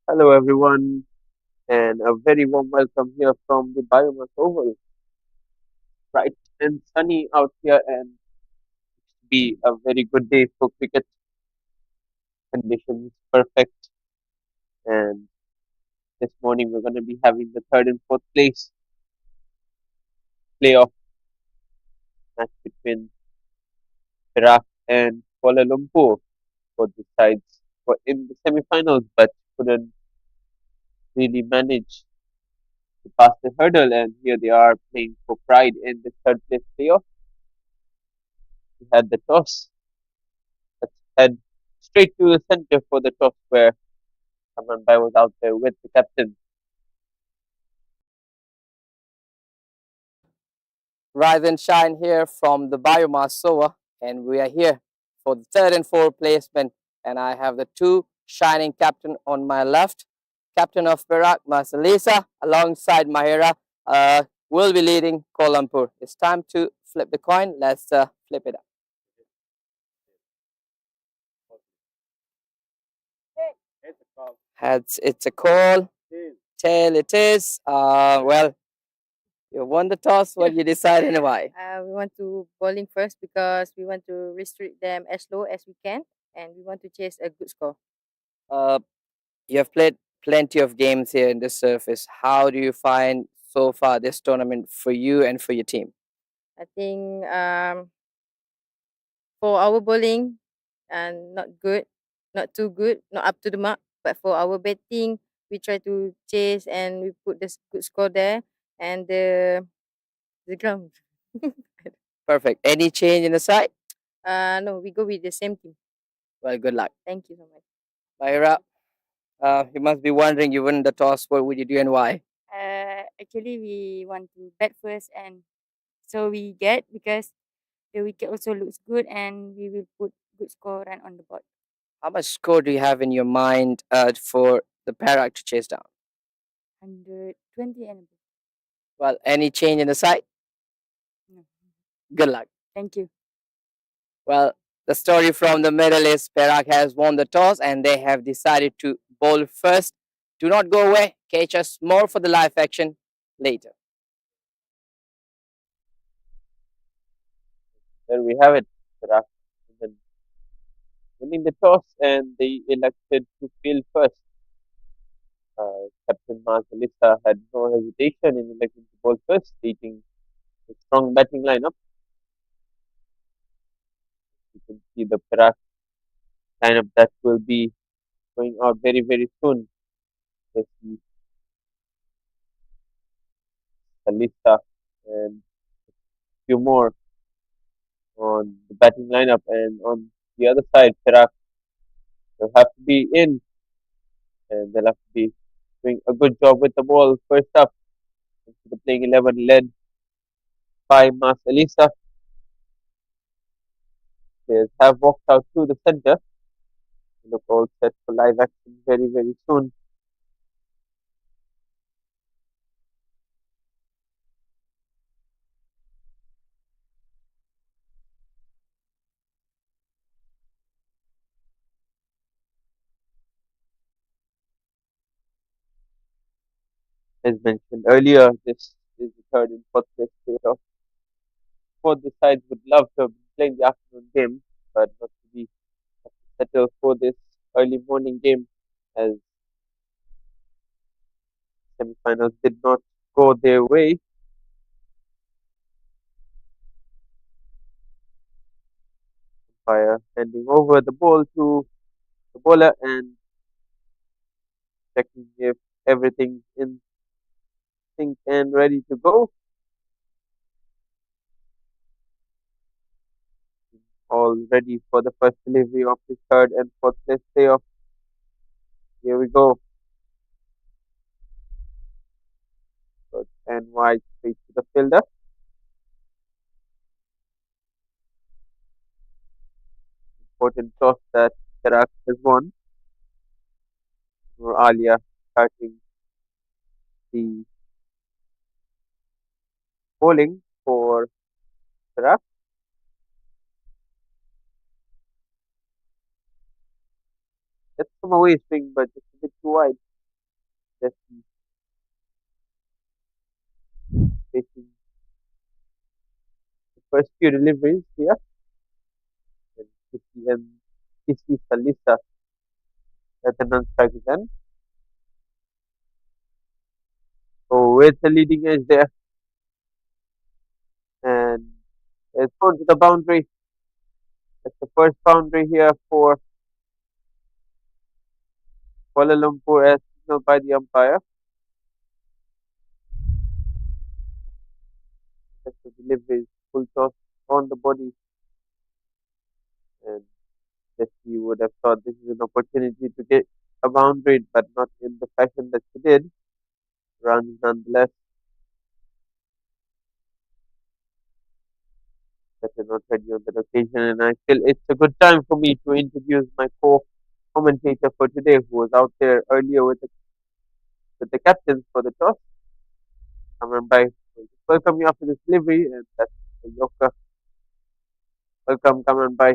Hello, everyone, and a very warm welcome here from the Biomass Oval. Bright and sunny out here, and be a very good day for cricket. Conditions perfect, and this morning we're going to be having the third and fourth place playoff match between PERAK and Kuala Lumpur. Both the sides were in the semi-finals, but couldn't really manage to pass the hurdle, and here they are playing for pride in the third place playoff. We had the toss. Let's head straight to the center for the toss where Aman Bai was out there with the captain. Rise and Shine here from the Biomass Soa, and we are here for the third and fourth placement. And I have the two shining captain on my left, captain of Perak, Malaysia, alongside Mahira, will be leading Kuala Lumpur. It's time to flip the coin. Let's flip it up. Heads, it's a call. Tail, it is. Well, you won the toss. What you decide and why? We want to bowling first because we want to restrict them as low as we can, and we want to chase a good score. Uh, you have played plenty of games here in the surface. How do you find so far this tournament for you and for your team? I think for our bowling, not good, not too good, not up to the mark. But for our batting, we try to chase and we put the good score there, and the ground. Perfect. Any change in the side? No, we go with the same team. Well, good luck. Thank you so much. Myra, you must be wondering, you won the toss. What would you do and why? Actually we want to bat first, and so we get because the wicket also looks good and we will put good score run on the board. How much score do you have in your mind for the Perak to chase down? 120 and above. Well, any change in the side? No. Good luck. Thank you. Well, the story from the middle is Perak has won the toss and they have decided to bowl first. Do not go away. Catch us more for the live action later. There we have it. Perak winning the toss and they elected to field first. Captain Marcelista had no hesitation in electing to bowl first, stating a strong batting lineup. You can see the Perak lineup that will be going out very, very soon. Let's see Salista and a few more on the batting lineup, and on the other side, Perak will have to be in and they'll have to be doing a good job with the ball first up into the playing 11 led by Marcelista. Players have walked out to the center. Look all set for live action very, very soon. As mentioned earlier, this is the third and fourth place playoff. Both the sides would love to be playing the afternoon game, but not to be settled for this early morning game as semifinals did not go their way. Umpire handing over the ball to the bowler and checking if everything's in sync and ready to go. All ready for the first delivery of the third and fourth place playoff. Here we go. Good and wide straight to the fielder. Important toss that Perak has won. Nur Alia starting the bowling for Perak. That's from away swing, but just a bit too wide. Jesse facing the first few deliveries here. And Kissy and Kissy Salisa at the non-strike again. So with the leading edge there, and it's gone to the boundary. That's the first boundary here for Kuala Lumpur as signaled by the umpire. That's the delivery, full toss on the body, and Jesse would have thought this is an opportunity to get a boundary, but not in the fashion that she did. Runs nonetheless, but we're not ready on that occasion, and I feel it's a good time for me to introduce my co-commentator for today, who was out there earlier with the captains for the toss. Cameron Bai, welcome you after this delivery, and that's the Yoka. Welcome, Cameron Bai.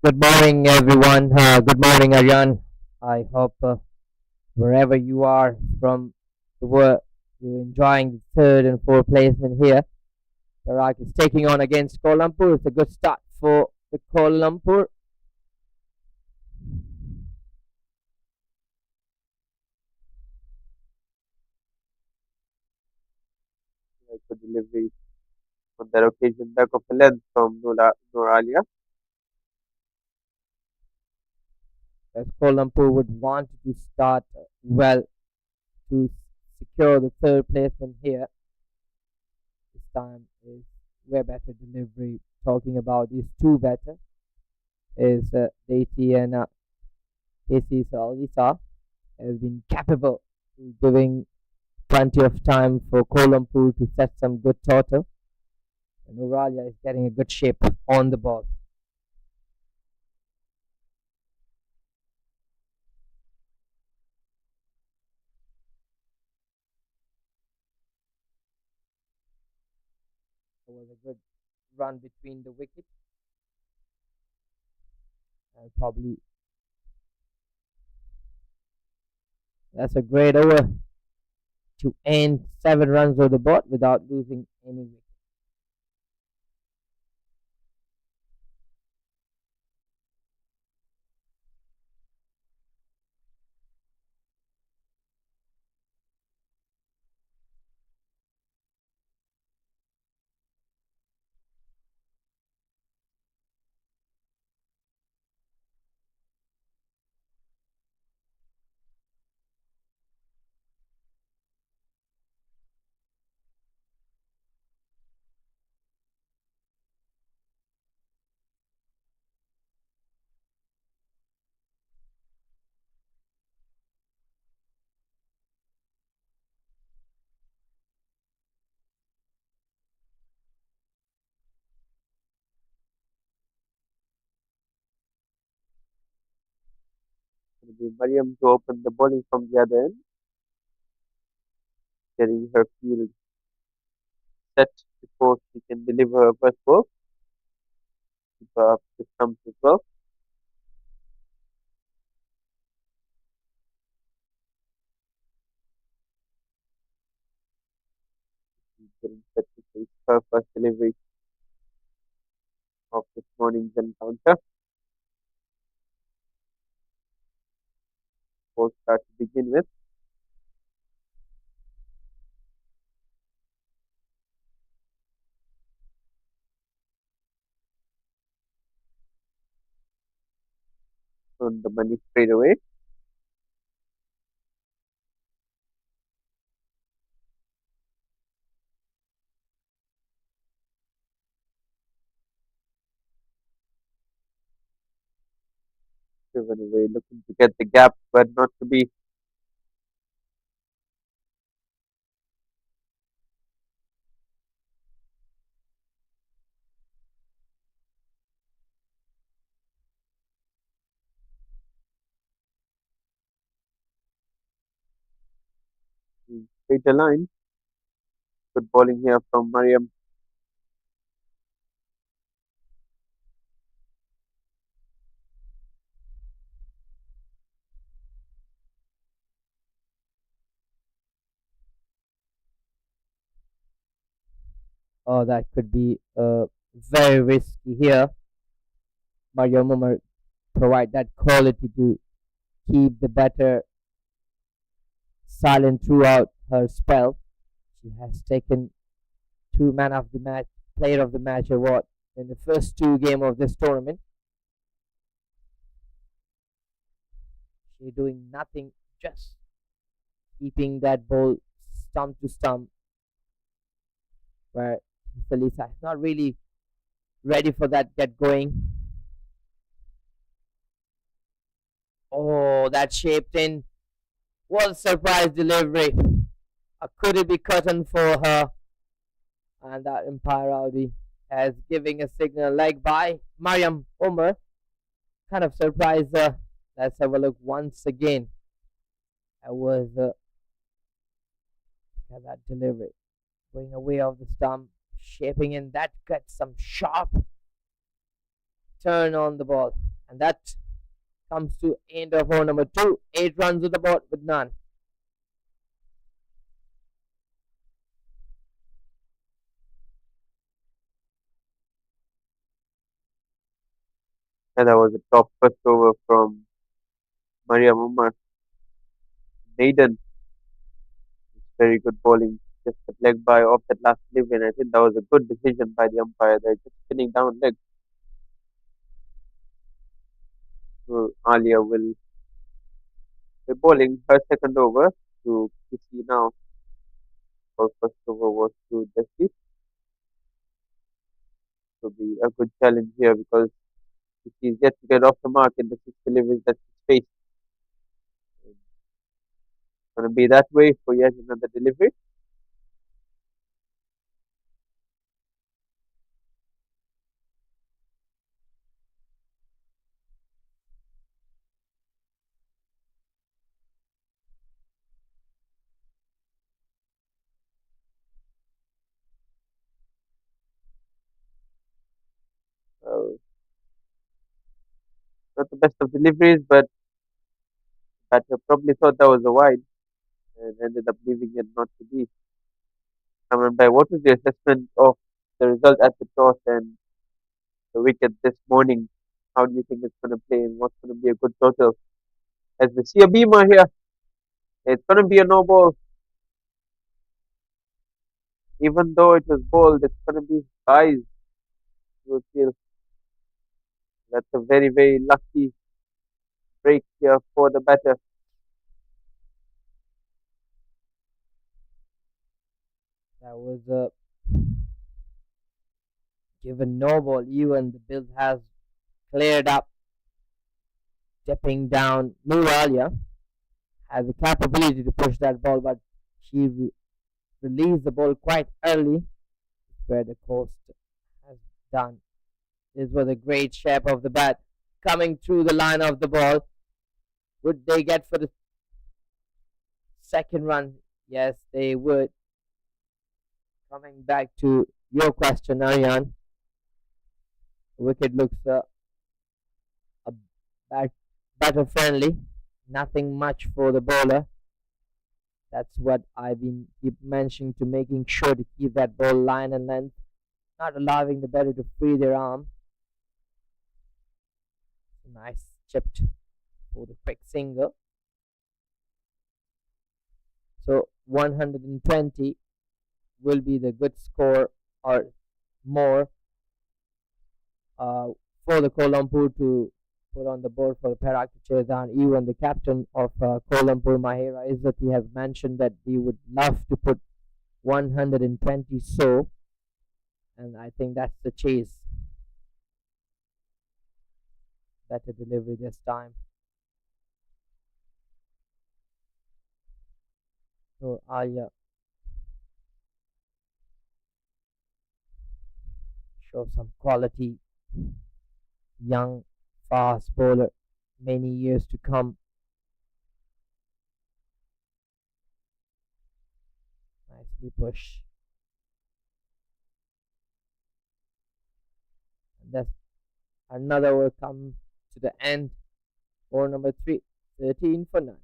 Good morning, everyone. Good morning, Aryan. I hope wherever you are from the world, you're enjoying the third and fourth placement here. PERAK is taking on against Kuala Lumpur. It's a good start for the Kuala Lumpur. Good delivery on that occasion, back of the length from Nur Alia. As Kuala Lumpur would want to start well to secure the third placement here. This time is way better delivery. Talking about these two better is Daisy and Daisy Salisa has been capable in giving plenty of time for Kuala Lumpur to set some good total. And Uralia is getting a good shape on the ball. It was a good run between the wickets. And probably that's a great over to end 7 runs on the board without losing any wicket. Going to be Mariam to open the bowling from the other end, getting her field set before she can deliver her first ball. Keep her up the stumps as well. She's getting set to face her first delivery of this morning's encounter. Ball start to begin with. On the money straight away. Driven away, looking to get the gap, but not to be. Straight a line. Good bowling here from Mariam. Oh, that could be very risky here. Mariam provide that quality to keep the batter silent throughout her spell. She has taken 2 man of the match, player of the match award in the first 2 games of this tournament. She's doing nothing, just keeping that ball stump to stump, where Felisa is not really ready for that get going. Oh, that shaped in. What a surprise delivery. Could it be cotton for her? And that umpire Audi has giving a signal leg by Mariam Omar. Kind of surprised her. Let's have a look once again. That was that delivery. Going away of the stump, shaping in. That gets some sharp turn on the ball. And that comes to end of over number 2. 8 runs on the board with none. And that was a top first over from Maria Umar. Maiden. It's very good bowling. Just a leg by off that last delivery, and I think that was a good decision by the umpire. They're just spinning down leg. So Alia will be bowling her second over to PC now. Her first over was to Desi. To be a good challenge here because PC is yet to get off the mark in the 6 deliveries that she's faced. It's going to be that way for yet another delivery. Not the best of deliveries, but batter probably thought that was a wide and ended up leaving it not to be. By what was the assessment of the result at the toss and the wicket this morning? How do you think it's going to play and what's going to be a good total? As we see a beamer here, it's going to be a no ball. Even though it was bowled, it's going to be skies. You will feel that's a very, very lucky break here for the batter. That was a given no ball. Even the build has cleared up, stepping down. Nuralia has the capability to push that ball, but she released the ball quite early, where the coast has done. This was a great shape of the bat coming through the line of the ball. Would they get for the second run? Yes, they would. Coming back to your question, Aryan, wicket looks a batter friendly. Nothing much for the bowler. That's what I've been keep mentioning, to making sure to keep that ball line and length, not allowing the batter to free their arm. Nice chipped for the quick single. So 120 will be the good score or more for the Kuala Lumpur to put on the board for Perak to chase down. Even the captain of Kuala Lumpur, Mahira Izzati, has mentioned that he would love to put 120 so, and I think that's the chase. Better delivery this time. So Alia show some quality, young, fast bowler, many years to come. Nicely push. And that's another will come to the end. Over number 3, 13 for 9.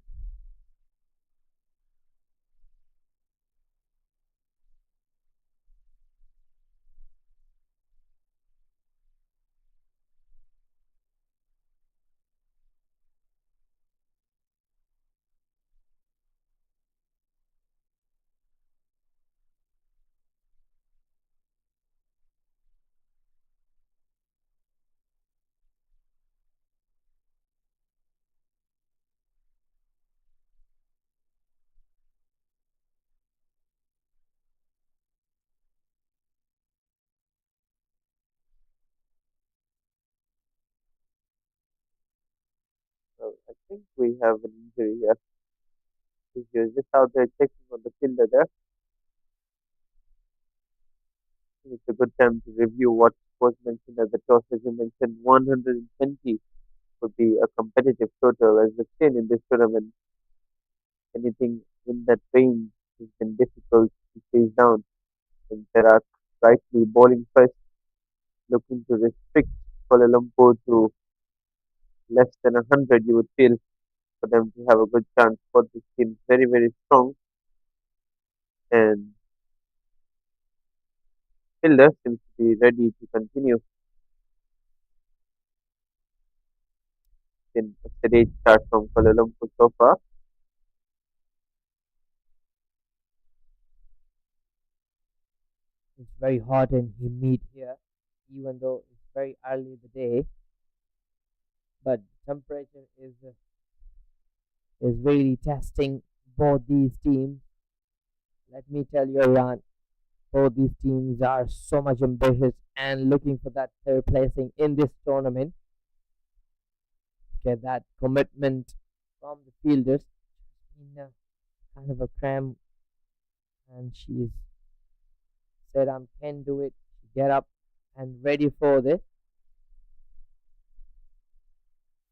think we have an injury here. He's just out there checking on the fielder there. It's a good time to review what was mentioned at the toss. As you mentioned, 120 would be a competitive total. As we've seen in this tournament, anything in that range has been difficult to chase down. And PERAK rightly bowling first, looking to restrict Kuala Lumpur to less than 100, you would feel, for them to have a good chance. But this team very, very strong, and fielder seems to be ready to continue in a sedate start from Kuala Lumpur so far. It's very hot and humid here, even though it's very early in the day. But temperature is really testing both these teams. Let me tell you, Iran, both these teams are so much ambitious and looking for that third placing in this tournament. Get that commitment from the fielders. In a kind of a cram, and she's said, "I can do it." Get up and ready for this.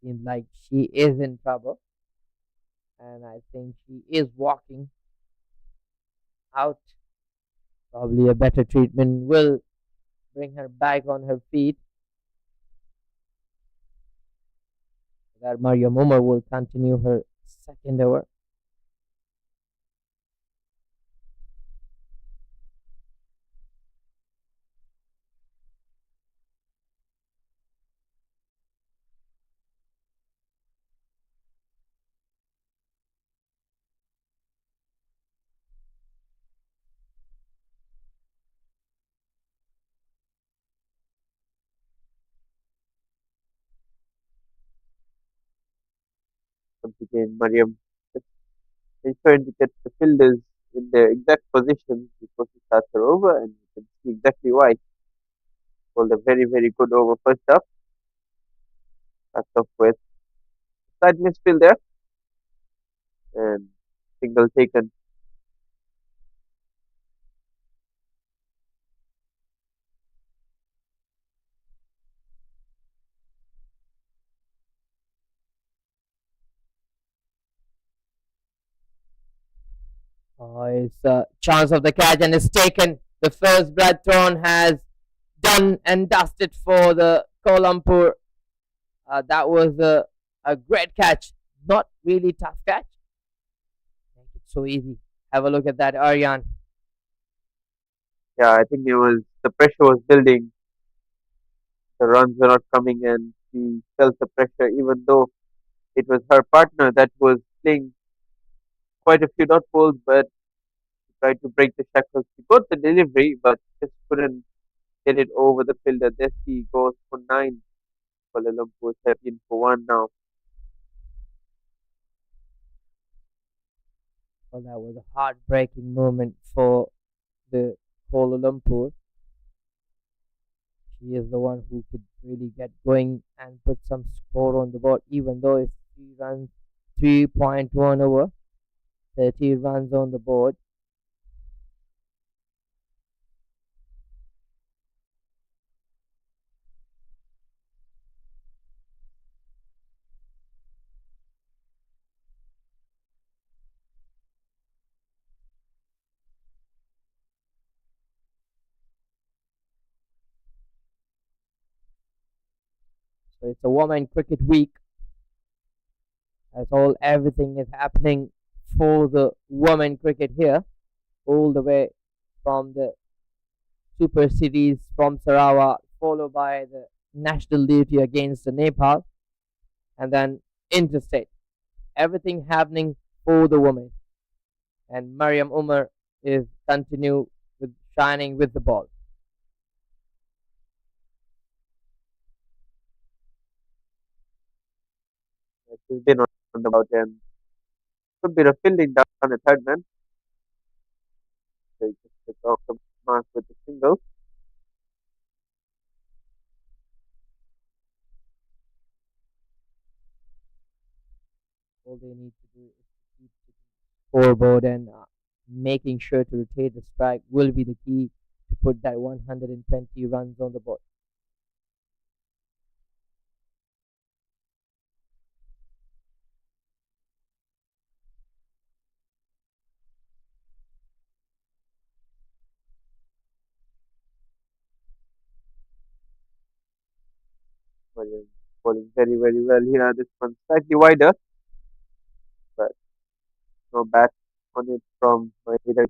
Seems like she is in trouble, and I think she is walking out. Probably a better treatment will bring her back on her feet. That Mariam Umar will continue her second over. Once again, Mariam is trying to get the fielders in their exact positions before she starts her over, and you can see exactly why. Called a very, very good over first up. Starts off with side midfield there, and single taken. It's a chance of the catch and it's taken. The first breath thrown has done and dusted for the Kuala Lumpur. That was a great catch. Not really tough catch. Make it so easy. Have a look at that, Aryan. Yeah, I think it was the pressure was building. The runs were not coming, and she felt the pressure, even though it was her partner that was playing quite a few dot balls, but tried to break the shackles. She got the delivery, but just couldn't get it over the fielder. There she goes for 9. Kuala Lumpur 13 for 1 now. Well, that was a heartbreaking moment for the Kuala Lumpur. She is the one who could really get going and put some score on the board, even though it's 3 runs, 3.1 over, 30 runs on the board. So it's a women cricket week. That's all. Everything is happening for the women cricket here, all the way from the Super Series from Sarawak, followed by the national duty against the Nepal, and then interstate. Everything happening for the women. And Mariam Umar is continue with shining with the ball. She's been on the bout, and could be a fielding down the third man. So he just took off the mark with the single. they need to do is to keep checking the scoreboard and making sure to rotate the strike will be the key to put that 120 runs on the board. Mariam bowling very, very well here. This one slightly wider, but no bat on it from Mahira.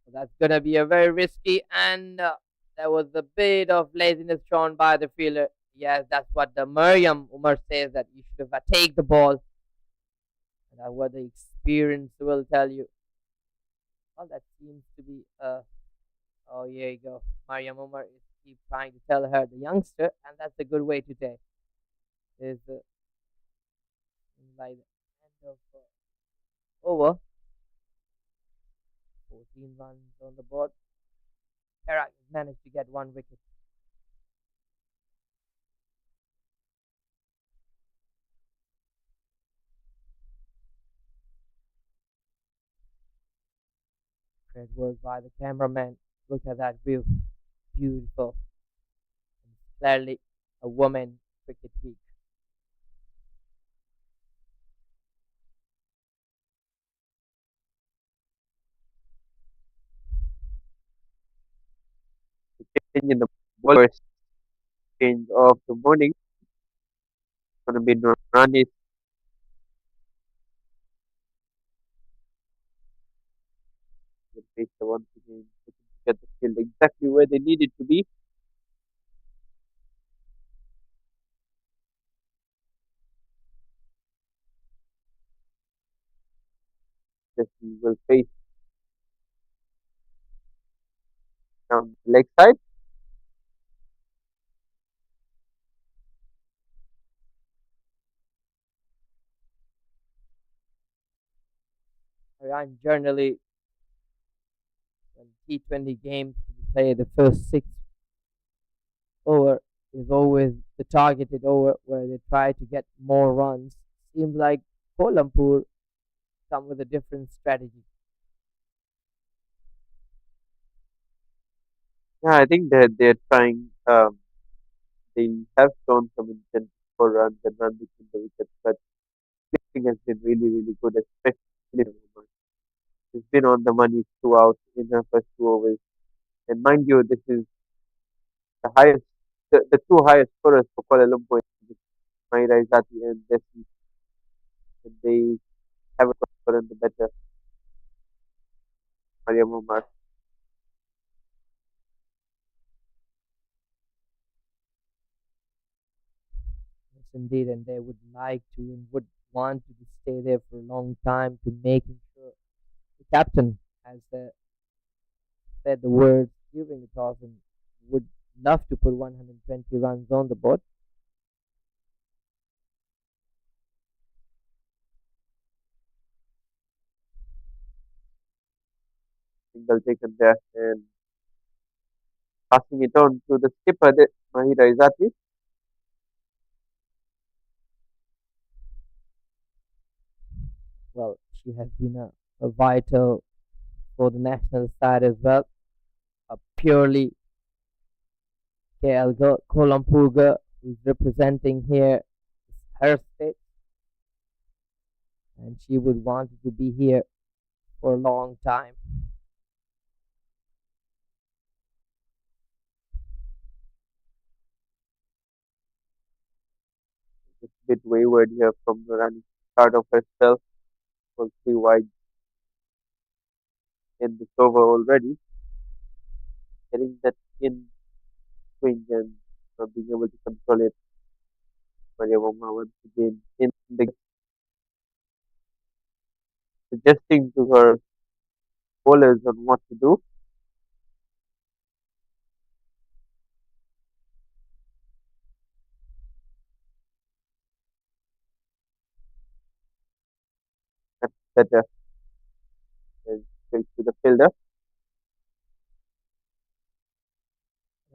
So that's going to be a very risky, and there was a bit of laziness shown by the fielder. Yes, that's what the Miriam Umar says, that you should have take the ball. And that's what the experience will tell you. Well, that seems to be oh, here you go. Mariam Umar is keep trying to tell her the youngster, and that's a good way to take. Is by the end of over, 14 runs on the board. Perak managed to get one wicket. Great work by the cameraman. Look at that view. Beautiful. And clearly a woman cricket week. Change in the ball, first change of the morning. Going to be Nurani. The pace once again looking to get the field exactly where they need it to be. Jesse will face down the leg side. And generally, when T20 games play, the first six over is always the targeted over where they try to get more runs. Seems like Kuala Lumpur come with a different strategy. Yeah, I think that they're trying. They have shown some intent for runs and run between the wickets, but pitching has been really, really good, especially from Oman. He's been on the money throughout in her first 2 overs. And mind you, this is the highest, the two highest scorers for Kuala Lumpur, Maira Izati and Desi. And they have a scorer the better, Mariam Omar. Yes, indeed, and they would like to and would want to stay there for a long time to making sure the captain has said the words during the toss and would love to put 120 runs on the board. Single taken there and passing it on to the skipper, Mahira Izati. Well, she has been a vital for the national side as well. A purely KL girl, Kuala Lumpur girl, who's representing here her state, and she would want to be here for a long time. Just a bit wayward here from the running start of herself. Was 3 wide in this over already. Getting that in swing and not being able to control it. Maria Voma once again in the suggesting to her bowlers on what to do. That's better. And straight to the fielder.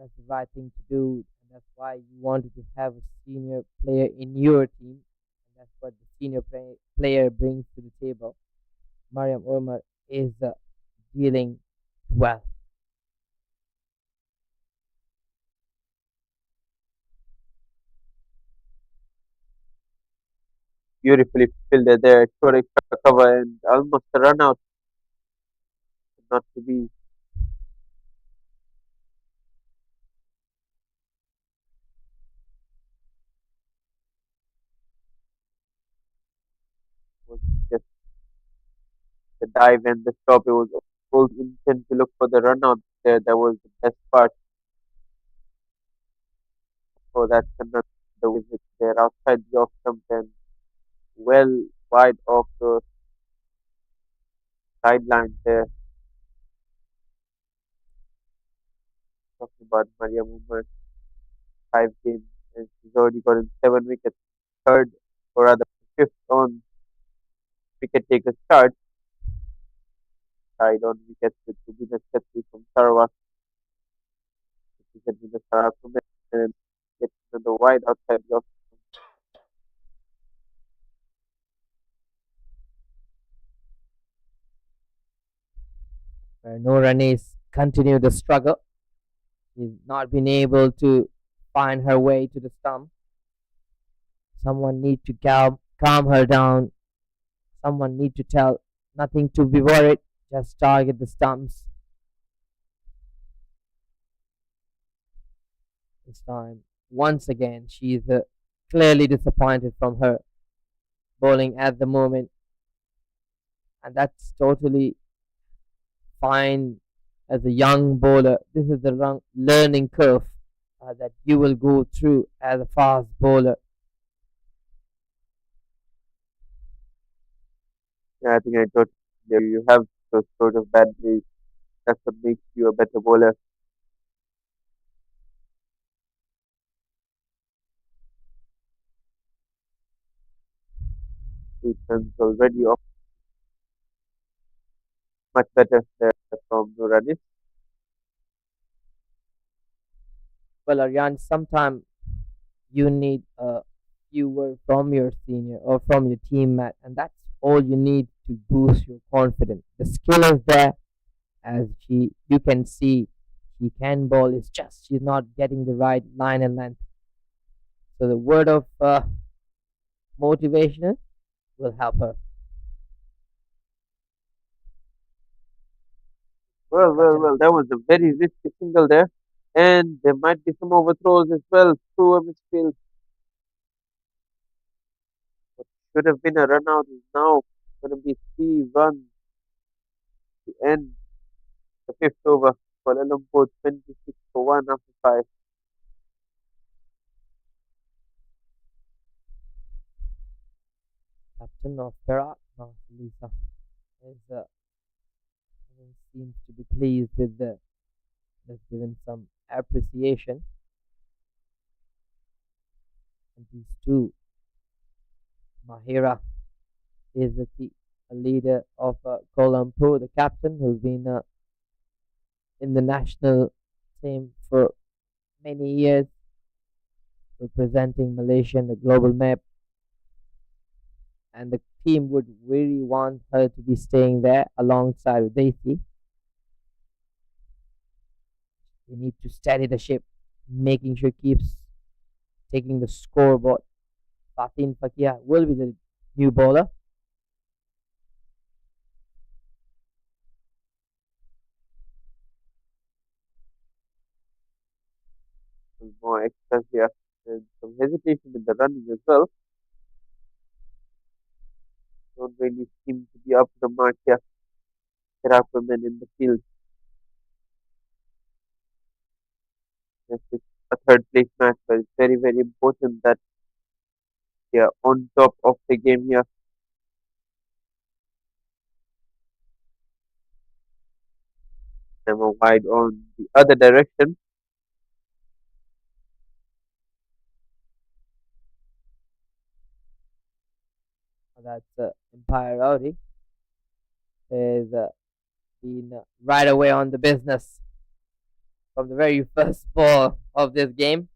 That's the right thing to do, and that's why you wanted to have a senior player in your team, and that's what the senior player brings to the table. Mariam Omar is dealing well. Beautifully fielded there, short extra cover and almost a run out, not to be. Was just the dive and the stop. It was full intent to look for the run out there. That was the best part. So that's another visit there outside the off stump and well wide off the sideline there. Talking about Mariam Umar, 5 games, and she's already gotten 7 wickets. Third, or rather fifth on wicket taker start, tied on wickets with Rubina Chetri from Sarawak. Rubina Sarawak from it, and gets another wide outside the off. Where no runners continue the struggle. She's not been able to find her way to the stump. Someone need to calm her down. Someone need to tell nothing to be worried. Just target the stumps. This time, once again, she's clearly disappointed from her bowling at the moment, and that's totally fine. As a young bowler, this is the learning curve that you will go through as a fast bowler. Yeah, I think I totally agree. You have those sort of bad days. That's what makes you a better bowler. Eight runs already off, much better there from Nurani. Well, Aryan, sometimes you need a viewer from your senior or from your teammate, and that's all you need to boost your confidence. The skill is there, as you can see, she can bowl. It's just she's not getting the right line and length. So the word of motivation will help her. Well. That was a very risky single there. And there might be some overthrows as well through a misfield. What should have been a run out is now going to be 3 runs to end the fifth over. Kuala Lumpur 26 for 1 after 5. Captain of Perak, Lisa, is seems to be pleased with the. Has given some appreciation, and these two. Mahira is a leader of Kuala Lumpur, the captain who's been in the national team for many years, representing Malaysia in the global map. And the team would really want her to be staying there alongside with Daisy. They need to steady the ship, making sure keeps taking the scoreboard. Fatin Fakia will be the new bowler. Some more extras here and some hesitation in the running as well. Don't really seem to be up to the mark here. PERAK women in the field. This is a third place match, but it's very important that they are on top of the game here. Them are wide on the other direction. That's Empire Rowdy is been right away on the business. from the very first ball of this game.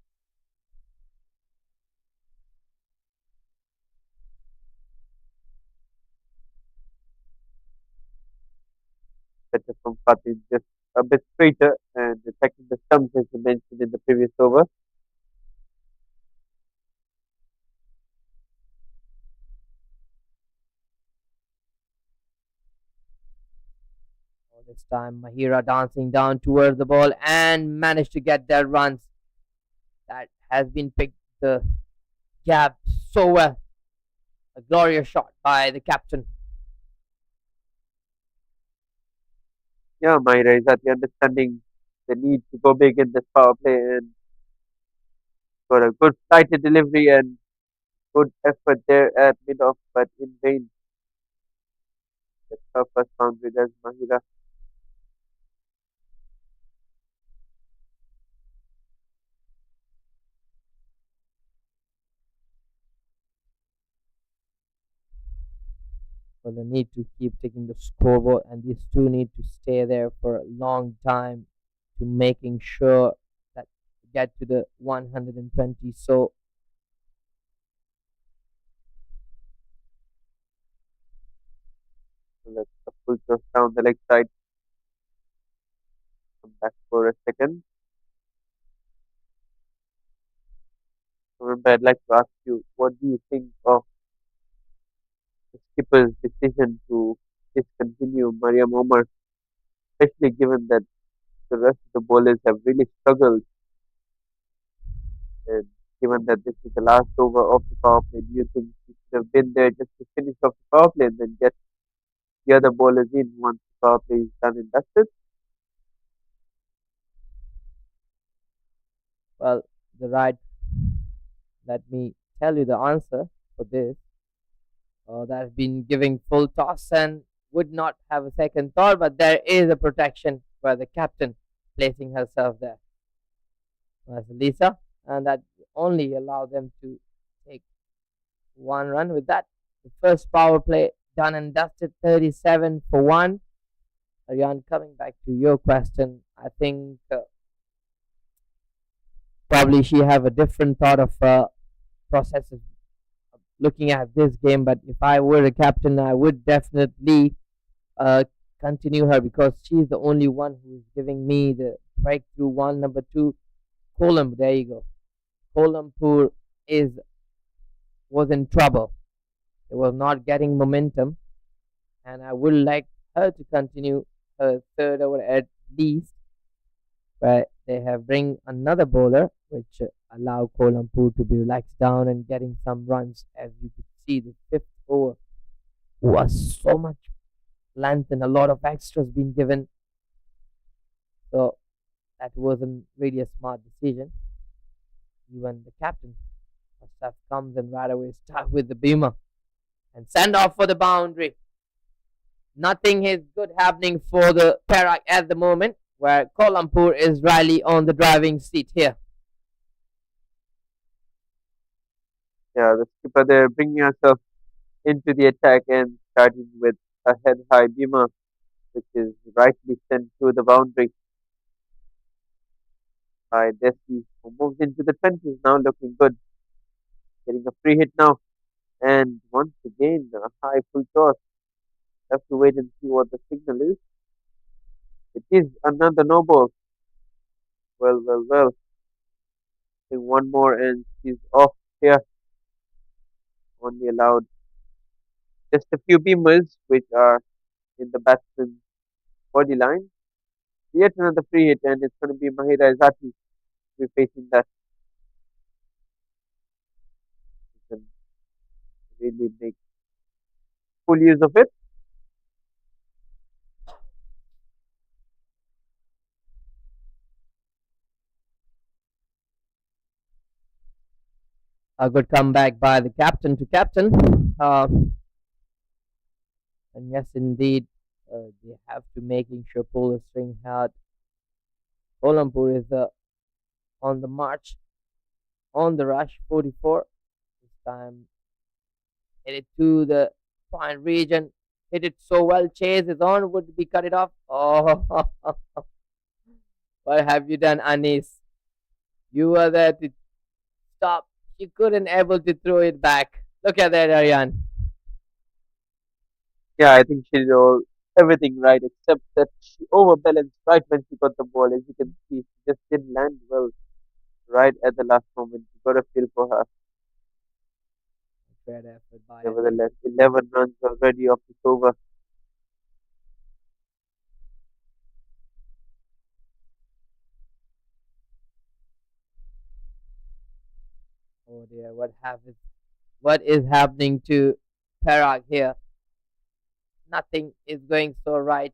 Better from Fatih, just a bit straighter and attacking the stumps as you mentioned in the previous over. This time, Mahira dancing down towards the ball and managed to get their runs. That has been picked the gap so well. A glorious shot by the captain. Yeah, Myra is at the understanding the need to go big in this power play and got a good flighted delivery and good effort there at mid-off, but in vain. That's her first boundary. There's Mahira. So they need to keep taking the scoreboard, and these two need to stay there for a long time to making sure that get to the 120. So Let's a full toss down the leg side. Come back for a second. Remember, I'd like to ask you, what do you think of the skipper's decision to discontinue Mariam Omar, especially given that the rest of the bowlers have really struggled, and given that this is the last over of the power play, do you think he should have been there just to finish off the power play and then get the other bowlers in once the power play is done and dusted? well, the right. Let me tell you the answer for this. That's been giving full toss and would not have a second thought, but there is a protection by the captain placing herself there as Lisa, and that only allow them to take one run with that. The first power play done and dusted, 37 for 1. Aryan, coming back to your question, I think probably she have a different thought of processes looking at this game. But if I were a captain, I would definitely uh, continue her because she's the only one who is giving me the breakthrough one. Number two, Colum. There you go. Kolampur is was in trouble. It was not getting momentum, and I would like her to continue her third over at least, where they have bring another bowler, which allow Kolampur to be relaxed down and getting some runs. As you could see, the fifth over was so much length and a lot of extras being given. So that wasn't really a smart decision. Even the captain must have comes and right away start with the beamer and send off for the boundary. Nothing is good happening for the Perak at the moment, where Kolampur is really on the driving seat here. Yeah, the skipper there bringing herself into the attack and starting with a head high beamer, which is rightly sent to the boundary by Desi, who moves into the 20s now, looking good, getting a free hit now. And once again, a high full toss. Have to wait and see what the signal is. It is another no ball. Well, well, well. I think one more and she's off here. Only allowed just a few beamers, which are in the batsman's body line. Yet another free hit, and it's going to be Mahira Izati be facing that. He can really make full use of it. A good comeback by the captain to captain. And yes, indeed, they have to making sure pull the string hard. Kolampur is on the march, on the rush, 44. This time, hit it to the point region. Hit it so well. Chase is on. Would be cut it off. Oh, What have you done, Anis? You were there to stop. You couldn't able to throw it back. Look at that, Aryan. Yeah, I think she did everything right except that she overbalanced right when she got the ball. As you can see, she just didn't land well right at the last moment. You got a feel for her. Great effort by Anis. Nevertheless, 11 runs already off this over. Oh dear, what is happening to Perak here? Nothing is going so right,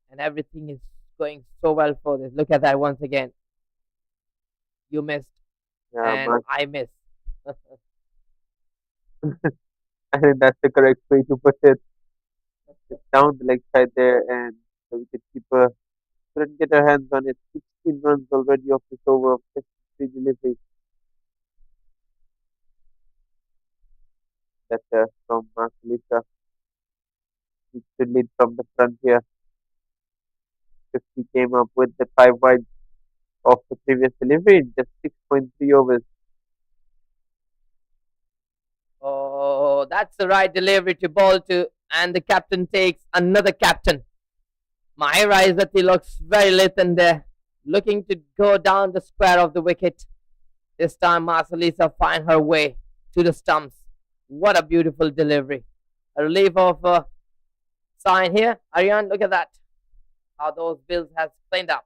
and everything is going so well for this. Look at that once again. You missed, Yeah, and but I missed. I think that's the correct way to put it. Just down the leg side there, and the wicketkeeper couldn't get her hands on it. 16 runs already off this over of 53 delivery. That's from Marcelisa. He should lead from the front here. 50 came up with the 5 wide of the previous delivery in just 6.3 overs. Oh, that's the right delivery to ball to, and the captain takes another captain. Mahira Izzati looks very little there, looking to go down the square of the wicket. This time, Marcelisa find her way to the stumps. What a beautiful delivery! A relief of a sign here. Aryan, look at that. How those bills has cleaned up.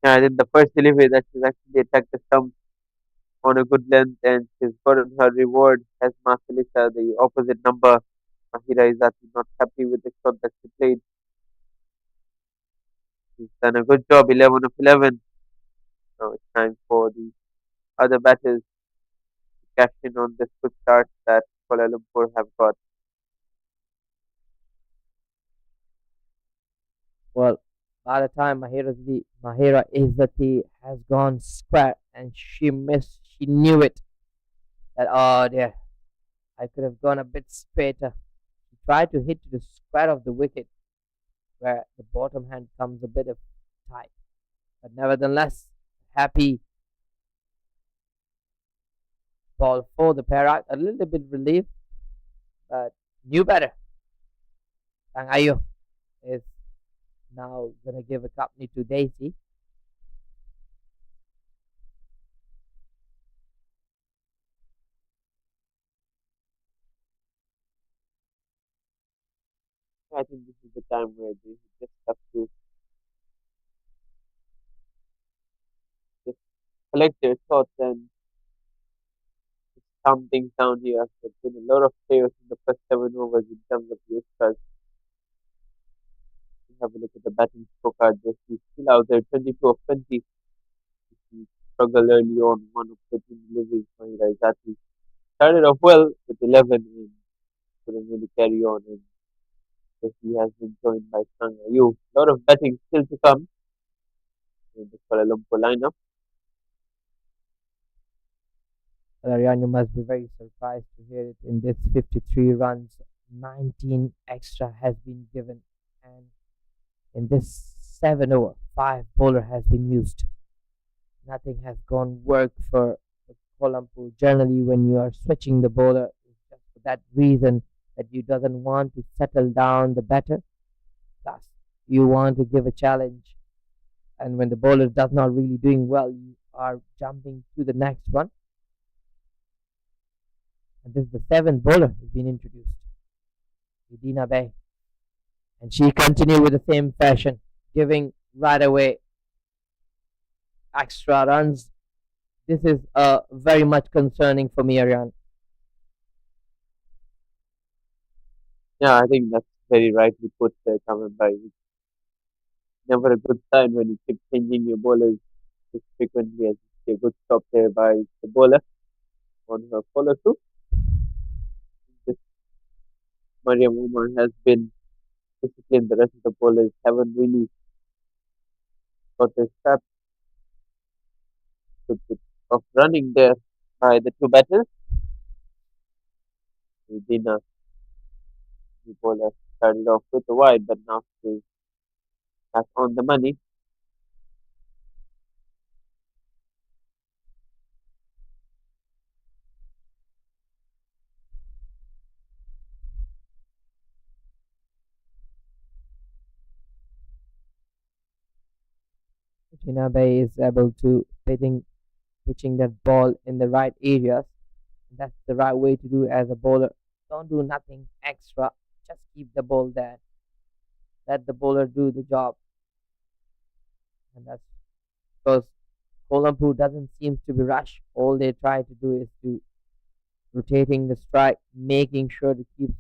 And in the first delivery that she's actually attacked the stump on a good length and she's gotten her reward as Marcelisa, the opposite number. Mahira is actually not happy with the shot that she played. She's done a good job, 11 of 11. Now it's time for the other batters to cash in on this good start that Kuala Lumpur have got. Well, by the time Mahira Izzati has gone square and she missed, she knew it. That, oh dear, I could have gone a bit straighter. She tried to hit to the square of the wicket where the bottom hand comes a bit of tight. But nevertheless, happy ball for the Perak. A little bit relief, but knew better. Tangayo is now going to give a company to Daisy. I think this is the time where they just have to just collect their thoughts and calm things down here. There's been a lot of chaos in the first 7 overs in terms of the extras. Have a look at the batting scorecard. He's still out there, 22 of 20. He struggled early on, one of 13 deliveries. Mahira Izzati started off well with 11 and couldn't really carry on. And he has been joined by Sang Ayu. A lot of batting still to come in the Kuala Lumpur lineup. Ariane, you must be very surprised to hear it. In this 53 runs, 19 extra has been given, and in this 7 over, 5 bowler has been used. Nothing has gone work for the Kuala Lumpur. Generally, when you are switching the bowler, it's just for that reason that you doesn't want to settle down the batter. Plus, you want to give a challenge, and when the bowler does not really doing well, you are jumping to the next one. And this is the 7th bowler has been introduced, Edina Bay. And she continued with the same fashion, giving right away extra runs. This is very much concerning for me, Aryan. Yeah, I think that's very rightly put there, Kamal Bhai. It's never a good sign when you keep changing your bowlers as frequently as you see a good stop there by the bowler on her follow through. This Mariam Umar has been disciplined. The rest of the bowlers haven't really got the straps to bit of running there by the two batters. Dina, the bowler, started off with the wide, but now she's That's on the money. China Bay is able to pitching that ball in the right areas. That's the right way to do as a bowler. Don't do nothing extra. Just keep the ball there. Let the bowler do the job. And that's because Kuala Lumpur doesn't seem to be rushed. All they try to do is to rotating the strike, making sure to keep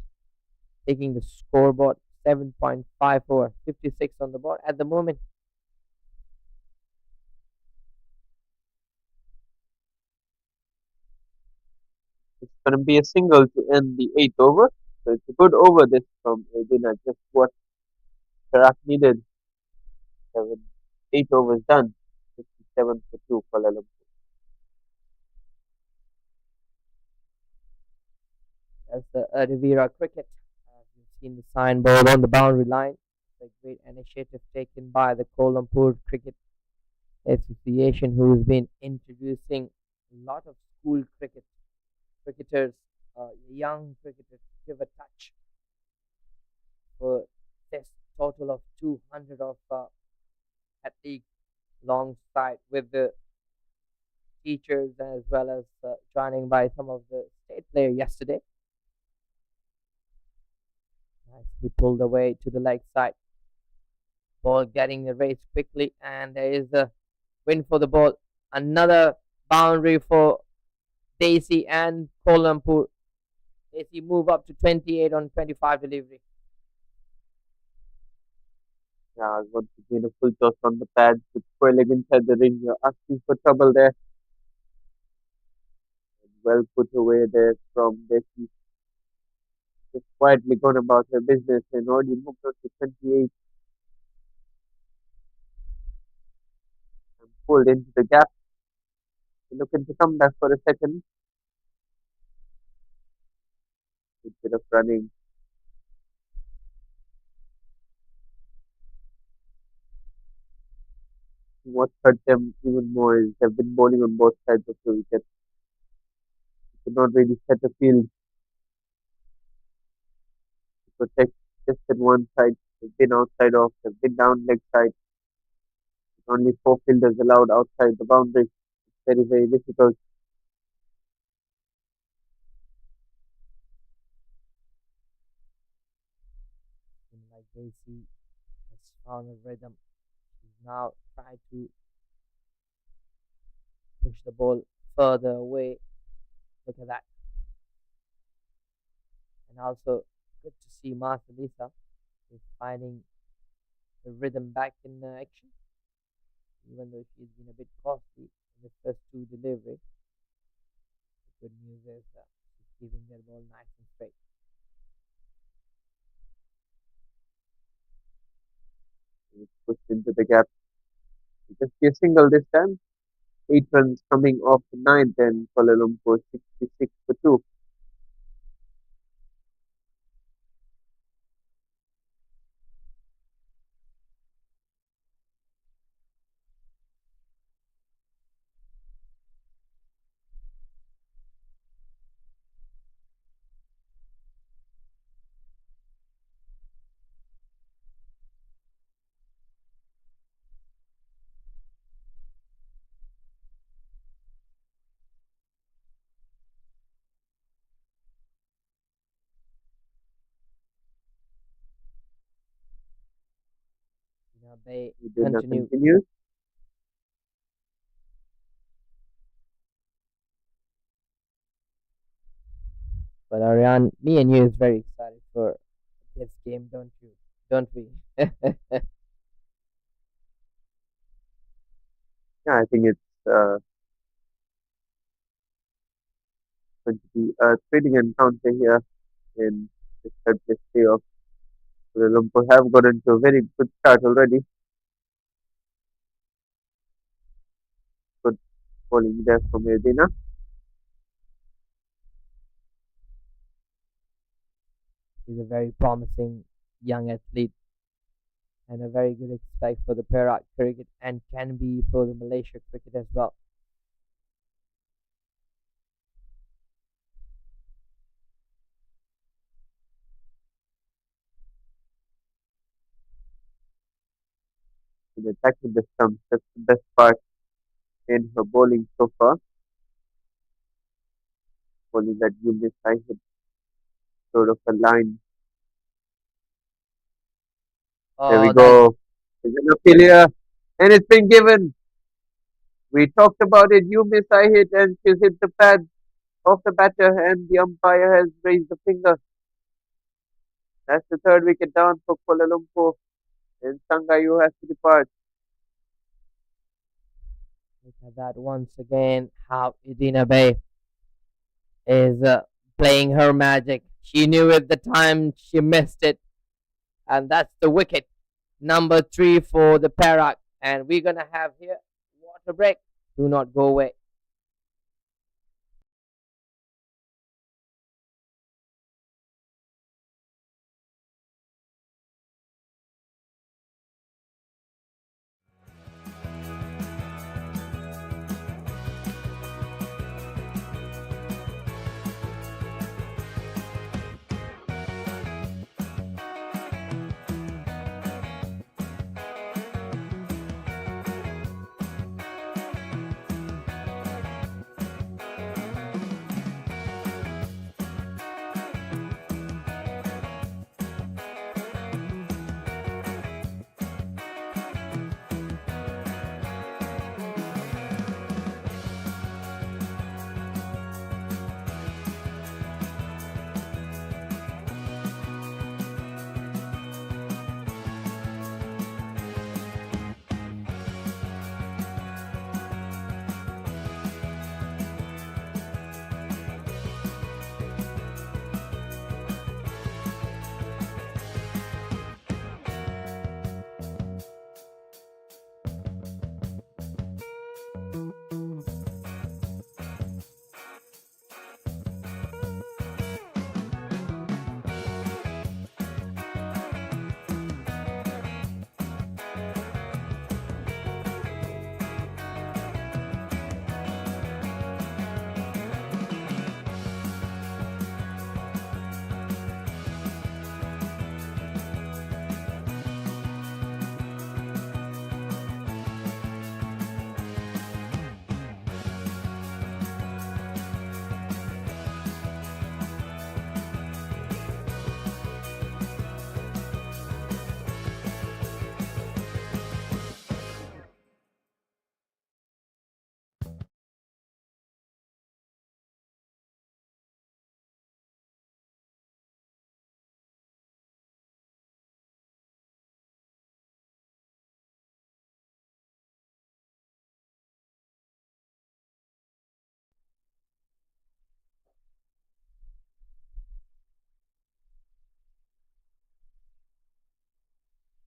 taking the scoreboard 7.54, 56 on the board at the moment. It's going to be a single to end the eighth over. So it's a good over this from Edina. Just what Perak needed. 8 overs done. 57 for 2 for Kuala Lumpur. That's the Rivera cricket. You've seen the signboard on the boundary line. It's a great initiative taken by the Kuala Lumpur Cricket Association, who's been introducing a lot of school cricketers, young cricketers to give a touch for this total of 200 of athletes alongside with the teachers as well as joining by some of the state players yesterday. Nicely pulled away to the leg side. Ball getting the race quickly, and there is a win for the ball. Another boundary for Daisy and Kuala Lumpur. Daisy move up to 28 on 25 delivery. Yeah, once again a full toss on the pads with Coiling inside the ring. You're asking for trouble there. Well put away there from Becky. Just quietly gone about her business and already moved on to 28 and pulled into the gap. Looking to come back for a second. A bit of running. What hurt them even more is they've been bowling on both sides of the wicket. They could not really set a field to protect just in one side. They've been outside off, they've been down leg side. Only 4 fielders allowed outside the boundary. It's very, very difficult. Like Daisy has found a rhythm. She's now trying to push the ball further away. Look at that. And also good to see Master Lisa is finding the rhythm back in action, even though she's been a bit costly in the first two deliveries. The good news is she's keeping that ball nice and straight. It's pushed into the gap. Just be a single this time. 8 runs coming off the ninth and Kuala Lumpur 66 for 2. They Dinner continue. continues. But Ariane, me and you is very excited for this game, don't you? Don't we? Yeah, I think it's going to be a thrilling encounter here in the third place playoff. Kuala Lumpur have got into a very good start already. Good bowling there from Edina. He's a very promising young athlete. and a very good expect for the Perak cricket and can be for the Malaysia cricket as well. In attacking the stumps, that's the best part in her bowling so far. Bowling that you miss, I hit sort of a line. There we Oh, that's go. There's an appeal here, and it's been given. We talked about it. You miss, I hit, and she's hit the pad of the batter, and the umpire has raised the finger. That's the third wicket down for Kuala Lumpur, and Sangayu has to depart. look at that once again. How Idina Bay is playing her magic. She knew it the time she missed it, and that's the wicket number 3 for the Perak. And we're gonna have here water break. Do not go away.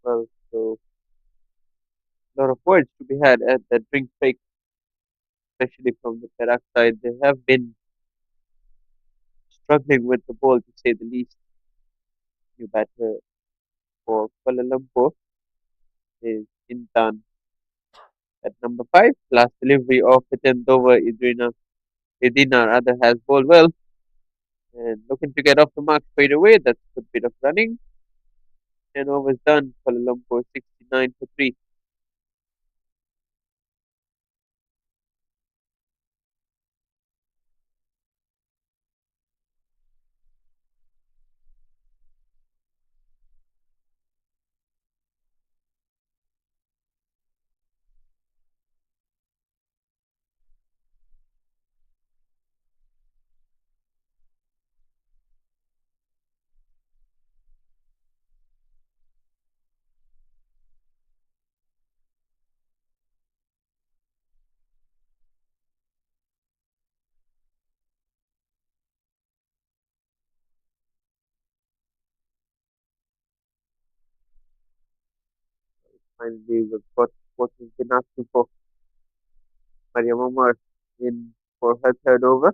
Well, so a lot of words to be had at that drink break, especially from the Perak side. They have been struggling with the ball to say the least. New batter for Kuala Lumpur is Intan at number 5. Last delivery of the 10th over, Idina rather has bowled well and looking to get off the mark straight away. That's a bit of running. 10 overs done. Kuala Lumpur 69 for 3. Finally, we've got what we've been asking for. Mariam Omar in for her third over.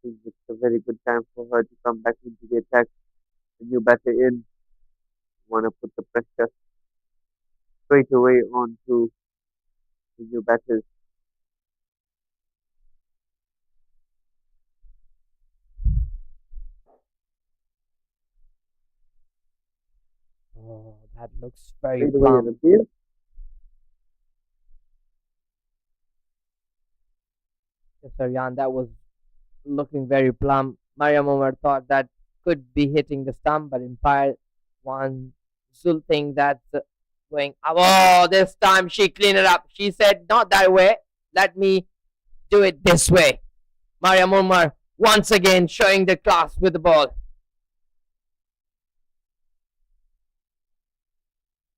It's a very good time for her to come back into the attack. The new batter in. want to put the pressure straight away onto the new batters. Oh, that looks very Straight away in the plumb. field. Yes, sir, Jan, that was looking very plumb. Mariam Umar thought that could be hitting the stump, but umpire one Zul thing that's going up. Oh, this time she cleaned it up. She said, not that way. Let me do it this way. Mariam Umar once again showing the class with the ball.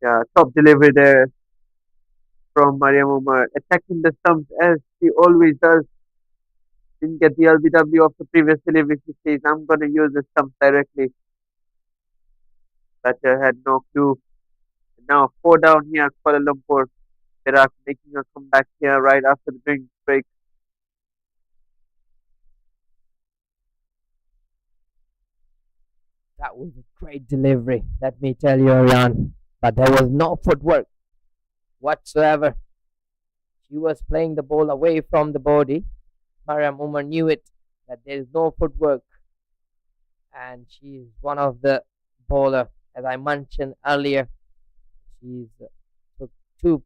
Yeah, top delivery there from Mariam Umar, attacking the stumps as she always does. Didn't get the LBW of the previous delivery. She says, I'm going to use the stumps directly. Batter had no clue. Now 4 down here, Kuala Lumpur. Perak making a comeback here right after the drink break. That was a great delivery, let me tell you, Ariane. But there was no footwork whatsoever. She was playing the ball away from the body. Mariam Umar knew it, that there is no footwork. And she is one of the bowler, as I mentioned earlier. She's took two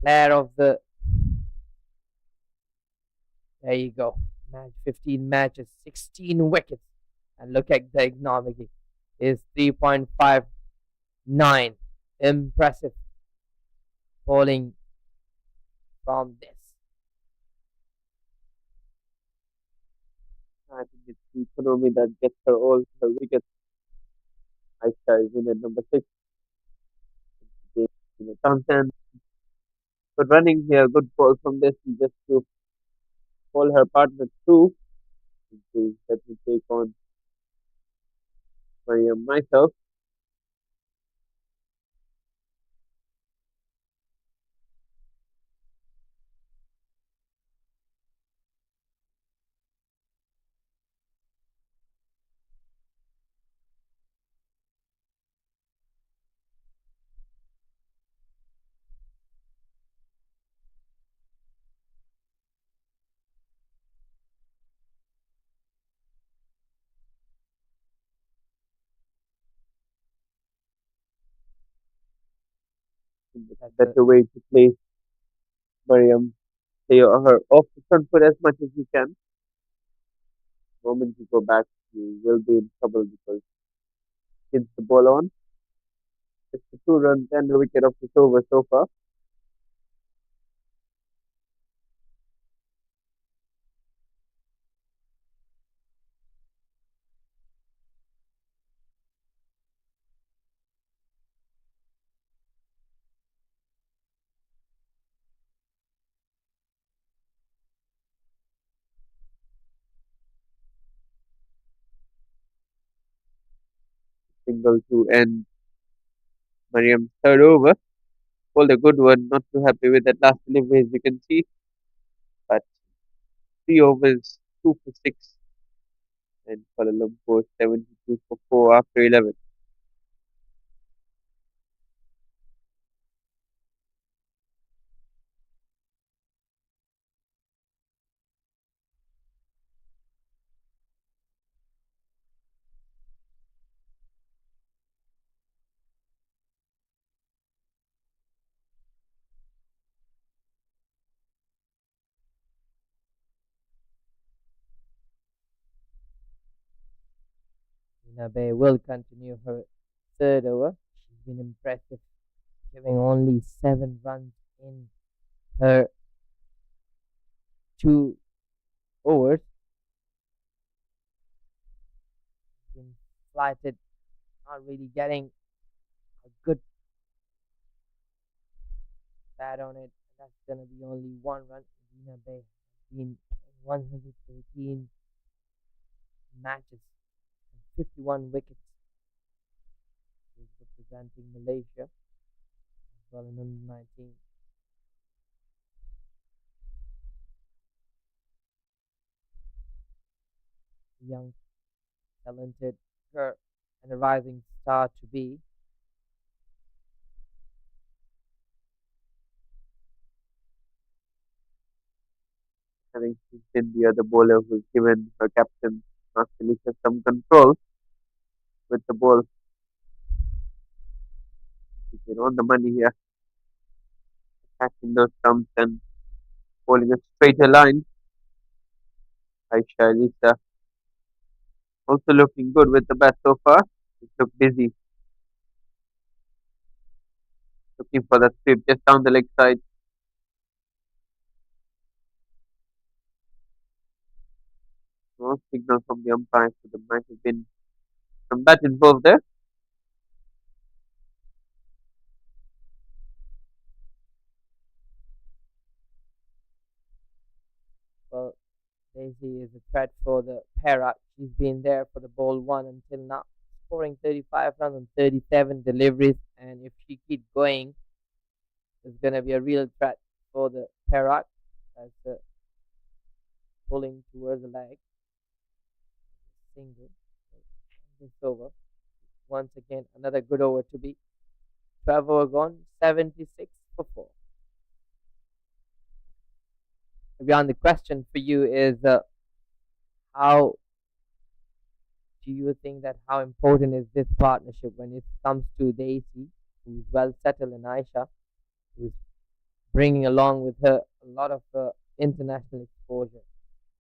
player of the. There you go. 15 matches, 16 wickets. And look at the economic is 3.59. Impressive bowling from this. I think it's the economy that gets her all her wickets. Aisha is in at number 6. Townsend, good running here, good ball from this just to pull her partner through. Let me take on Mariam myself. That's Better way to play Mariam. Play her off the front foot as much as you can. The moment you go back, you will be in trouble because hits the ball on. It's the 2 runs and the wicket of this over so far. Single to end Mariam's third over. Called a good one. Not too happy with that last delivery as you can see. But 3 overs, 2 for 6. And Kuala Lumpur 72 for 4 after 11. Bay will continue her third over. She's been impressive, giving only 7 runs in her 2 overs. Been flighted, not really getting a good bat on it. That's gonna be only 1 run. Zina Bay has been in 113 matches and 51 wickets. She's representing Malaysia as well in under 19. Young, talented girl. and a rising star to be. I think she's been the other bowler who's given her captain, Marcelisa, some control with the ball. She's been on the money here, catching those stumps and bowling a straighter line. Aisha Elisa also looking good with the bat so far. Just look busy, looking for that sweep just down the leg side. No signal from the umpire, so there might have been some bat involved there. Well, Daisy is a threat for the PERAK. She's been there for the ball one until now, scoring 35 runs on 37 deliveries. And if she keeps going, it's going to be a real threat for the PERAK as pulling towards the leg. Single. This over. Once again, another good over to be. 12 over gone, 76 for 4. Beyond the question for you is how do you think that how important is this partnership when it comes to Daisy, who's well settled, in Aisha, who's bringing along with her a lot of international exposure?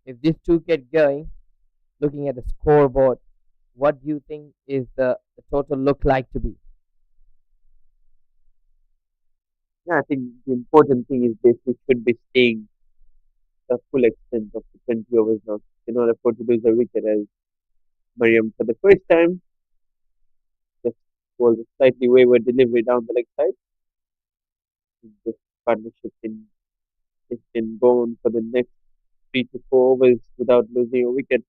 If these two get going, looking at the scoreboard, what do you think is the total look like to be? Yeah, I think the important thing is they should be staying the full extent of the 20 overs now in order for to lose a wicket as Mariam for the first time just bowled a slightly wayward delivery down the leg side. This partnership can go on for the next 3 to 4 overs without losing a wicket.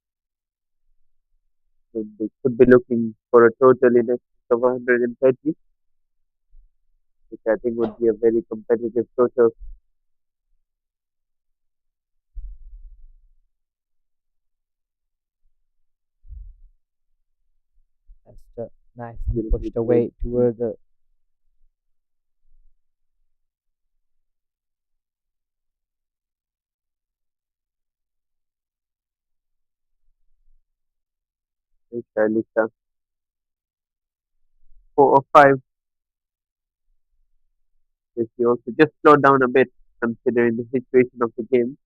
So they could be looking for a total in excess of 130, which I think would be a very competitive total. That's nicely Beautifully pushed played. away toward the Lisa 4 or 5. If you also just slow down a bit considering the situation of the game.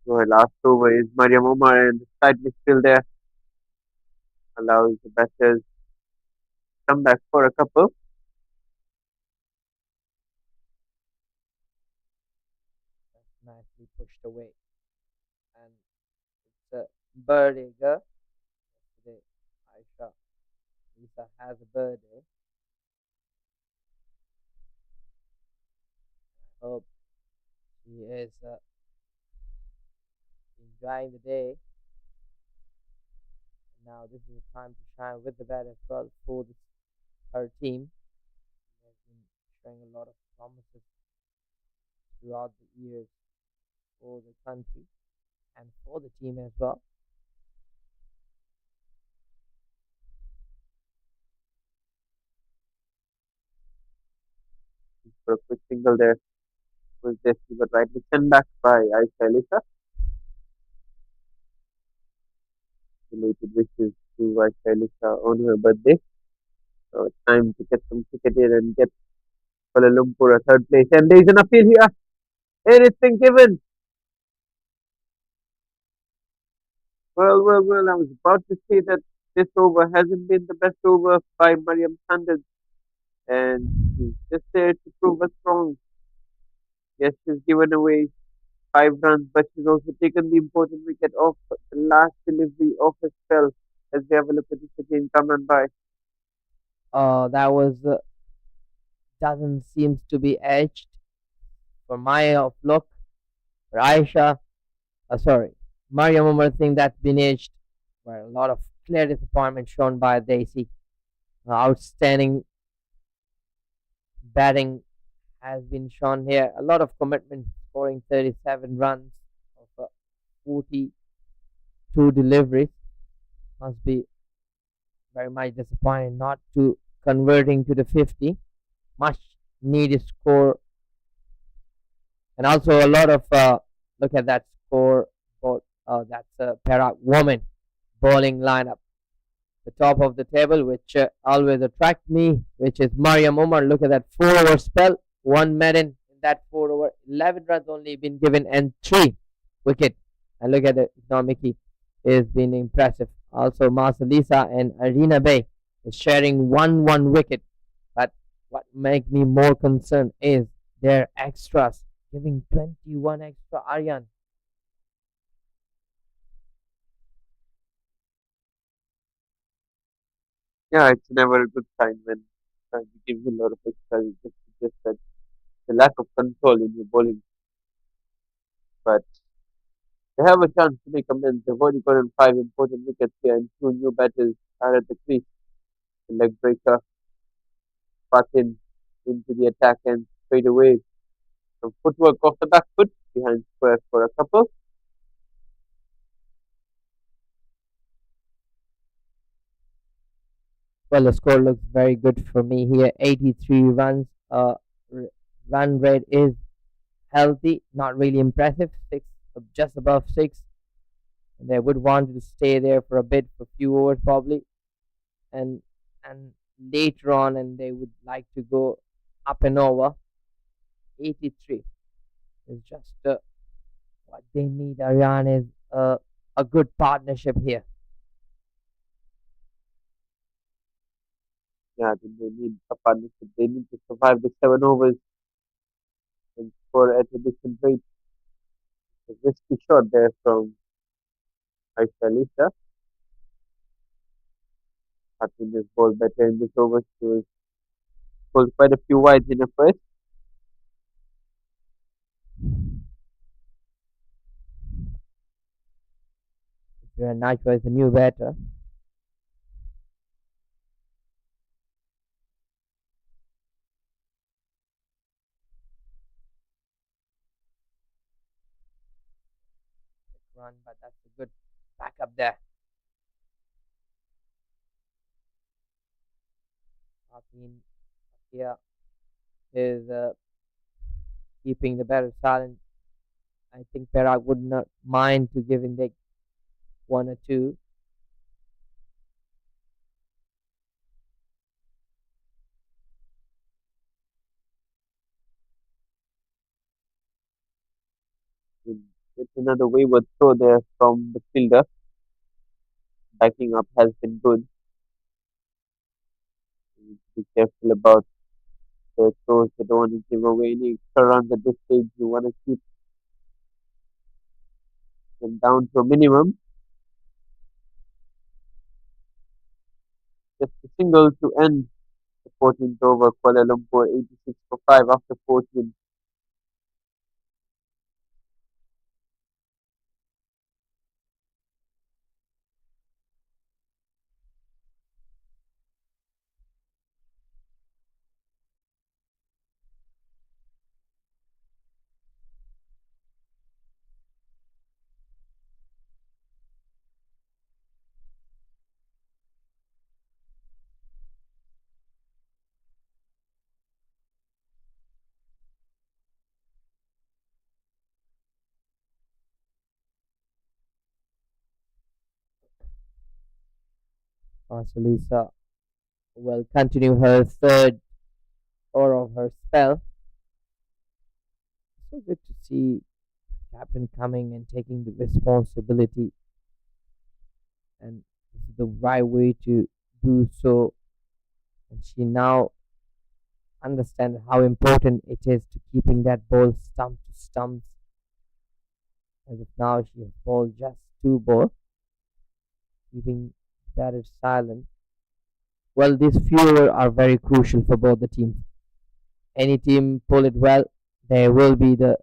So her last over is Mariam Omar and the side is still there, allows the batters come back for a couple. nicely pushed away. And it's a birdie girl. Today, Aisha Lisa has a birthday. I hope she is enjoying the day. Now this is the time to shine with the bat as well for her team. She has been showing a lot of promises throughout the years for the country and for the team as well. For a quick single there was just but rightly sent back by Aisha Elisa. Related wishes to Aisha Elisa on her birthday. So it's time to get some cricket in and get Kuala Lumpur a third place. And there's an appeal here. And it's been given. Well, I was about to say that this over hasn't been the best over by Mariam Sanders. And she's just there to prove us wrong. Yes, she's given away 5 runs, but she's also taken the important wicket off the last delivery of a spell. As we have a look at this again, come on by. That was doesn't seems to be edged for my look. For Aisha, sorry, Mariam Umar thing that's been edged. Where a lot of clear disappointment shown by Daisy. Outstanding batting has been shown here. A lot of commitment, scoring 37 runs of 40 2 deliveries. Must be very much disappointed not to converting to the 50. Much needed score, and also a lot of look at that score. That's a Perak woman bowling lineup. The top of the table, which always attract me, which is Mariam Omar. Look at that 4 over spell, 1 maiden in that 4 over, 11 runs only been given, and 3 wicket. And look at the economic is being impressive. Also, Marcelisa and Arena Bay is sharing 1 wicket. But what makes me more concerned is their extras, giving 21 extra. Aryan, Yeah, it's never a good sign when you give a lot of extra. It just suggests that the lack of control in your bowling. But they have a chance to make amends. They've already gotten 5 important wickets here, and 2 new batters are at the crease. The leg breaker, pass in into the attack, and straight away some footwork off the back foot behind square for a couple. well, the score looks very good for me here. 83 runs. Run rate is healthy, not really impressive. Just above 6. They would want to stay there for a bit, for a few overs probably, and and later on, and they would like to go up and over. 83 is just what they need. Aryan is a good partnership here. Yeah, then they need a partnership. They need to survive the 7 overs and score at a decent rate. A risky shot there from Aisha Lisa. I think this ball better in this over. She was pulled quite a few wides in the first. Nitro is a new batter. Run, but that's a good backup there. Martin here is keeping the batter silent. I think Perak would not mind to giving the 1 or 2. It's another wayward throw there from the fielder. Backing up has been good. You need to be careful about the throws. You don't want to give away any extra runs at this stage. You want to keep them down to a minimum. Just a single to end the 14th over. Kuala Lumpur 86 for 5 after 14. So Lisa will continue her third over of her spell. So good to see captain coming and taking the responsibility, and this is the right way to do so. And she now understands how important it is to keeping that ball stump to stumps. As of now, she has bowled just 2 balls, keeping batter silent. Well, these few are very crucial for both the teams. Any team pull it well, they will be the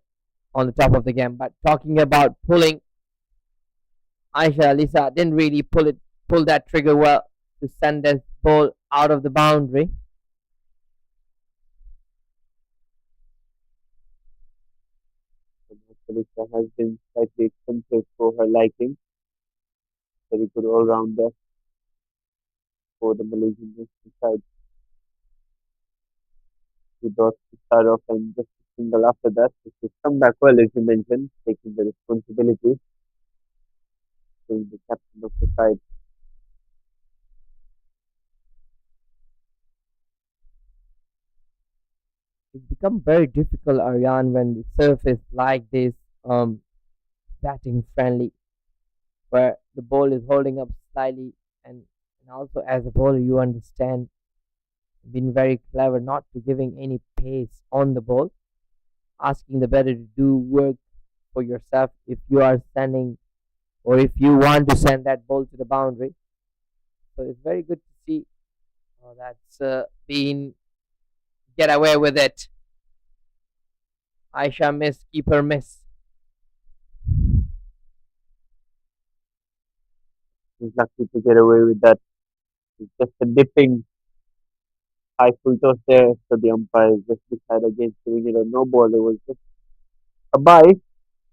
on the top of the game. But talking about pulling, Aisha Lisa didn't really pull that trigger well to send that ball out of the boundary. Marcelista has been slightly expensive for her liking. very good all rounder for the Malaysian national side. He got to start off and just a single after that. He's come back well, as you mentioned, taking the responsibility, being the captain of the side. It's become very difficult, Aryan, when the surface like this, batting friendly, where the ball is holding up slightly, and also as a bowler, you understand, been very clever not to giving any pace on the ball, asking the batter to do work for yourself if you are sending or if you want to send that ball to the boundary. So it's very good to see that's been get away with it. Aisha miss, keeper miss. He's lucky to get away with that. It's just a dipping high full toss there, so the umpire just decided against giving it a no ball. It was just a bye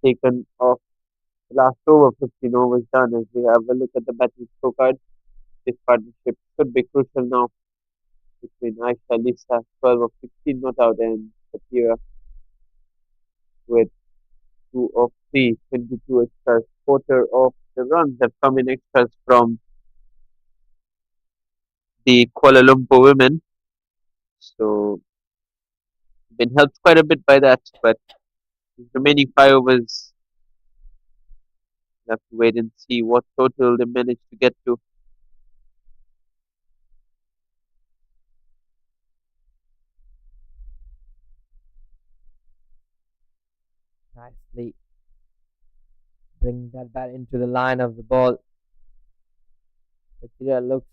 taken off the last over, 15 overs done. As we have a look at the batting scorecard, this partnership should be crucial now between Aisha Lisa, 12 of 16 not out, and Satira with 2 of 3, 22 extras. Quarter of the runs have come in extras from the Kuala Lumpur women. So, been helped quite a bit by that. But the remaining 5 overs, we'll have to wait and see what total they manage to get to. Nicely bring that bat into the line of the ball. Satira looks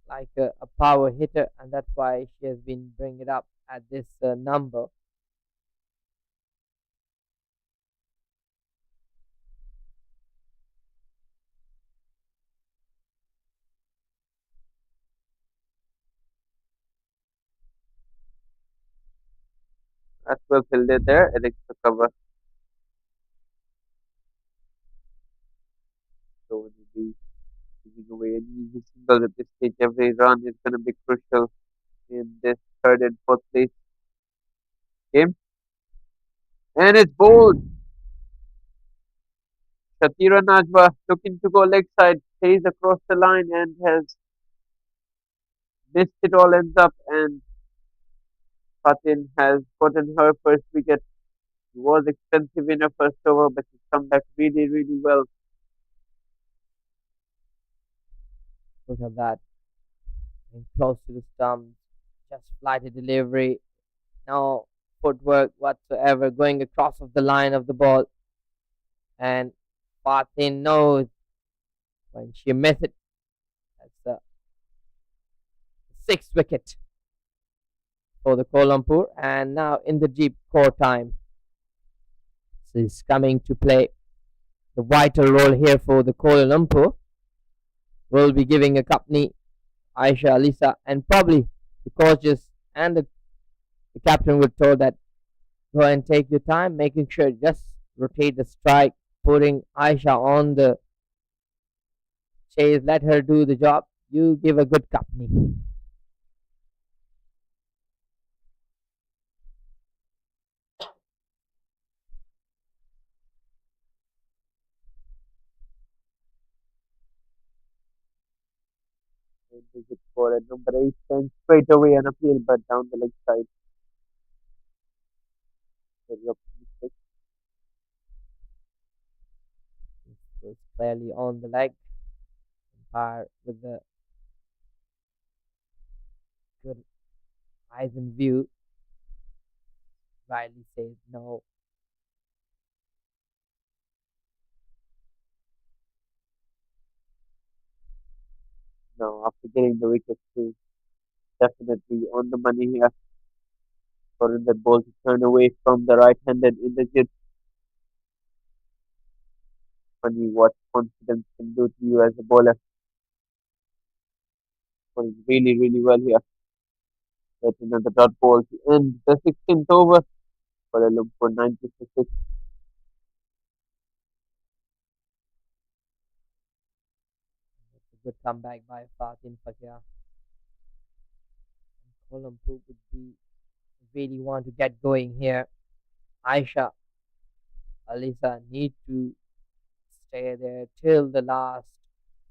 like a power hitter, and that's why she has been bringing it up at this number. That's well fielded there. An extra cover. So, we'll be giving away an easy single at this stage. Every run is going to be crucial in this third and fourth place game. And it's bowled. Shatira Najwa looking to go leg side, stays across the line and has missed it all, ends up, and Fatin has gotten her first wicket. She was expensive in her first over, but she's come back really, really well. Look at that. And close to the stump. Just flighted delivery. No footwork whatsoever going across of the line of the ball. And Fatin knows when she missed it. That's the sixth wicket for the Kuala Lumpur. And now in the deep core time. She's coming to play the vital role here for the Kuala Lumpur. Will be giving a company Aisha, Alisa, and probably the coaches and the captain were told that go and take your time, making sure just rotate the strike, putting Aisha on the chase, let her do the job. You give a good company. And visit for at number 8 and straight away an appeal, but down the leg side. Very optimistic. It was clearly on the leg. Umpire with the good eyes in view. Riley says no. Now, after getting the wicket, she's definitely on the money here. For that ball to turn away from the right-handed in the jet. Funny what confidence can do to you as a bowler. Going really, really well here. Get another dot ball to end the 16th over. Kuala Lumpur 90 for 6. good comeback by Fatin Fakir. Kuala Lumpur would be really want to get going here. Aisha, Alisa need to stay there till the last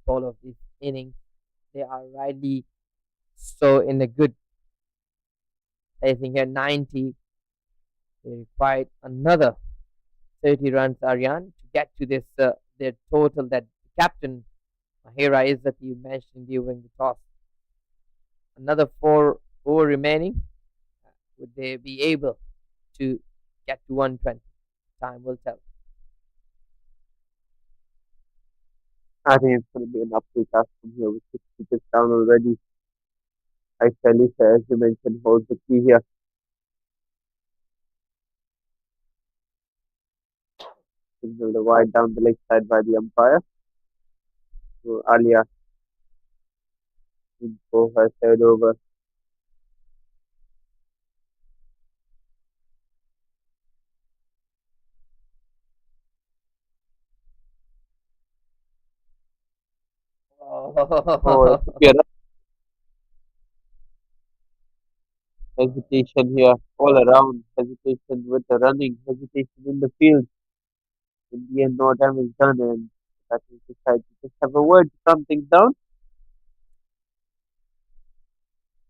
ball of this inning. They are rightly so in a good placing here, 90. They required another 30 runs, Aryan, to get to this their total that captain Mahira is that you mentioned during the toss. Another 4 over remaining. Would they be able to get to 120? Time will tell. I think it's going to be an uphill task from here with 6 wickets down already. Aisha Lisa, as you mentioned, holds the key here. Signaled a wide down the leg side by the umpire. So Alia would go her third over. Oh, that could be a hesitation here all around. Hesitation with the running, hesitation in the field. In the end, no damage done, and that is decided to just have a word to calm things down.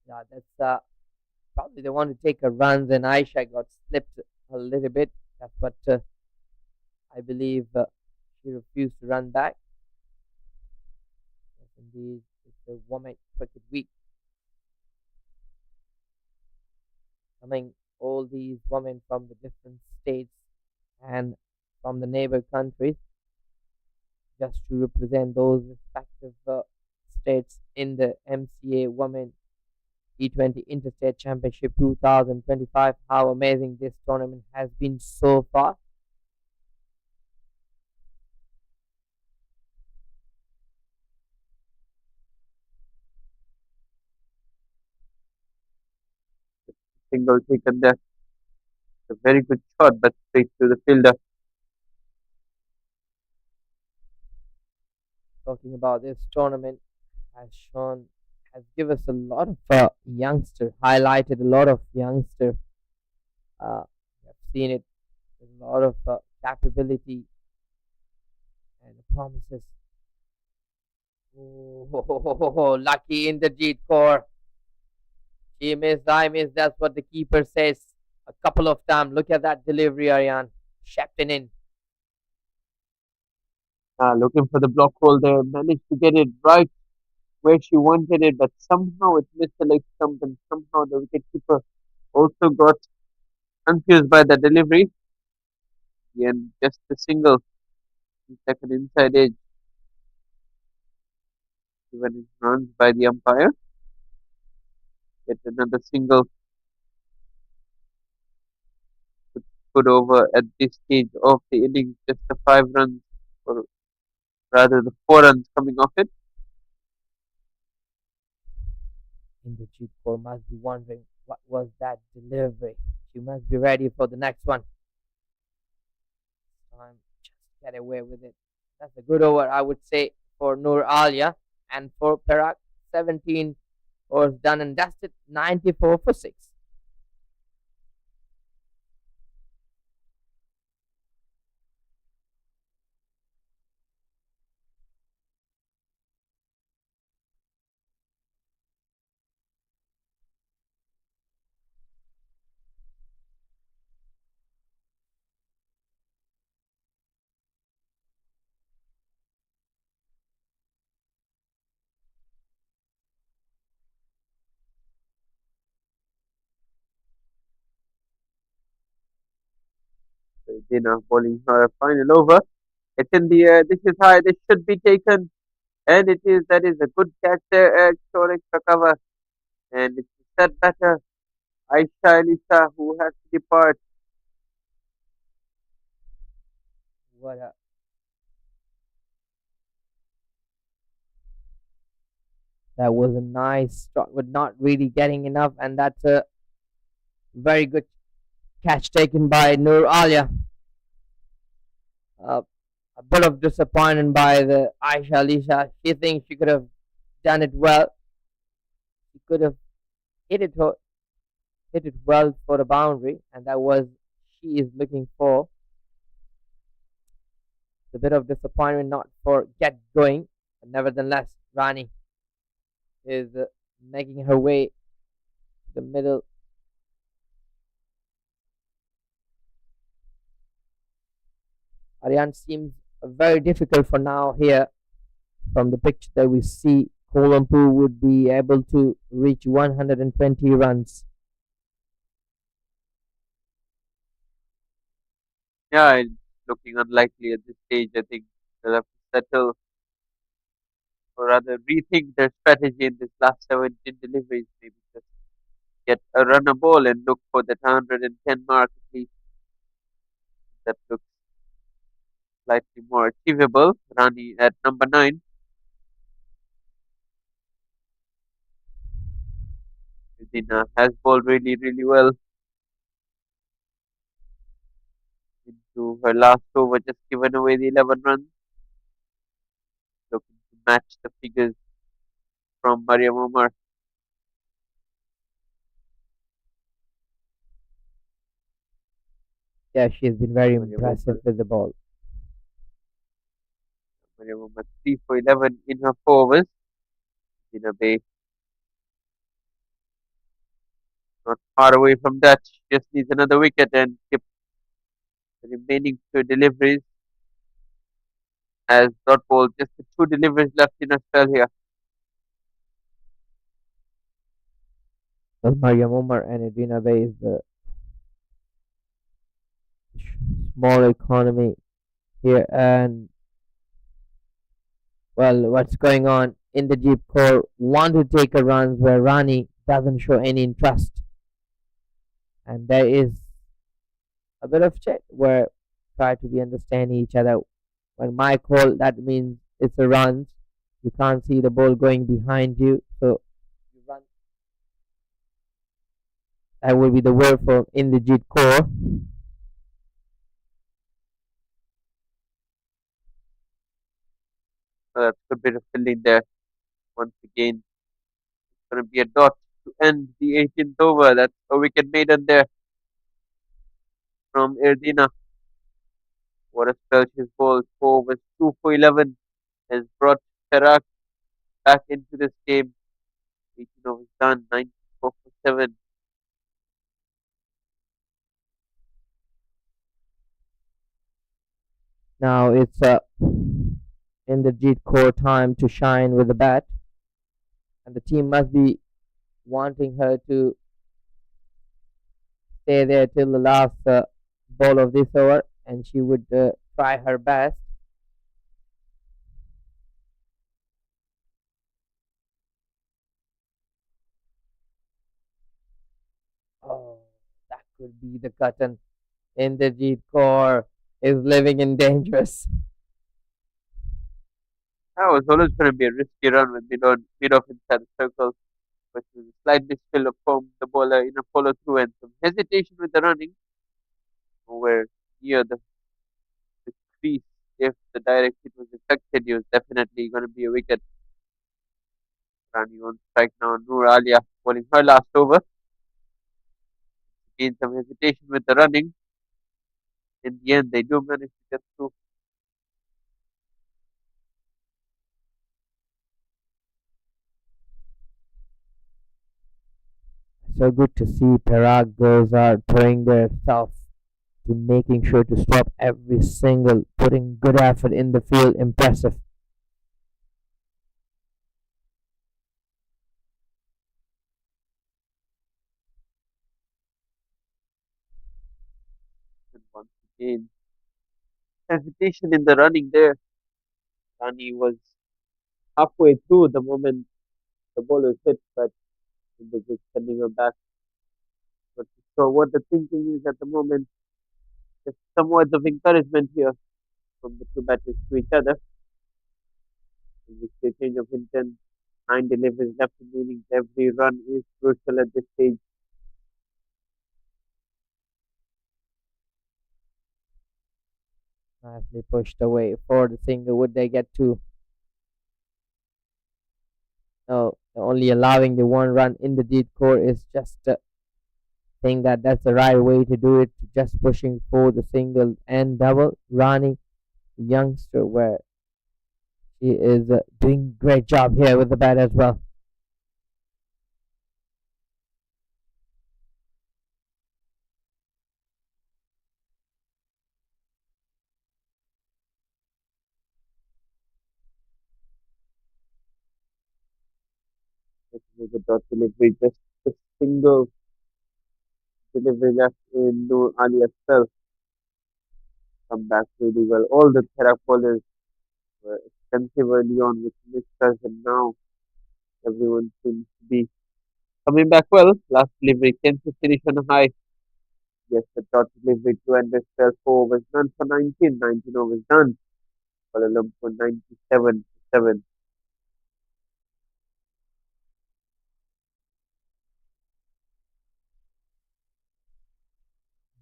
Yeah, that's probably they want to take a run. Then Aisha got slipped a little bit. That's what I believe she refused to run back. Yes, indeed, it's a woman cricket week. Coming all these women from the different states and from the neighbor countries just to represent those respective states in the MCA Women T20 Interstate Championship 2025. How amazing this tournament has been so far. Single taken there. A very good shot, but straight to the fielder. Talking about this tournament has given us a lot of youngster, highlighted a lot of youngster. I've seen it with a lot of capability and promises. Oh, lucky Inderjeet Kaur. She missed, I missed. That's what the keeper says a couple of times. Look at that delivery, Aryan. Shepton in. Looking for the block hole there, managed to get it right where she wanted it, but somehow it missed the leg stump, and somehow the wicketkeeper also got confused by the delivery. And just a single, second inside edge, given in runs by the umpire. Get another single put over at this stage of the innings, just the 5 runs, or rather the 4 runs coming off it. Inderjeet Kaur must be wondering what was that delivery. She must be ready for the next one. Time just get away with it. That's a good over, I would say, for Noor Alia, and for Perak, 17 overs done and dusted, 94 for 6. So Dina bowling her final over. It's in the air. This is high. This should be taken. And it is. That is a good catch there. Short extra cover. And it's a set batter. Aisha Elisa who has to depart. What a That was a nice shot, but not really getting enough, and that's a very good catch taken by Noor Alia. A bit of disappointment by the Aisha Lisa. She thinks she could have done it well. She could have hit it hit it well for the boundary, and that was she is looking for. A bit of disappointment not for get going, but nevertheless, Rani is making her way to the middle. Aryan seems very difficult for now here. From the picture that we see, Kuala Lumpur would be able to reach 120 runs. Yeah, it's looking unlikely at this stage. I think they'll have to settle or rather rethink their strategy in this last 17 deliveries. Maybe just get a runner ball and look for that 110 mark at least. That looks slightly more achievable. Rani at number 9. Medina has bowled really, really well into her last over, just given away the 11 runs. Looking to match the figures from Mariam Omar. Yeah, she has been very Mariam impressive Omar, with the ball. Mariam Omar 3 for 11 in her 4 overs. Medina Bay not far away from that. She just needs another wicket and keep the remaining 2 deliveries as dot ball. Just the 2 deliveries left in her spell here. Well, Mariam Omar and Edwina Bay is the small economy here, and well, what's going on in the Jeep Core? Want to take a runs where Rani doesn't show any interest, and there is a bit of chat where try to be understanding each other. When my call, that means it's a runs. You can't see the ball going behind you, so you run. That will be the word for in the Jeep Core. That's a bit of filling there. Once again, it's going to be a dot to end the 18th over. That's a wicket maiden there from Erdina. What a spell she's bowled. 4 overs, 2 for 11 has brought PERAK back into this game. 18 overs done, 94 for 7. Now it's in the Jeet Core time to shine with the bat, and the team must be wanting her to stay there till the last ball of this over, and she would try her best. Oh, that could be the curtain. In the Jeet Core is living in dangerous. That was always going to be a risky run with mid off inside the circle, but with a slight misfill from the bowler in a follow through and some hesitation with the running over near the crease. If the direct hit was affected, he was definitely going to be a wicket. Running on strike now, Noor Alia bowling her last over. Again, some hesitation with the running. In the end, they do manage to get through. So good to see Perak girls are throwing their stuff to making sure to stop every single, putting good effort in the field. Impressive. And once again, hesitation in the running there. Rani was halfway through the moment the ball was hit, but he was just sending her back. But so what the thinking is at the moment, just some words of encouragement here from the two batters to each other. In this change of intent, 9 deliveries left in the innings. Every run is crucial at this stage. Nicely pushed away for the single. Would they get to no, only allowing the one run in the dead core is just think that that's the right way to do it. Just pushing for the single and double. Rani, the youngster, where she is doing great job here with the bat as well. This was a dot delivery, just a single delivery left in Noor Ali itself. Come back really well. All the Perak bowlers were expensive early on, which makes us, and now everyone seems to be coming back well. Last delivery can to finish on a high. Yes, the dot delivery to end this 4 overs done for 19. 19 overs done. Kuala Lumpur 97-7.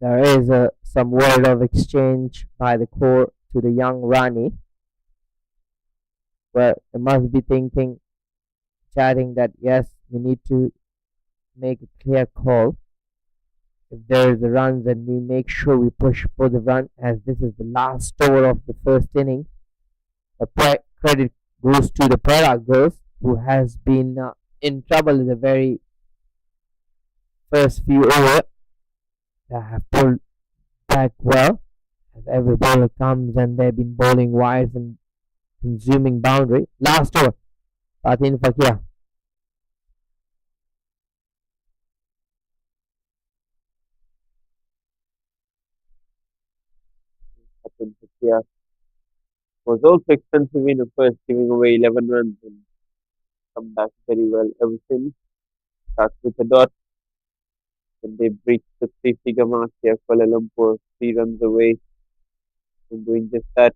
There is some word of exchange by the core to the young Rani, where they must be thinking, chatting that yes, we need to make a clear call. If there is a run, then we make sure we push for the run, as this is the last over of the first inning. The credit goes to the Perak girls, who has been in trouble in the very first few overs. They have pulled back well, as every bowler comes and they've been bowling wides and consuming boundary. Last over, Fatin Fakir. Captain Patia was also expensive in the first, giving away 11 runs and come back very well ever since. Starts with a dot, and they breached the three-figure mark here. Kuala Lumpur 3 runs away from doing just that.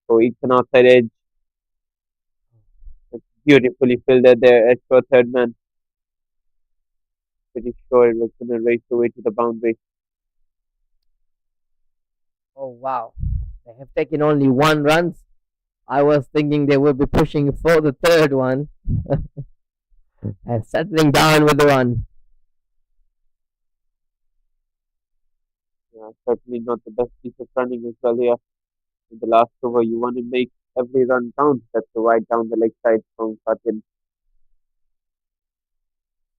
So it's an outside edge. It's beautifully fielded there at for third man. Pretty sure it was going to race away to the boundary. Oh wow, they have taken only one run. I was thinking they would be pushing for the third one and settling down with the run. Yeah, certainly not the best piece of running as well here. In the last over, you want to make every run count. That's a wide down the leg side from Fatin.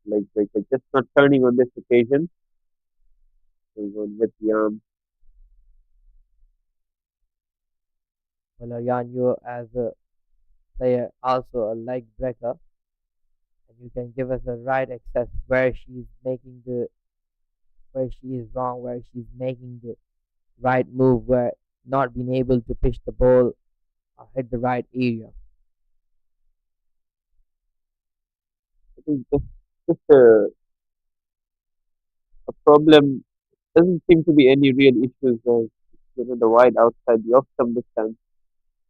Leg breaker, just not turning on this occasion. Going on with the arm. Well, Aryan, you as a player also a leg breaker, and you can give us a right access where she's making the where she is wrong, where she's making the right move, where not being able to pitch the ball or hit the right area. I think just a problem. Doesn't seem to be any real issues. The wide outside the off stump distance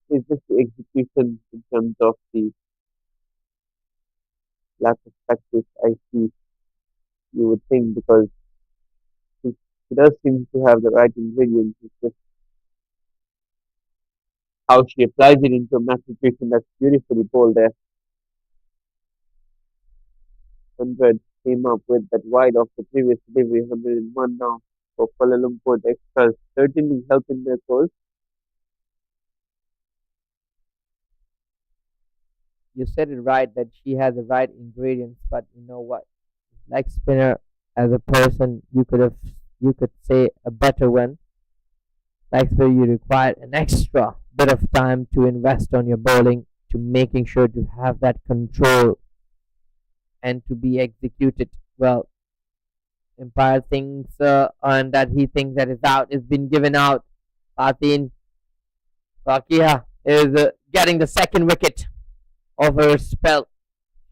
is just the execution in terms of the lack of practice. I see. You would think because she does seem to have the right ingredients. It's just how she applies it into a match situation that's beautifully bowled there. 100 came up with that wide off the previous delivery. 101 now for Kuala Lumpur. The extras certainly helping their cause. You said it right that she has the right ingredients, but you know what? Leg spinner as a person, you could say a better one. Like where you require an extra bit of time to invest on your bowling, to making sure to have that control and to be executed well. Empire thinks and that he thinks that is out. It's been given out. Fatin Fakia is getting the second wicket of her spell.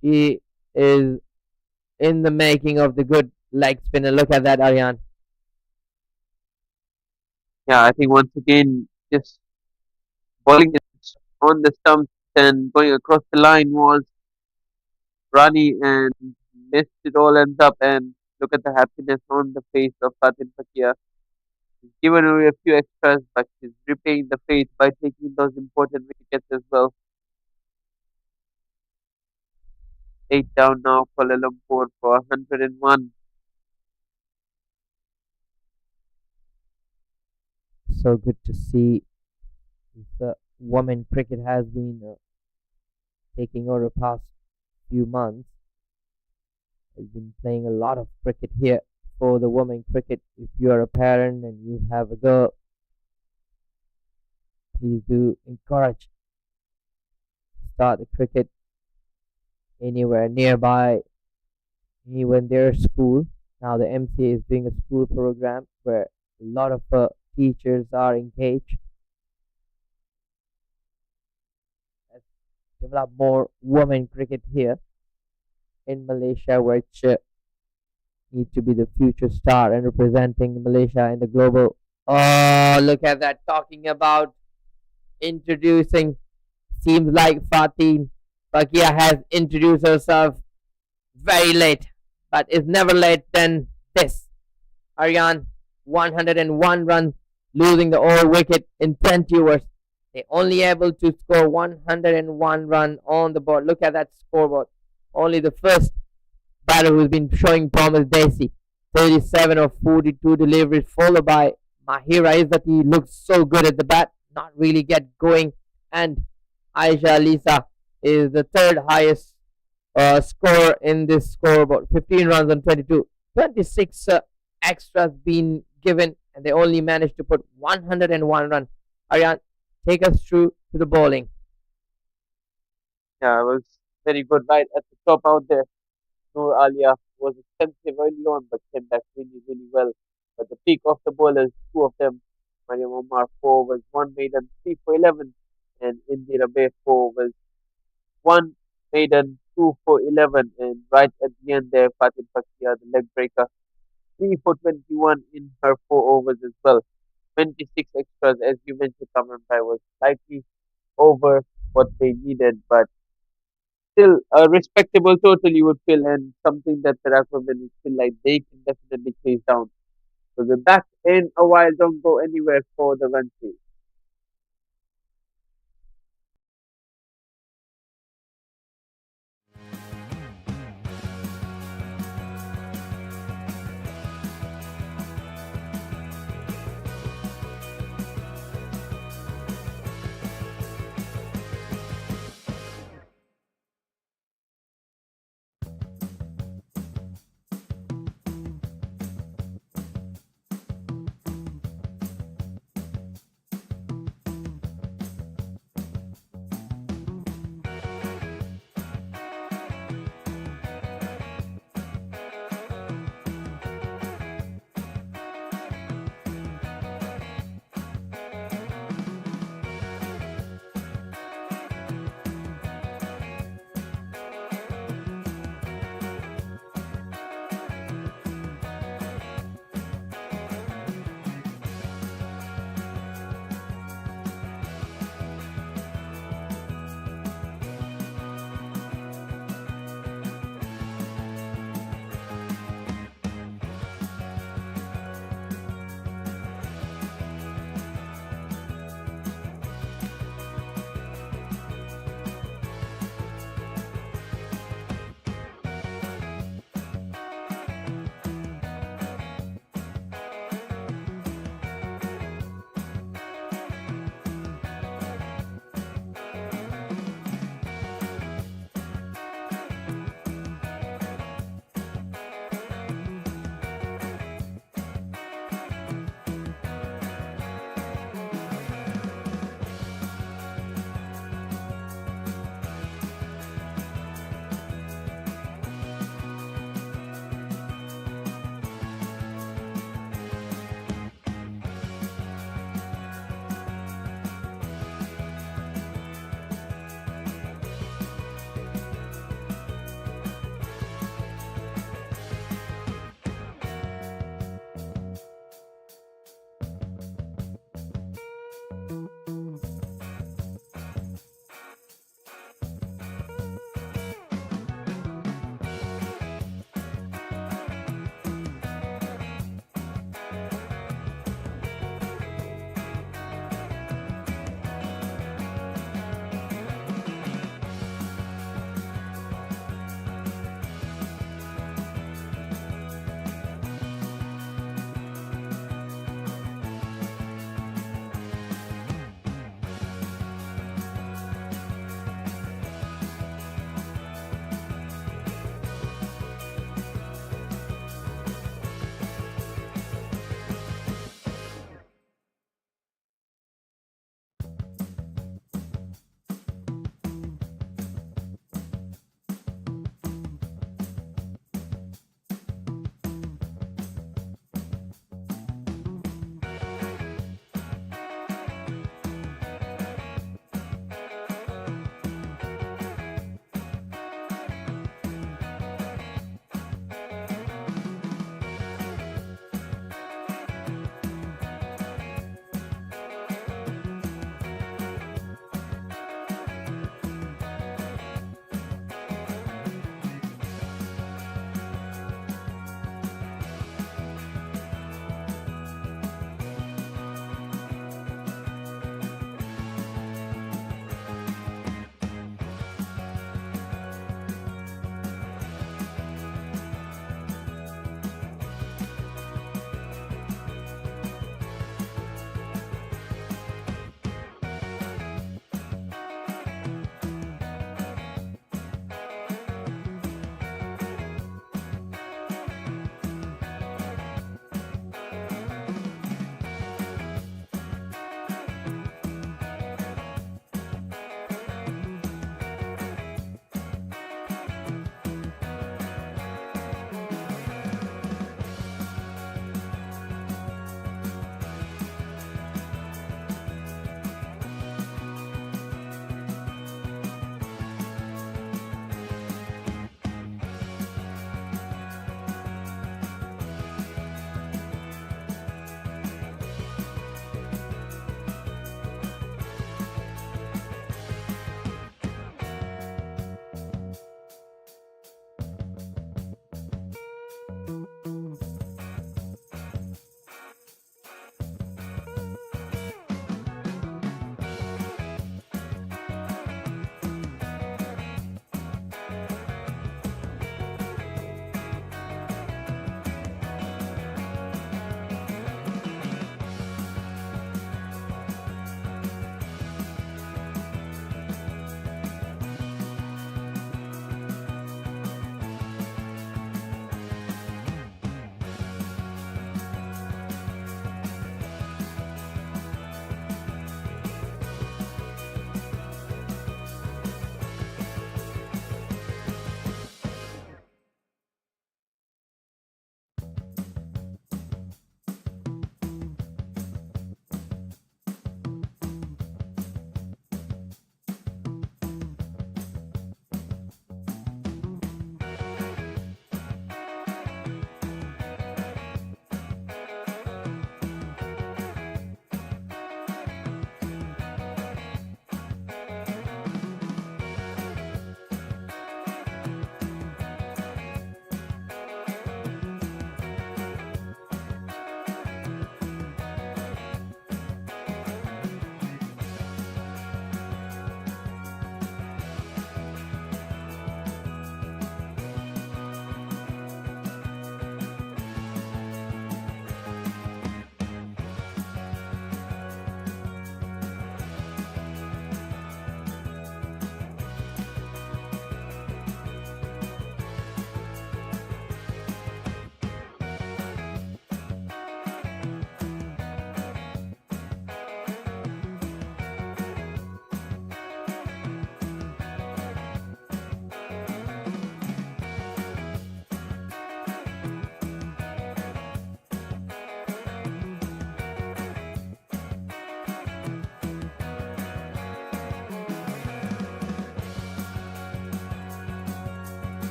She is in the making of the good leg spinner. Look at that, Aryan. Yeah, I think once again, just bowling it on the stumps and going across the line was Rani and missed it all ends up and look at the happiness on the face of Fatin Fakia. She's given away a few extras, but she's repaying the faith by taking those important wickets as well. 8 down now, Kuala Lumpur for 101. So good to see the women cricket has been taking over the past few months. Has been playing a lot of cricket here for the women cricket. If you are a parent and you have a girl, please do encourage start the cricket anywhere nearby, even their school. Now the MCA is doing a school program where a lot of teachers are engaged. Let's develop more women cricket here in Malaysia, which need to be the future star and representing Malaysia in the global. Oh, look at that! Talking about introducing. Seems like Fatin Bakia has introduced herself very late, but it's never late than this. Aryan, 101 runs, losing the all wicket in 20 overs. They only able to score 101 run on the board. Look at that scoreboard. Only the first batter who's been showing promise, Desi. 37 of 42 deliveries, followed by Mahira Izzati. Looks so good at the bat, not really get going. And Aisha Lisa is the third highest score in this scoreboard. 15 runs on 22. 26 extras been given, and they only managed to put 101 run. Aryan, take us through to the bowling. Yeah, it was very good right at the top out there. Noor Alia was expensive early on, but came back really, really well. But the peak of the bowlers, two of them, Mariam Omar 4 was 1 maiden, 3 for 11, and Indira Bay 4 was 1 maiden, 2 for 11, and right at the end there, Fatin Fakia, the leg breaker, 3 for 21 in her 4 overs as well. 26 extras, as you mentioned, Kamran Bhai was slightly over what they needed, but still a respectable total you would feel, and something that the women would feel like they can definitely chase down. So we're back in a while. Don't go anywhere for the run chase.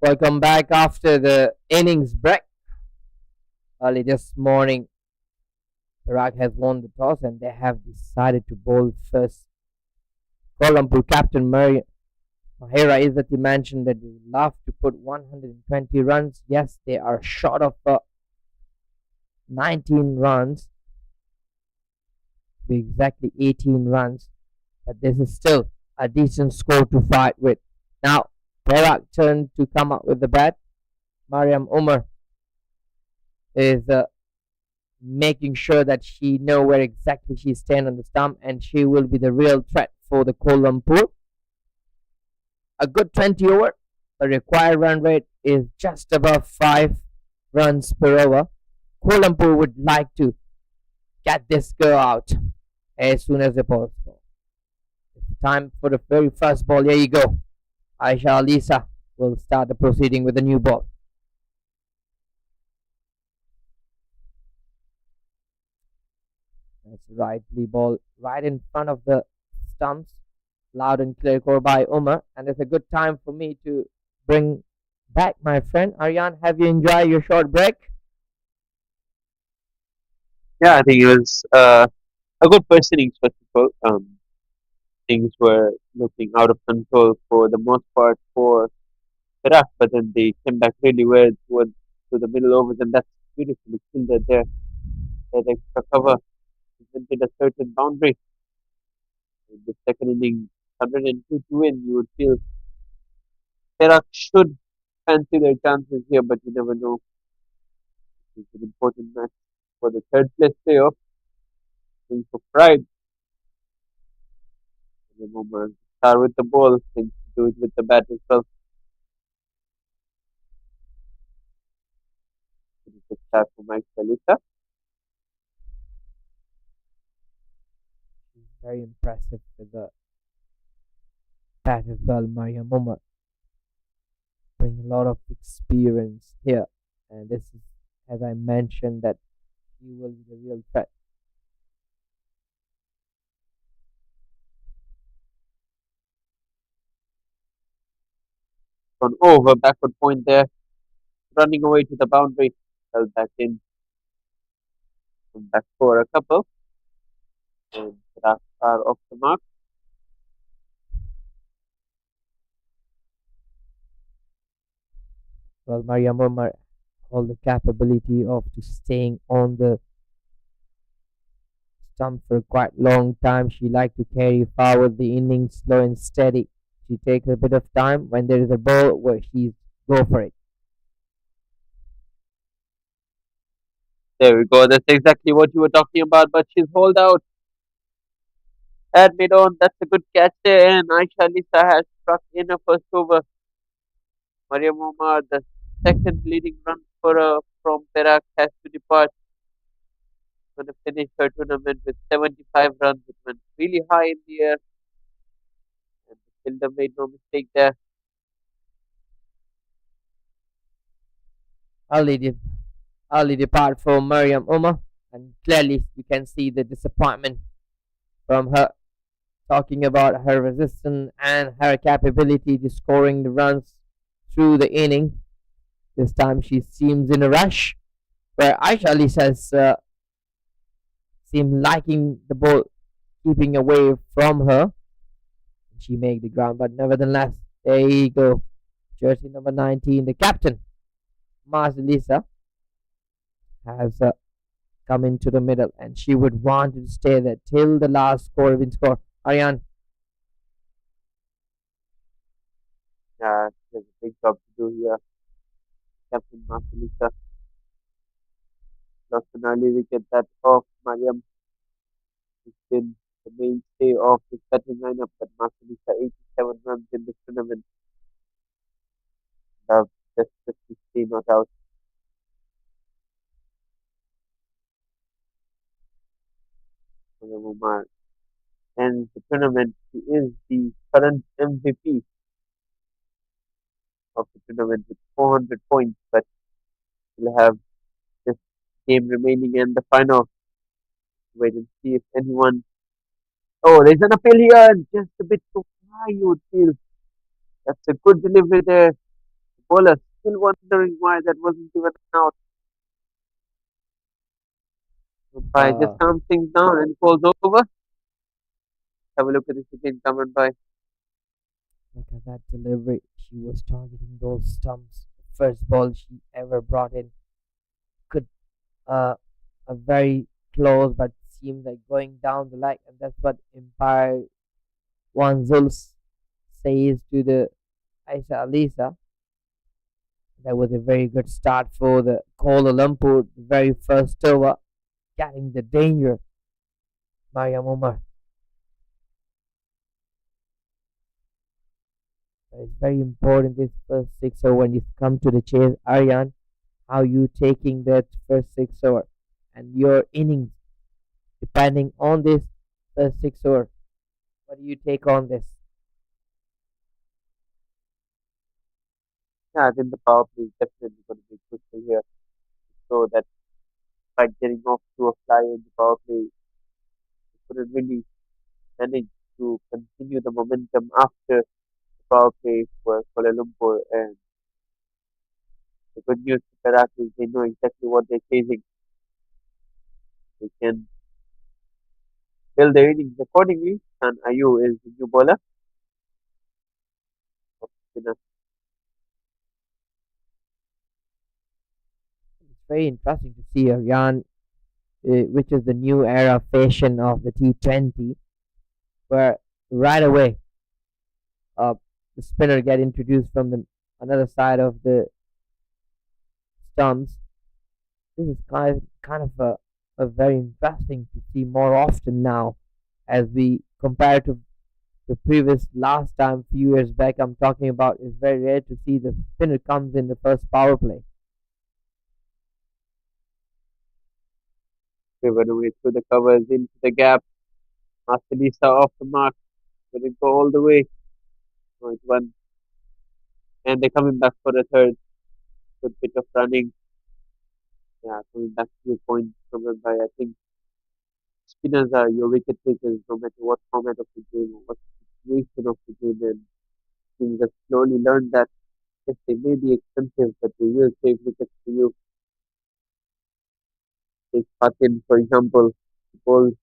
Welcome back after the innings break. Early this morning, PERAK has won the toss and they have decided to bowl first. Kuala Lumpur captain Mahira Izzati mentioned that they would love to put 120 runs. Yes, they are short of 19 runs, to be exactly 18 runs, but this is still a decent score to fight with. Now, PERAK turn to come up with the bat. Mariam Umar is making sure that she know where exactly she stand on the stump, and she will be the real threat for the Kuala Lumpur. A good 20 over. The required run rate is just above 5 runs per over. Kuala Lumpur would like to get this girl out as soon as possible. It's time for the very first ball. Here you go. Aisha Alisa will start the proceeding with the new ball. That's rightly ball right in front of the stumps. Loud and clear score by Umar. And it's a good time for me to bring back my friend. Aryan, have you enjoyed your short break? Yeah, I think it was a good first innings, first of all. Things were looking out of control for the most part for PERAK, but then they came back really well to the middle overs, and that's beautifully fielded there. That extra cover prevented a certain boundary. In the second inning, 102 to win, you would feel PERAK should fancy their chances here, but you never know. It's an important match for the third place playoff. Going for pride. Remember, start with the ball, things to do it with the bat as well. It's a start for Mike Salita. Very impressive with the bat as well. Mariam Umar bring a lot of experience here, and this is, as I mentioned, that he will be the real threat. Gone over, backward point there. Running away to the boundary. Held back in. Come back for a couple. And PERAK are off the mark. Well, Mariam Umar all the capability of to staying on the stump for quite long time. She like to carry forward the innings slow and steady. She takes a bit of time when there is a ball where she go for it. There we go. That's exactly what you were talking about, but she's hauled out. At mid on, that's a good catch there, and Aisha Lisa has struck in a first over. Mariam Omar, the second leading run for from PERAK, has to depart. Going to finish her tournament with 75 runs. It went really high in the air, and the fielder made no mistake there. Early depart for Mariam Umar, and clearly you can see the disappointment from her, talking about her resistance and her capability to scoring the runs through the inning. This time she seems in a rush, where Aisha Ali says seem liking the ball keeping away from her. She make the ground, but nevertheless, there you go. Jersey number 19, the captain, Marcelisa, has come into the middle, and she would want to stay there till the last score win score. Aryan. Yeah, she has a big job to do here. Captain Marcelisa lost an early wicket that off. Mariam has been the mainstay of his batting lineup, but Marcelisa 87 runs in this tournament. Love just to stay not out. Mariam Omar ends the tournament. He is the current MVP of the tournament with 400 points, but we'll have this game remaining in the final. Wait and see if anyone. Oh, there's an appeal here, just a bit too high, you would feel. That's a good delivery there. The bowler still wondering why that wasn't given out. Umpire just Uh, calms things down and calls over. Have a look at this again, come on by. Look at that delivery. She was targeting those stumps. First ball she ever brought in. Could a very close, but seems like going down the leg, and that's what Empire One Zulus says to the Aisha Alisa. That was a very good start for the Kuala Lumpur, the very first over, getting the danger. Mariam Umar. But it's very important this first six over when you come to the chase, Aryan, how you taking that first six over and your innings depending on this first six over. What do you take on this? Yeah, I think the power play is definitely going to be crucial here. So that by getting off to a fly in the power play, we couldn't really manage to continue the momentum after the power play for Kuala Lumpur. And the good news for PERAK is they know exactly what they're chasing. They can build their innings accordingly. And Ayu is the new bowler. Spinner. It's very interesting to see Aryan, which is the new era fashion of the T20, where right away uh, the spinner get introduced from the another side of the stumps. This is kind of a very interesting to see more often now as we compare to the previous last time few years back I'm talking about. It's very rare to see the spinner comes in the first power play. They went away through the covers into the gap. Marcelisa off the mark. Let it go all the way. Oh, it's one. And they're coming back for the third. Good bit of running. Yeah, coming back to your point, Remember, I think spinners are your wicket takers no matter what format of the game or what situation of the game. And teams have slowly learned that yes, they may be expensive, but they will save wickets for you. Take Patin, for example, bowled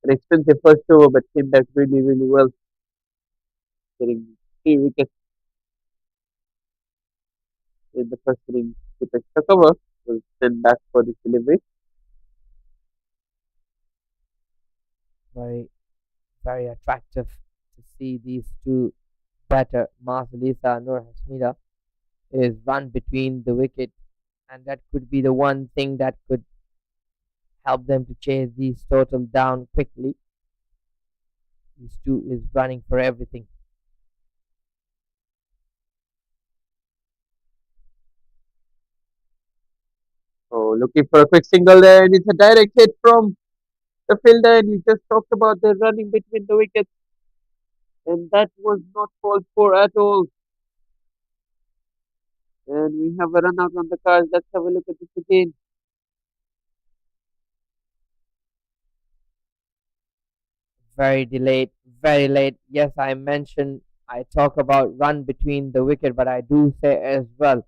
an expensive first over, but came back really, really well, getting 3 wickets in the first inning with extra cover. Will send back for this delivery. Very, very attractive to see these two better. Marcelisa and Nur Hasmida is run between the wicket, and that could be the one thing that could help them to chase these total down quickly. These two is running for everything. So looking for a quick single there, and it's a direct hit from the fielder. And you just talked about the running between the wickets, and that was not called for at all. And we have a run out on the cards. Let's have a look at this again. Very delayed, very late. Yes, I mentioned I talk about run between the wicket, but I do say as well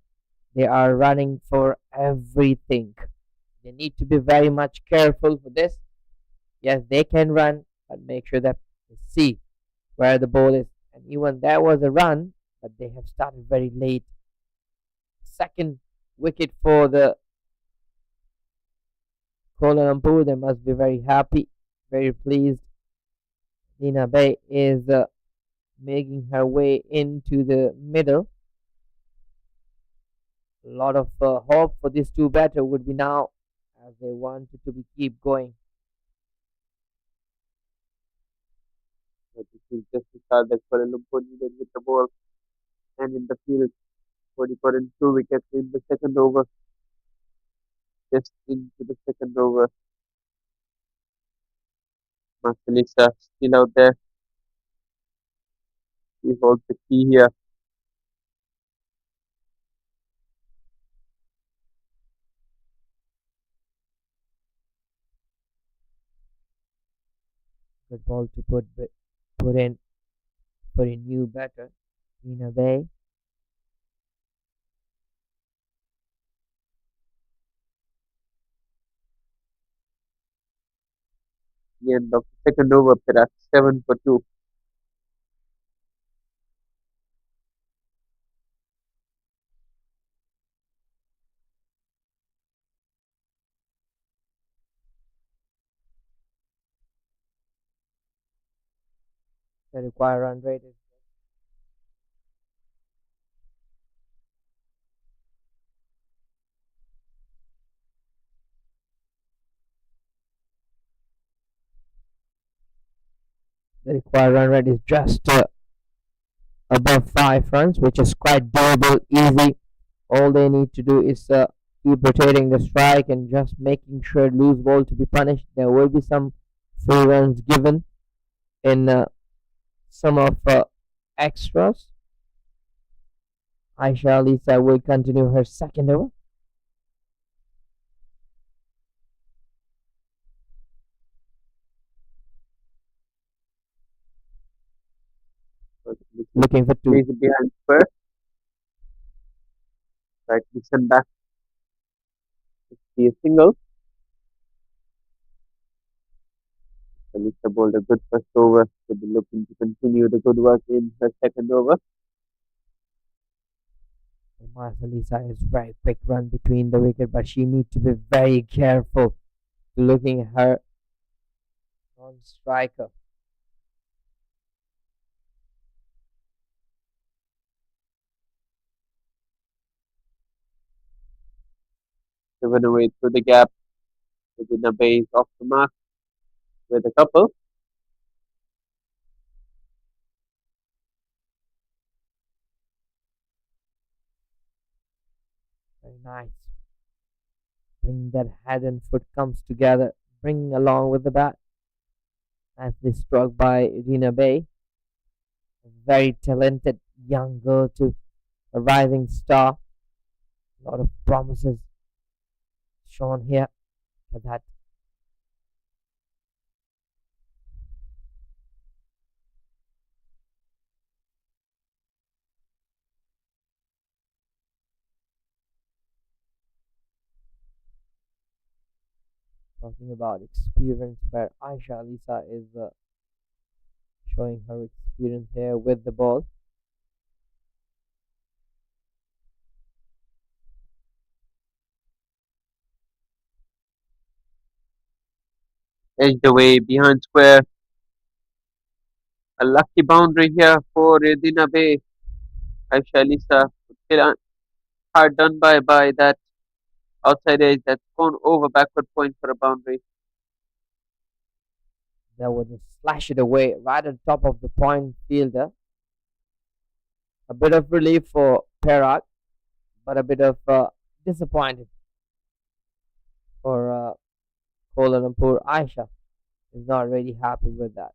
they are running for everything. They need to be very much careful for this. Yes, they can run, but make sure that they see where the ball is. And even there was a run, but they have started very late. Second wicket for the Kuala Lumpur. They must be very happy, very pleased. Nina Bay is making her way into the middle. A lot of hope for these two batter would be now as they wanted to be keep going. But this is just the start that Kuala Lumpur needed with the ball and in the field. Cody got in 2 wickets in the second over, just into the second over. Marcelisa still out there. He holds the key here. Good ball to put in for a new batter. Nina Bay. the end of the second over, Perak 7 for 2. The required run rate is just above 5 runs, which is quite doable, easy. All they need to do is keep rotating the strike and just making sure loose ball to be punished. There will be some free runs given in some of extras. Aisha Lisa will continue her second over. Looking for two. Plays it behind square. Right, listen back. See a single. Lisa bowled a good first over. She'll be looking to continue the good work in her second over. Lisa is very quick run between the wicket, but she needs to be very careful looking at her non-striker. 7 away through the gap. Within a base off the mark with a couple. Very nice. Bring that head and foot comes together, bringing along with the bat. Nicely struck by Rina Bay. A very talented young girl to a rising star. A lot of promises shown here for that. Talking about experience, where Aisha Lisa is showing her experience here with the ball. Edged away behind square. A lucky boundary here for Redina Bay. Aisha Lisa hard done by that outside edge that's gone over backward point for a boundary. There was a slash it away right on top of the point fielder. A bit of relief for Perak, but a bit of disappointed for Kuala Lumpur. Aisha is not really happy with that.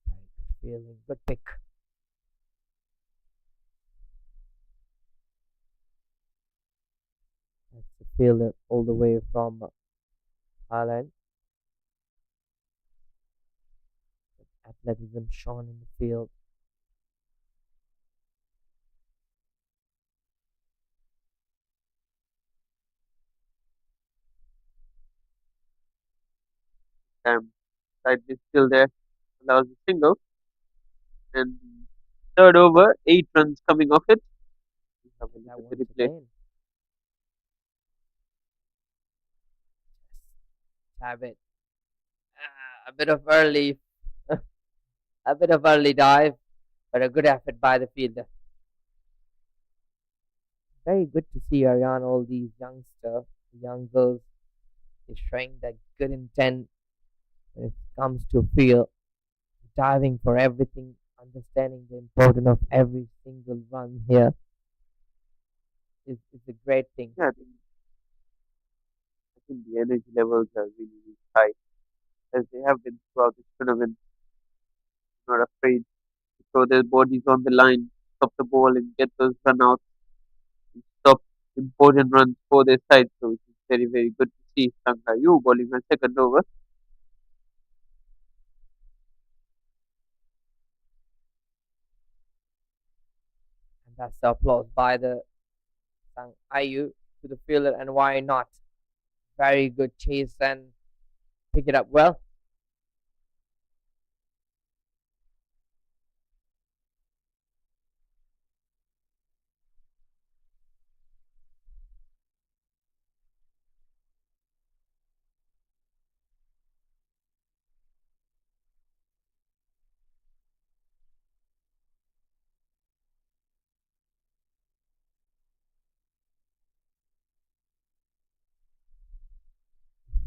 Very good feeling, good pick. That's the fielder all the way from Thailand. Athleticism shown in the field. Side is still there. Allows a single. And third over, 8 runs coming off it. That once again. Have it. A bit of early, a bit of early dive, but a good effort by the fielder. Very good to see Ariane, all these young girls, is showing that good intent when it comes to field, diving for everything, understanding the importance of every single run here is a great thing. Yeah, I think the energy levels are really, really high, as they have been throughout this tournament. Not afraid to throw their bodies on the line, stop the ball and get those run outs, and stop important runs for their side. So it's very, very good to see Sangayu bowling her second over. And that's the applause by the Sang Ayu to the fielder, and why not? Very good chase and pick it up well.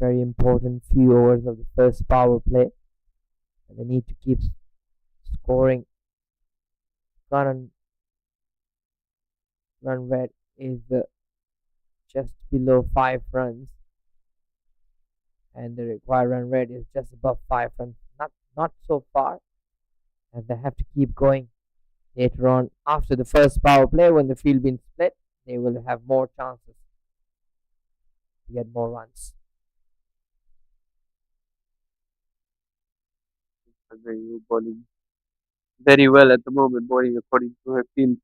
Very important few overs of the first power play, and they need to keep scoring. Run rate is just below 5 runs, and the required run rate is just above 5 runs. Not so far, and they have to keep going. Later on, after the first power play, when the field been split, they will have more chances to get more runs. Sangayu bowling very well at the moment, bowling according to her field,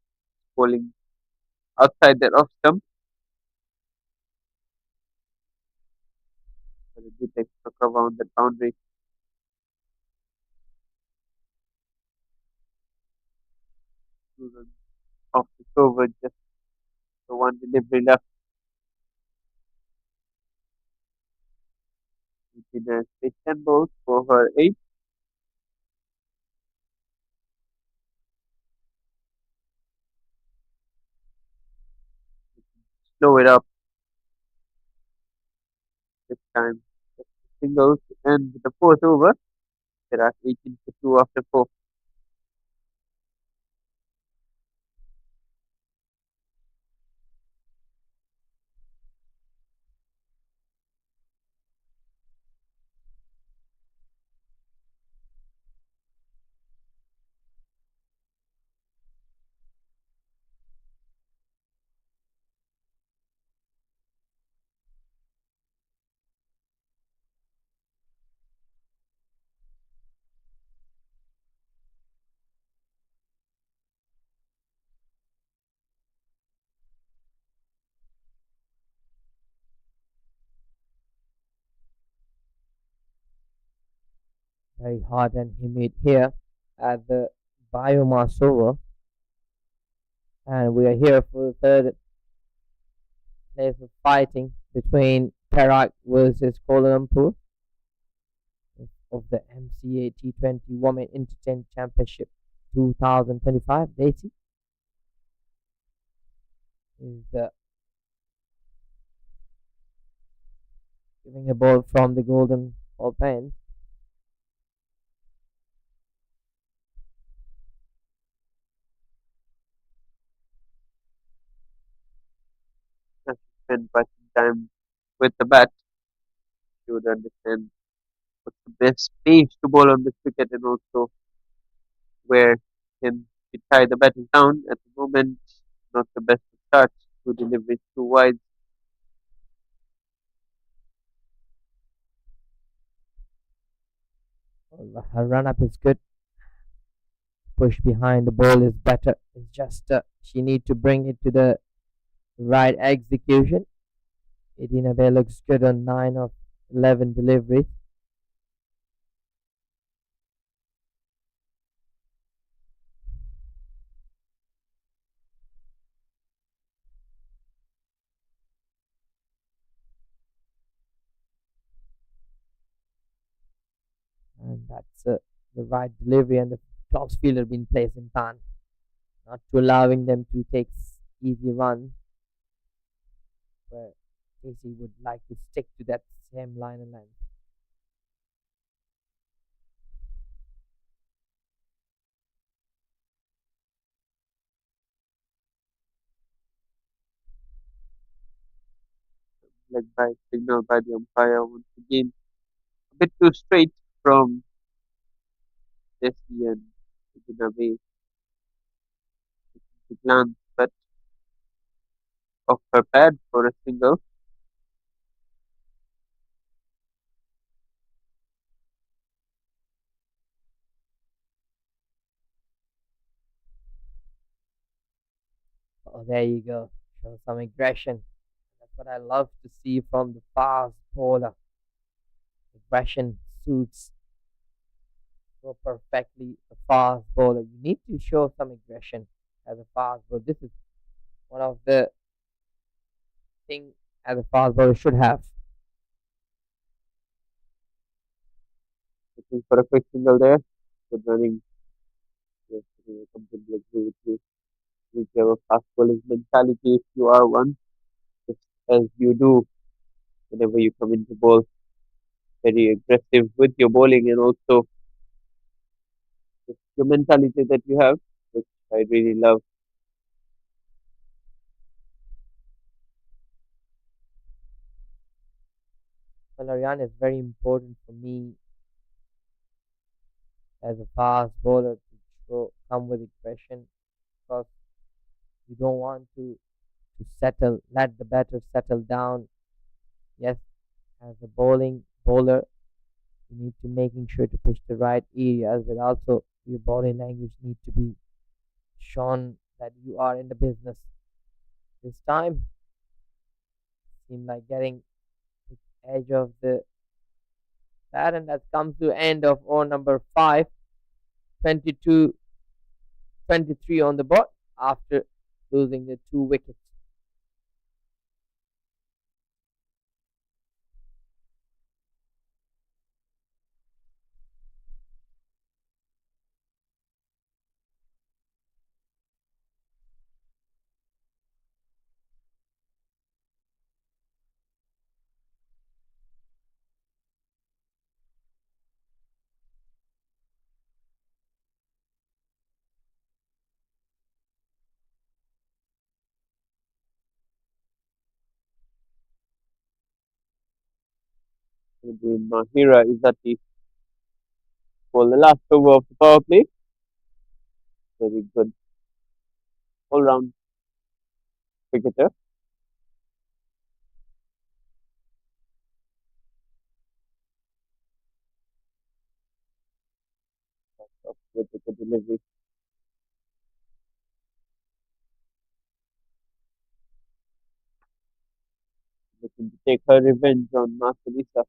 bowling outside that off stump. But a bit extra cover on that boundary. Off the over, just the one delivery left. In a straight 10 balls for her 8. Slow it up this time. Just singles, and with the fourth over, there are 18 for 2 after 4. Very hot and humid here at the biomass over, and we are here for the third place of fighting between PERAK versus Kuala Lumpur of the MCA T20 Women Interchange Championship 2025. Daisy is giving a ball from the golden open. Spend quite some time with the bat. She would understand what's the best pace to bowl on this wicket, and also where can she tie the batter down. At the moment, not the best of starts. Two deliveries too wide. Her run up is good. Push behind the ball is better. It's just she need to bring it to the right execution. Edina Bay looks good on 9 of 11 deliveries. And that's the right delivery, and the toss fielder been placed in pan, not to allowing them to take easy runs, where Casey would like to stick to that same line and length. Led by signal by the umpire once again. A bit too straight from Jesse and Edina Bay to glance, but off her pad for a single. Oh, there you go. Show some aggression. That's what I love to see from the fast bowler. Aggression suits so perfectly a fast bowler. You need to show some aggression as a fast bowler. This is one of the things as a fast bowler should have. Looking for a quick single there. Good running. Yes, I completely agree with you. With your fast bowling mentality, if you are one, just as you do whenever you come into bowl, very aggressive with your bowling and also just your mentality that you have, which I really love. Well, Aryan is very important for me as a fast bowler to come with aggression because you don't want to settle, let the batter settle down. Yes, as a bowling bowler, you need to making sure to pitch the right areas, but also your body language need to be shown that you are in the business. This time seem like getting the edge of the bat, and that comes to end of over number 5, 22, 23 on the board after losing the 2 wickets. The Mahira Izzati for the last over of the power play. Very good all round cricketer. With the good delivery. Looking to take her revenge on Marcelisa,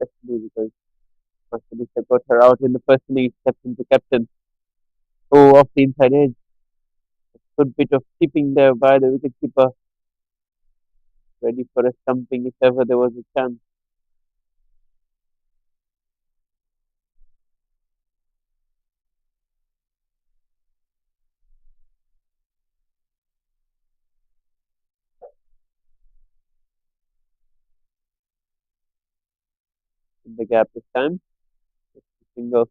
especially because Marcelisa got her out in the first innings, stepped into captain. Oh, off the inside edge. Good bit of keeping there by the wicketkeeper, ready for a stumping if ever there was a chance. In the gap this time. Single.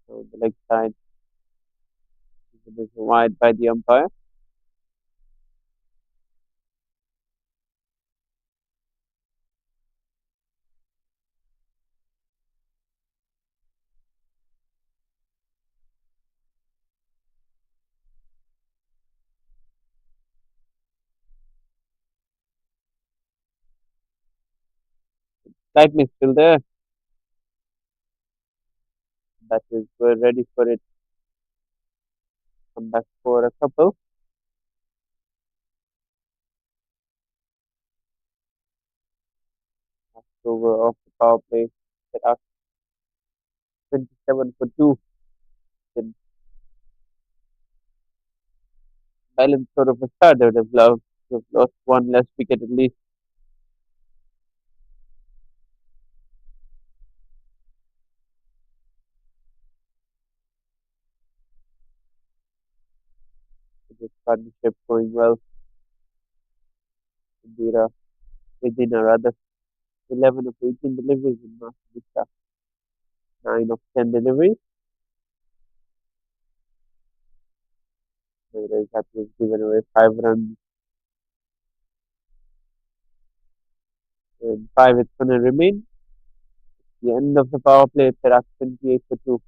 So the leg side is wide by the umpire. Slight miss still there. That is we're ready for it. Come back for a couple. Over of the power play. PERAK 27 for 2. The balance sort of a start. They've lost one less wicket at least. This partnership going well. Indira within a rather 11 of 18 deliveries in Master 9 of 10 deliveries. Whereas that was given away 5 runs and 5 it's going to remain. The end of the power play, Perak 28 for 2.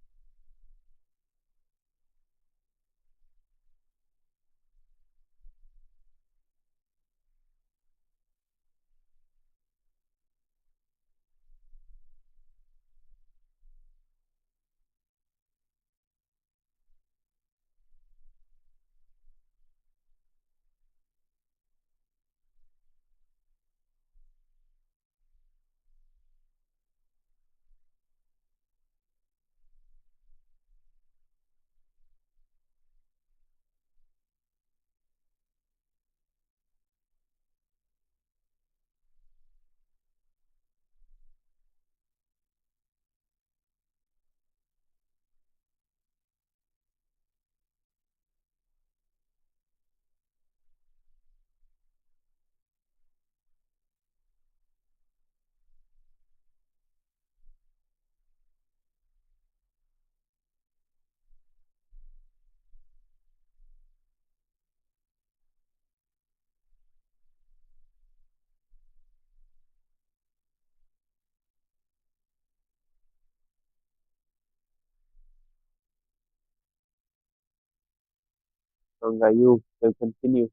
Songayu will continue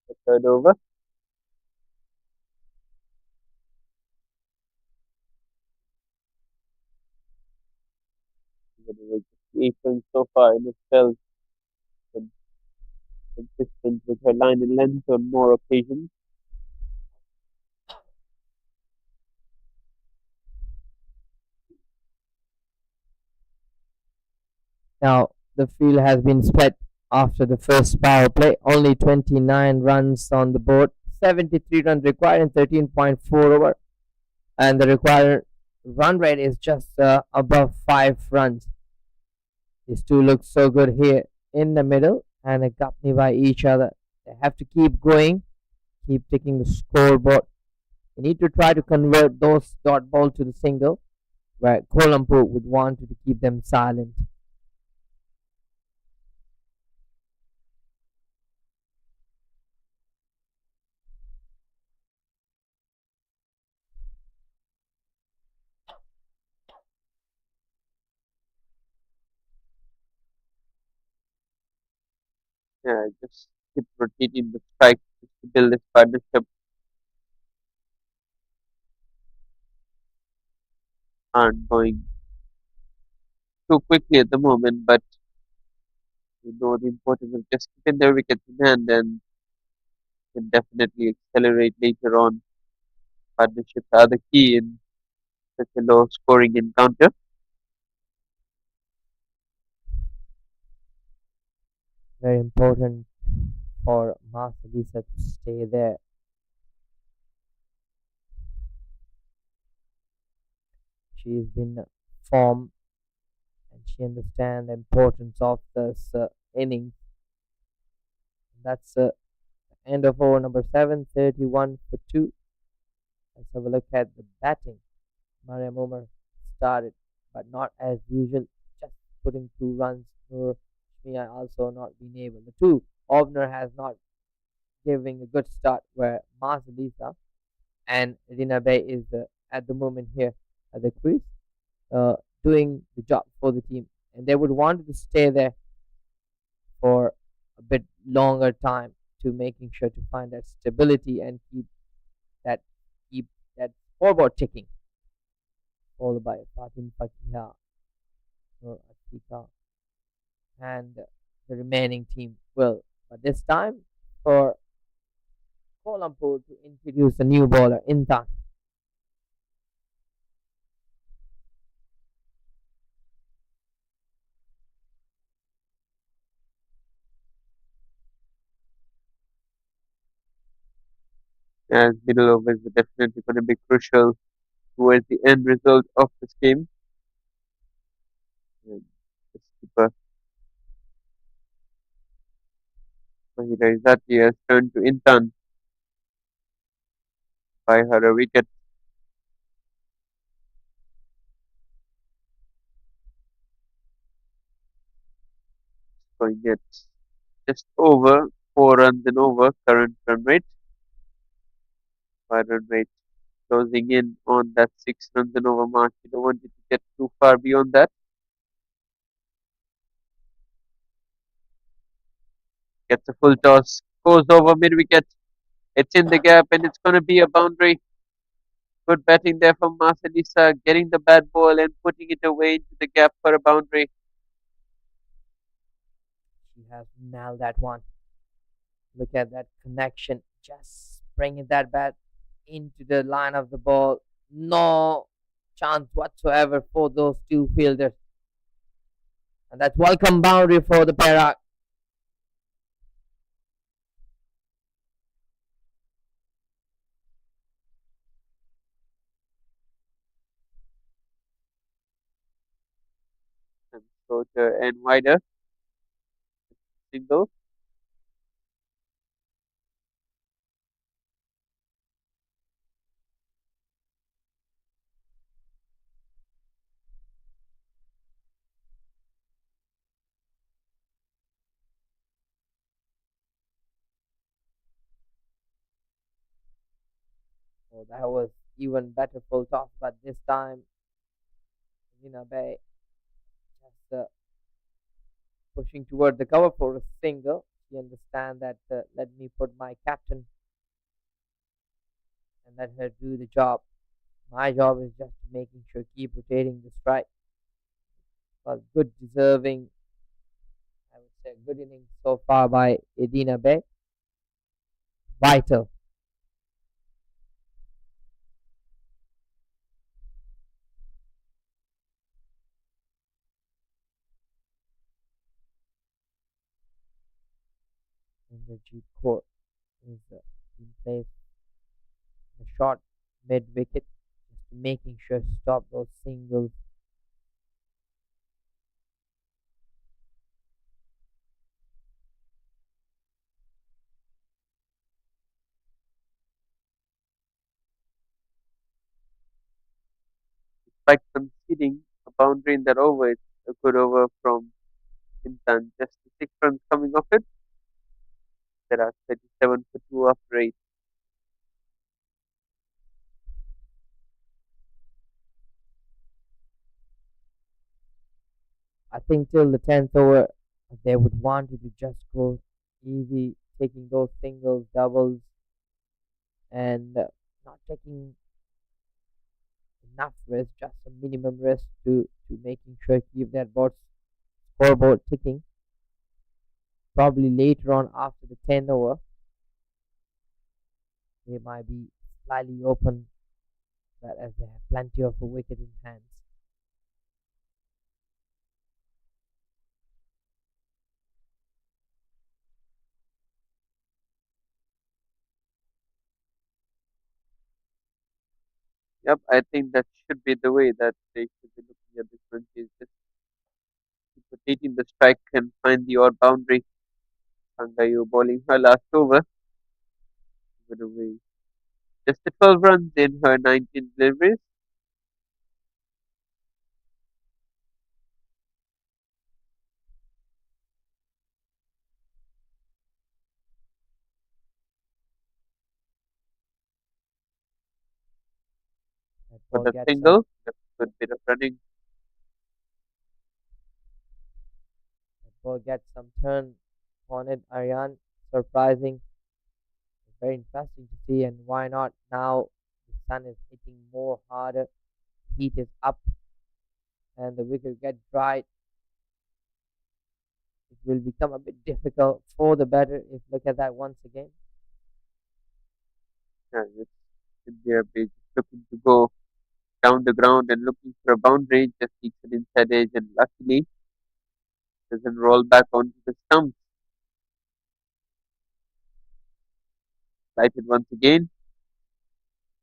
the third over. But it was 8 runs so far in itself, and consistent with her line and length on more occasions. Now, the field has been split after the first power play. Only 29 runs on the board, 73 runs required in 13.4 over, and the required run rate is just above 5 runs. These two look so good here in the middle and accompanied by each other. They have to keep going, keep taking the scoreboard. They need to try to convert those dot balls to the single, where Kuala Lumpur would want to keep them silent. Yeah, just keep rotating the strike just to build this partnership. Aren't going too quickly at the moment, but you know the importance of just keeping their wickets in hand and can definitely accelerate later on. Partnerships are the key in such a low scoring encounter. Very important for Marcelisa to stay there. She's been formed and she understands the importance of this inning. That's end of over number 7, 31 for 2. Let's have a look at the batting. Mariam Umar started, but not as usual, just putting 2 runs. Nur Shmia also not been able. The two, Obner has not giving a good start, where Marcelisa and Rina Bay is at the moment here at the crease, uh, doing the job for the team, and they would want to stay there for a bit longer time to making sure to find that stability and that keep that scoreboard ticking. Followed by Fatin Fakiha, Nur Atika, and the remaining team will. But this time for Kuala Lumpur to introduce a new bowler, Intan. As middle overs are definitely going to be crucial towards the end result of this game. And the skipper Mahira Izzati has turned to Intan by her a wicket. Going at just over 4 runs and over current run rate. By run rate closing in on that 6 runs and over mark. You don't want it to get too far beyond that. Gets a full toss, goes over mid wicket. It's in the gap and it's going to be a boundary. Good batting there from Marcelisa, getting the bad ball and putting it away into the gap for a boundary. She has nailed that one. Look at that connection. Just bringing that bat into the line of the ball. No chance whatsoever for those two fielders. And that's welcome boundary for the PERAK. And shorter and wider. Single. So that was even better full toss, but this time, Bay just pushing toward the cover for a single. She understand that let me put my captain and let her do the job. My job is just making sure keep rotating the strike. Well, good deserving, I would say, good innings so far by Edina Bay. Vital. Inderjeet Kaur is in place in a short mid wicket, just making sure to stop those singles. Despite conceding a boundary in that over, it's a good over from Intan. Just 6 runs coming off it. There are 37 for 2 after 8. I think till the 10th over, they would want you to just go easy, taking those singles, doubles, and not taking enough risk, just a minimum risk to making sure keep that board scoreboard ticking. Probably later on after the 10th over, they might be slightly open, but as they have plenty of a wicket in hands. Yep, I think that should be the way that they should be looking at this one. Is just keep rotating the strike and find the odd boundary. Sangayu bowling her last over. Give it away. Just the 12 runs in her 19 deliveries. That For ball the gets some, single, a good bit of running. turn on it, Aryan. Surprising, very interesting to see, and why not now? The sun is hitting more harder, heat is up, and the wicket get dried. It will become a bit difficult for the batter if look at that once again. Yeah, it's in there, just looking to go down the ground and looking for a boundary. Just seeks an inside edge and luckily doesn't roll back onto the stumps. Lighted once again.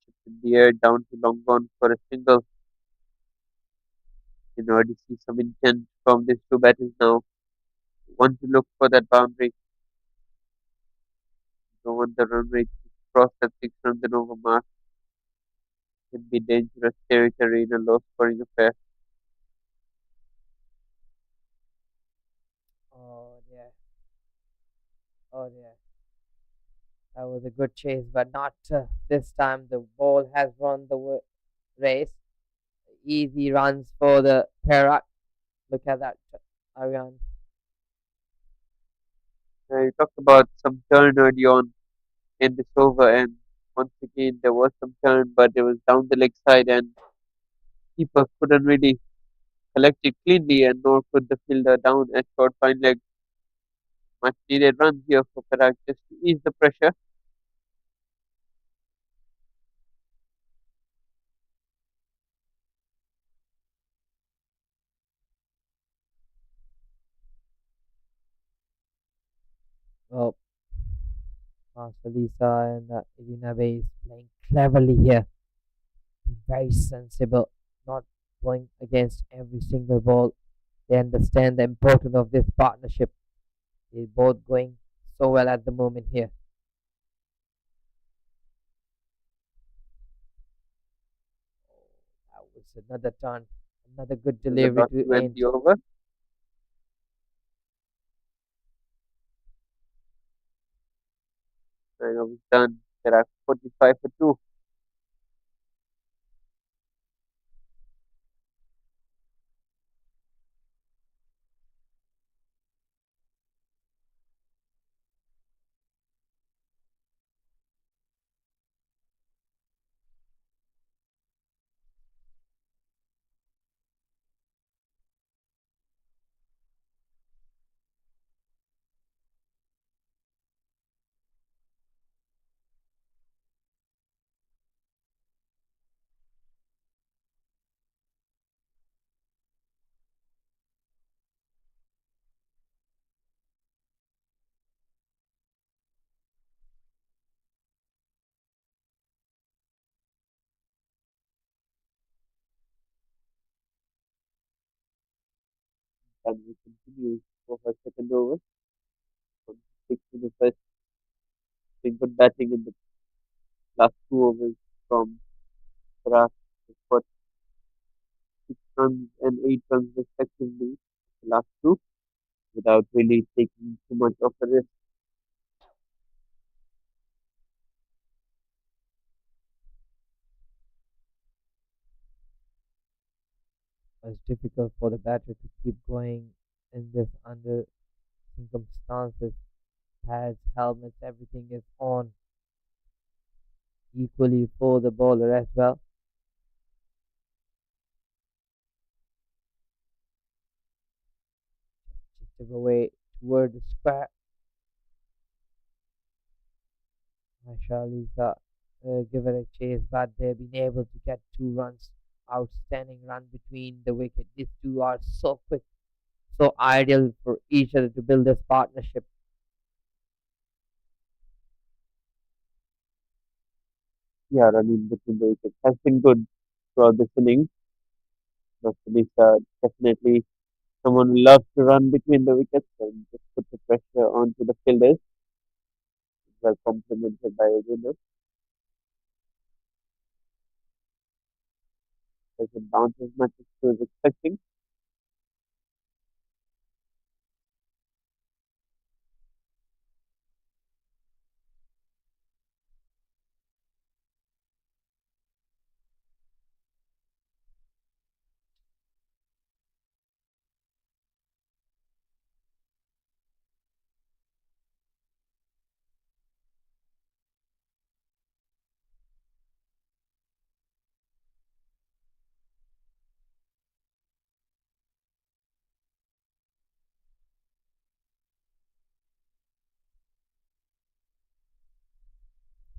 Chipped in the air down to long on for a single. You can already see some intent from these two batters now. Want to look for that boundary. Don't want the run rate to cross that 6 runs and over mark. Can be dangerous territory in a low scoring affair. Oh dear. Oh dear. That was a good chase, but not this time. The ball has run the race. Easy runs for the PERAK. Look at that, Aryan. You talked about some turn early on in this over, and once again there was some turn, but it was down the leg side, and keeper couldn't really collect it cleanly, and nor could the fielder down at short fine leg. Much needed run here for Perak just to ease the pressure. Well, Master Lisa and Irina Bay is playing cleverly here. Very sensible, not going against every single ball. They understand the importance of this partnership. They're both going so well at the moment here. That was another turn, another good It was a delivery lot to to end end. the over. And it was done. Perak 45 for 2. And we continue for her second over. From 6 to the first. Been good batting in the last 2 overs from Perak. They got 6 runs and 8 runs respectively. The last two without really taking too much of a risk. It was difficult for the batter to keep going in this under circumstances. Pads, helmets, everything is on equally for the bowler as well. Just away toward the square. Mashallah, give it a chase, but they've been able to get 2 runs. Outstanding run between the wicket. These two are so quick, so ideal for each other to build this partnership. Yeah, running between the wickets has been good throughout this inning. But Lisa definitely someone who loves to run between the wickets and just put the pressure onto the fielders. Well complemented by a winner. Doesn't bounce as much as she was expecting.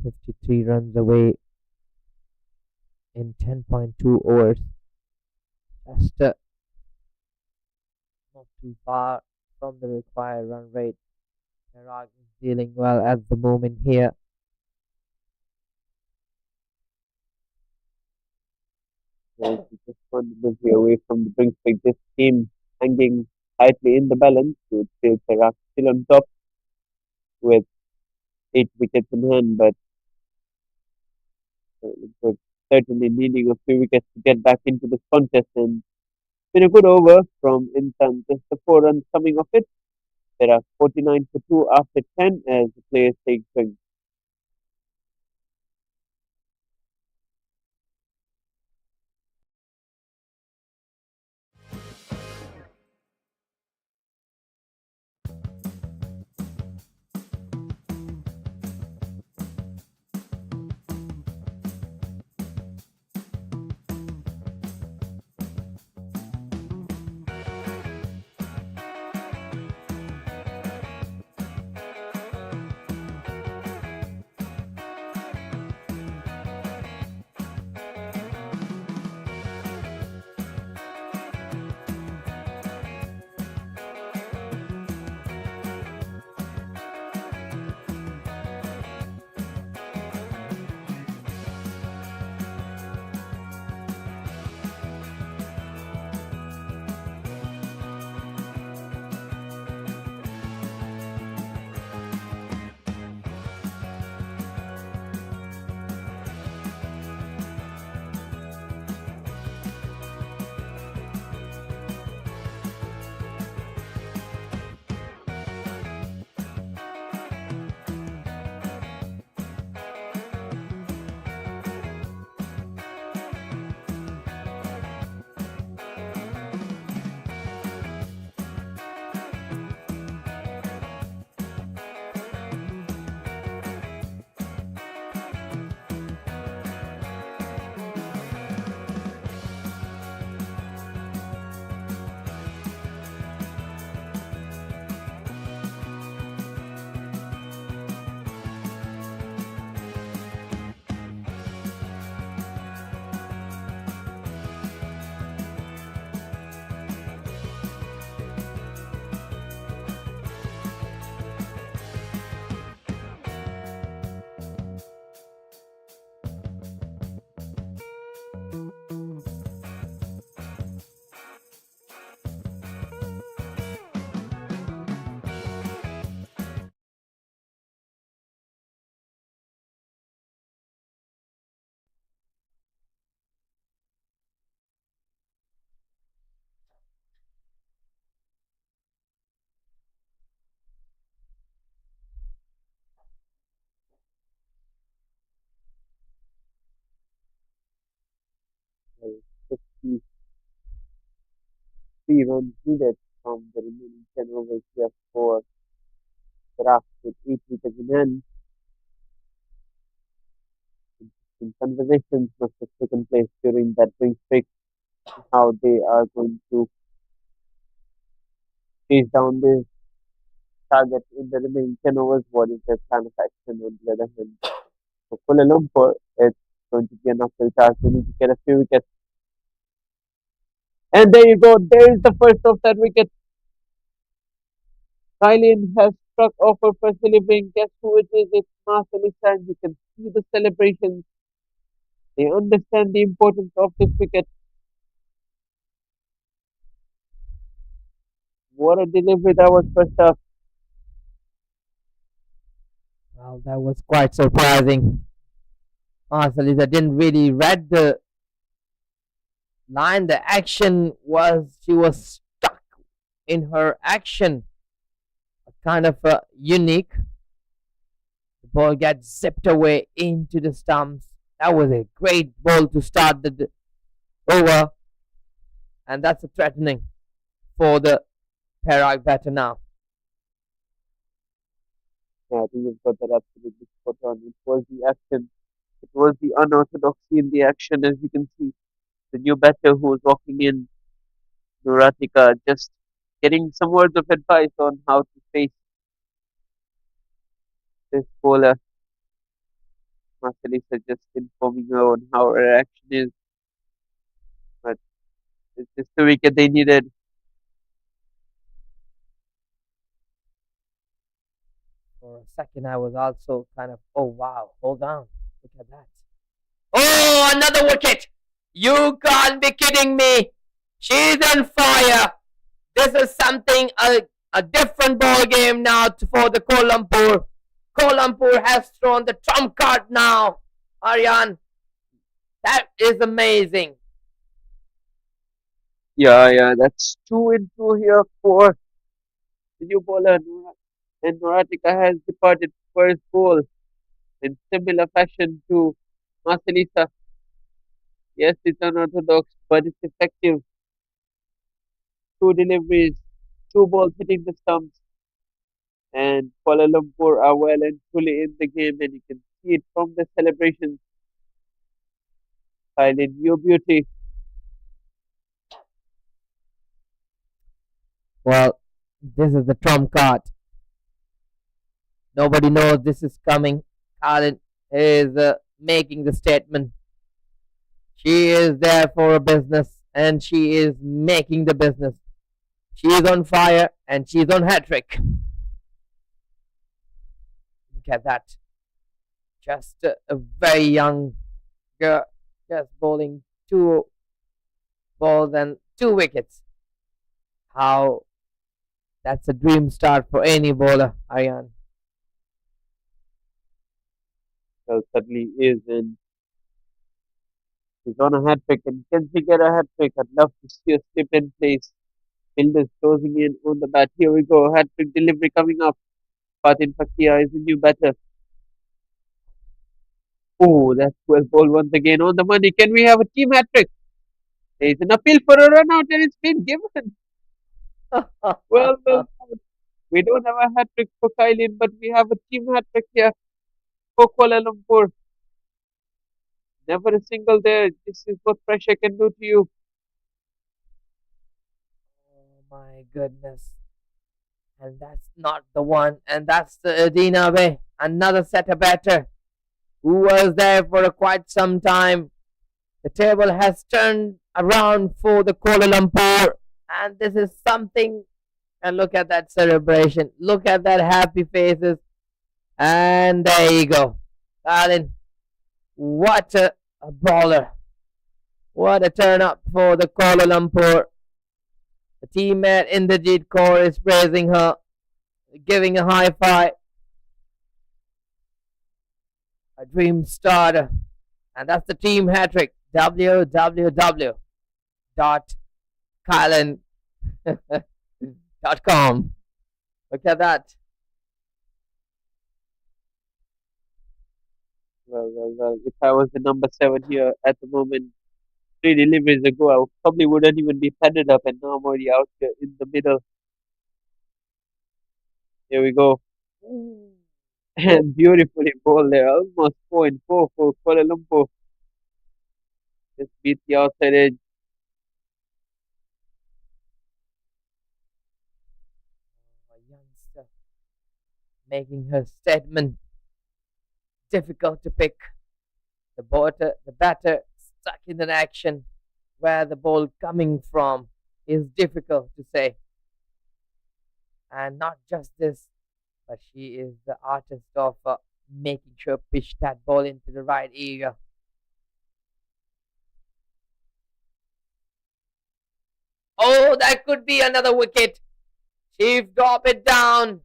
53 runs away in 10.2 overs. Just not too far from the required run rate. Perak is dealing well at the moment here. She just one delivery away from the brink pick. This team hanging tightly in the balance with Perak still on top with 8 wickets in hand, but uh, certainly needing a few wickets to get back into this contest. And been a good over from Insan. Just the 4 runs coming off it. There are 49 for 2 after 10 as the players take swing. 3 runs needed from the remaining 10 overs here for PERAK with 8 wickets in hand. Interesting conversations must have taken place during that wing streak, how they are going to chase down this target in the remaining 10 overs. What is their plan of action on the other hand? For Kuala Lumpur, it's going to be an uphill task. They need to get a few wickets. And there you go. There is the first of that wicket. Thailand has struck off her first delivering. Guess who it is? It's Marcel and you can see the celebrations. They understand the importance of this wicket. What a delivery that was first up. Well, that was quite surprising. Marcelisa didn't really read the line. The action was, she was stuck in her action. Kind of unique. The ball gets zipped away into the stumps. That was a great ball to start the over. And that's a threatening for the PERAK batter now. Yeah, I think you've got that absolutely spot on. It was the action. It was the unorthodoxy in the action, as you can see. The new batter who was walking in, Nuratika, just getting some words of advice on how to face this bowler. Marcelisa just informing her on how her action is. But it's just the wicket they needed. For a second, I was also kind of, oh wow, hold on, look at that. Oh, another wicket! You can't be kidding me! She's on fire! This is something, a different ball game now for the Kuala Lumpur. Kuala Lumpur has thrown the trump card now, Aryan. That is amazing. Yeah, that's 2 in 2 here for the new bowler. And Nuratika has departed first ball in similar fashion to Marcelisa. Yes, it's unorthodox, but it's effective. 2 deliveries, 2 balls hitting the stumps, and Kuala Lumpur are well and truly in the game, and you can see it from the celebrations. Silent New Beauty. Well, this is the trump card. Nobody knows this is coming. Khalid is making the statement. She is there for a business and she is making the business. She is on fire and she's on hat trick. Look at that. Just a very young girl, just bowling 2 balls and 2 wickets. How that's a dream start for any bowler, Aryan. Well, certainly is, and he's on a hat trick. And can she get a hat trick? I'd love to see a slip in place. Fielders closing in on the bat. Here we go. Hat trick delivery coming up. Fatin Fakia is the new batter. Oh, that's well ball once again on the money. Can we have a team hat trick? There is an appeal for a run out and it's been given. Well, we don't have a hat trick for Kailin, but we have a team hat trick here for Kuala Lumpur. Never a single there. This is what pressure can do to you. Oh my goodness. And that's not the one. And that's the Adina way. Another setter batter who was there for quite some time. The table has turned around for the Kuala Lumpur. And this is something. And look at that celebration. Look at that happy faces. And there you go. Darling, what a bowler. What a turn up for the Kuala Lumpur. The teammate Inderjeet Kaur is praising her, giving a high five. A dream starter. And that's the team hat trick. www.kylan.com. Look at that. Well. If I was the number 7 here at the moment, three deliveries ago, I probably wouldn't even be padded up, and now I'm already out here in the middle. Here we go. And beautifully bowled there, almost 4-4 for Kuala Lumpur. Just beat the outside edge. A youngster making her statement difficult to pick. The batter stuck in an action where the ball coming from is difficult to say. And not just this, but she is the artist of making sure pitch that ball into the right area. Oh, that could be another wicket. Chief, drop it down.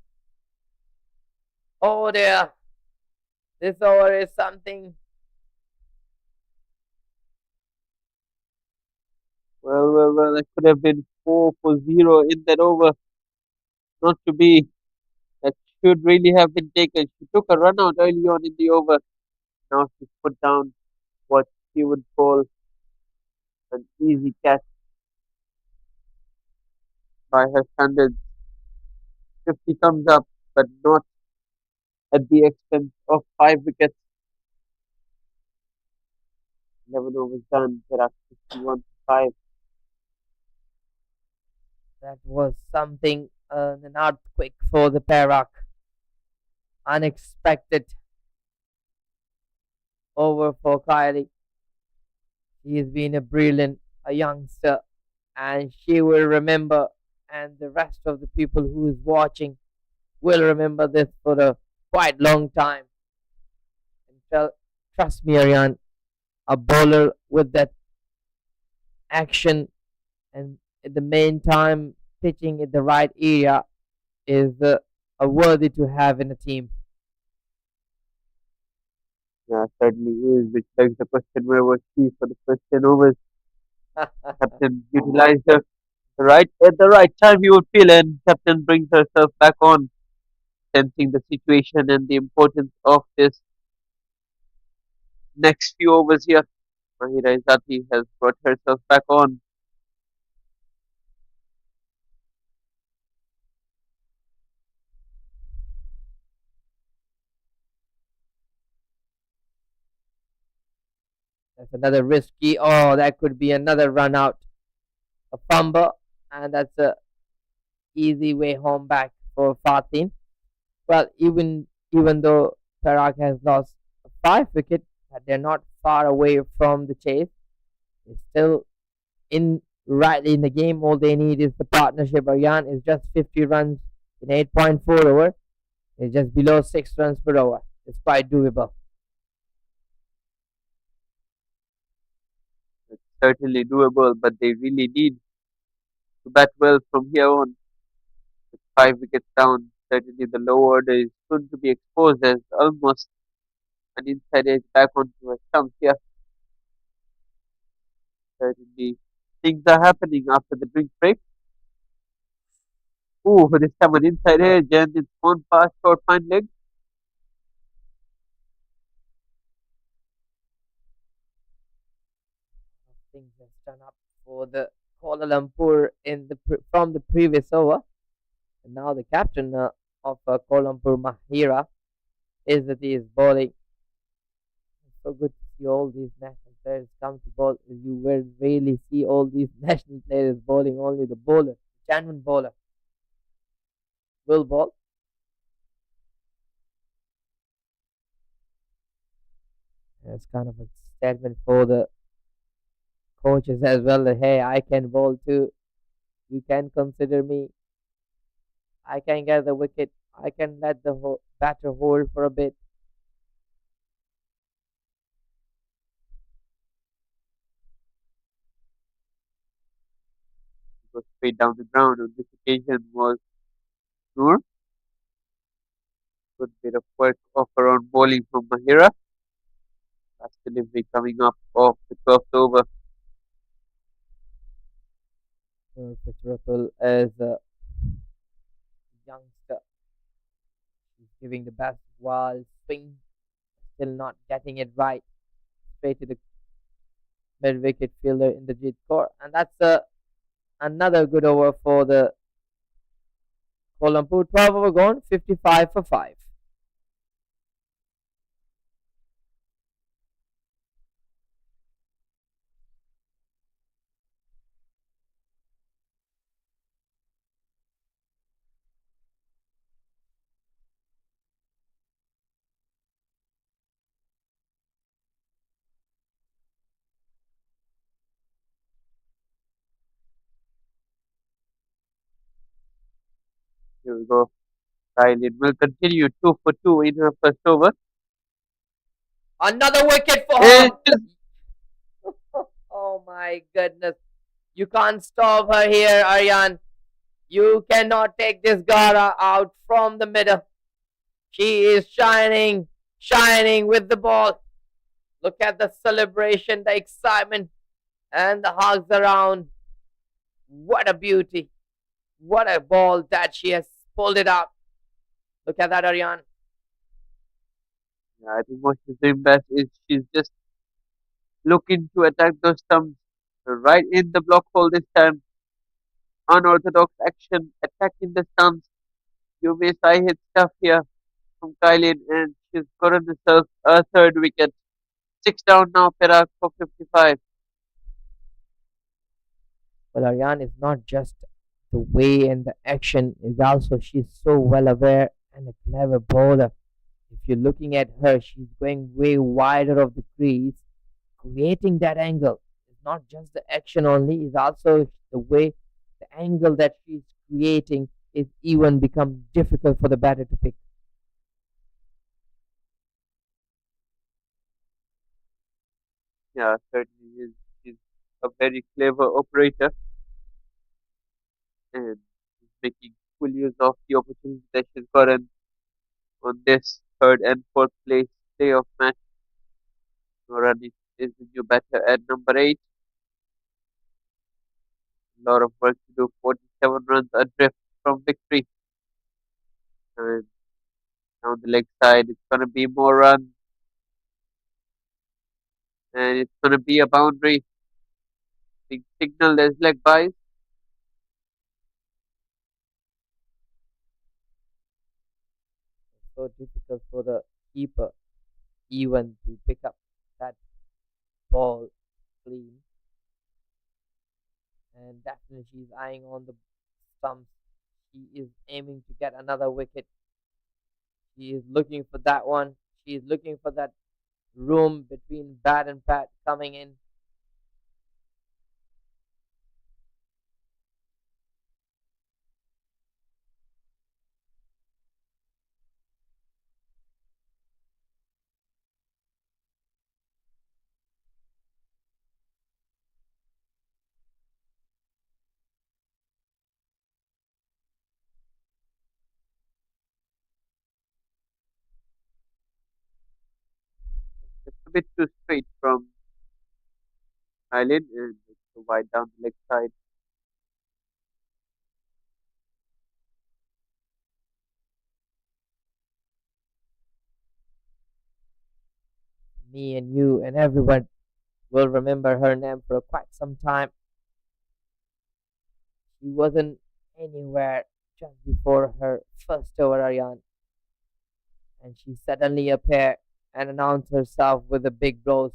Oh dear. This over is something. Well, that could have been 4 for 0 in that over. Not to be. That should really have been taken. She took a run out early on in the over. Now she's put down what she would call an easy catch by her standards. 50 thumbs up, but not at the expense of 5 wickets. 11 overs done. Perak 51 to 5. That was something, an earthquake for the Perak. Unexpected over for Kylie. She has been a youngster, and she will remember, and the rest of the people who is watching will remember this for a quite long time. And trust me, Aryan, a bowler with that action and at the main time pitching in the right area is a worthy to have in a team. Yeah, certainly is, which begs the question, where was she for the first 10 overs? Captain utilized her right at the right time, you would feel, and Captain brings herself back on, sensing the situation and the importance of this next few overs here. Mahira Izati has brought herself back on. That's another risky. Oh, that could be another run out, a fumble, and that's a easy way home back for Fatin. Well, even though Perak has lost 5 wickets, but they're not far away from the chase. They're still in rightly in the game. All they need is the partnership. Aryan is just 50 runs in 8.4 over. It's just below 6 runs per over. It's quite doable. It's certainly doable, but they really need to bat well from here on. With 5 wickets down, certainly the low order is soon to be exposed as almost an inside edge back onto a stump here. Certainly things are happening after the drink break. Ooh, this time an inside edge and it's gone past short fine leg. Things have done up for the Kuala Lumpur from the previous over. And now the captain of Kuala Lumpur, Mahira, is that he is bowling. It's so good to see all these national players come to bowl. You will rarely see all these national players bowling. Only the bowler, genuine bowler, will bowl. It's kind of a statement for the coaches as well that hey, I can bowl too. You can consider me. I can get the wicket. I can let the batter hold for a bit. It was straight down the ground. On this occasion was Noor. Good bit of work off around bowling from Mahira. Last delivery coming up off the 12th over. Fitzroy is a youngster. He's giving the best wild swing, still not getting it right. Straight to the mid wicket fielder in the Jeet Kaur. And that's another good over for the Kuala Lumpur. 12 over gone, 55 for 5. Here we go. Thailand will continue 2 for 2 in her first over. Another wicket for And her. Oh my goodness. You can't stop her here, Aryan. You cannot take this Gara out from the middle. She is shining, shining with the ball. Look at the celebration, the excitement, and the hugs around. What a beauty. What a ball that she has pulled it up. Look at that, Aryan. yeah, I think what she's doing best is she's just looking to attack those stumps right in the block hole this time. Unorthodox action, attacking the stumps. You miss, I hit stuff here from Kylian, and she's gotten herself a third wicket. 6 down now, Perak for 55. Well, Aryan is not just the way and the action, is also she's so well aware and a clever bowler. If you're looking at her, she's going way wider of the crease, creating that angle. It's not just the action only, it's also the way the angle that she's creating is even become difficult for the batter to pick. Yeah, certainly she's a very clever operator and is making full use of the opportunity that she's gotten on this third and fourth place playoff match. Norani is the new batter at number 8. A lot of work to do. 47 runs adrift from victory. And down the leg side, it's going to be more runs. And it's going to be a boundary. Big signal as leg buys. It's so difficult for the keeper even to pick up that ball clean. And definitely she's eyeing on the stumps. She is aiming to get another wicket. She is looking for that one. She is looking for that room between bat and pat coming in. It's a bit too straight from Island and it's too wide down the leg side. Me and you and everyone will remember her name for quite some time. She wasn't anywhere just before her first over, Aryan, and she suddenly appeared and announced herself with the big blows.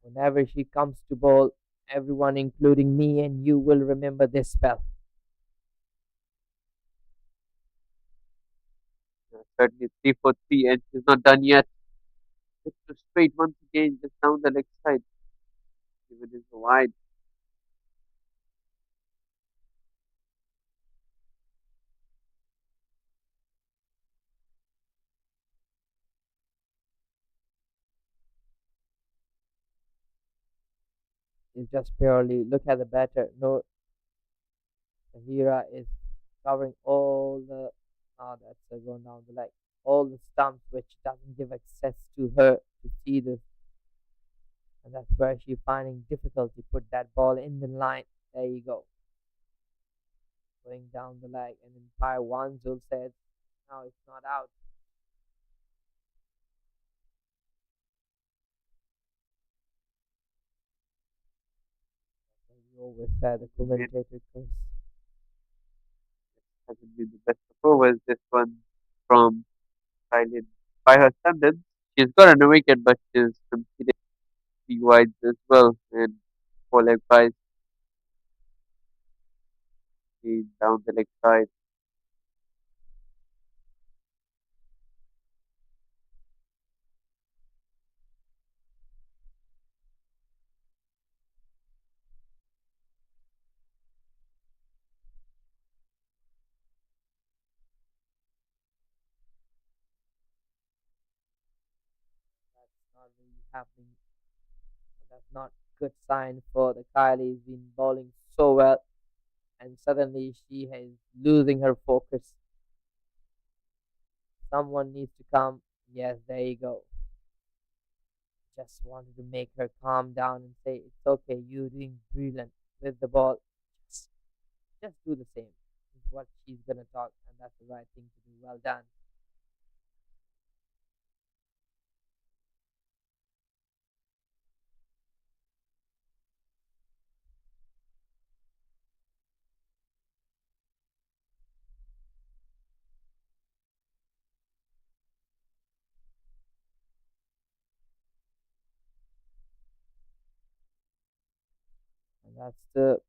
Whenever she comes to bowl, everyone, including me and you, will remember this spell. Certainly 3 for 3 and she's not done yet. It's too straight once again, just down the leg side. Even is wide. It's just purely look at the batter. No, Tahira is covering all the. Oh, that's going down the leg. All the stumps, which doesn't give access to her to see this, and that's where she finding difficulty. Put that ball in the line. There you go. Going down the leg, and umpire Wanzul said, "No, it's not out." always say the commentator because hasn't been the best performance. This one from Thailand. By her standards, she's got an wicket, but she's conceded three wides as well, and four leg byes down the leg side. that's not really happening. That's not good sign for the Kylie's been bowling so well, and suddenly she is losing her focus. Someone needs to come. Yes, there you go. Just wanted to make her calm down and say, "It's okay. You're doing brilliant with the ball. Just, just do the same." Is what she's gonna talk, and that's the right thing to do. Well done. And that's the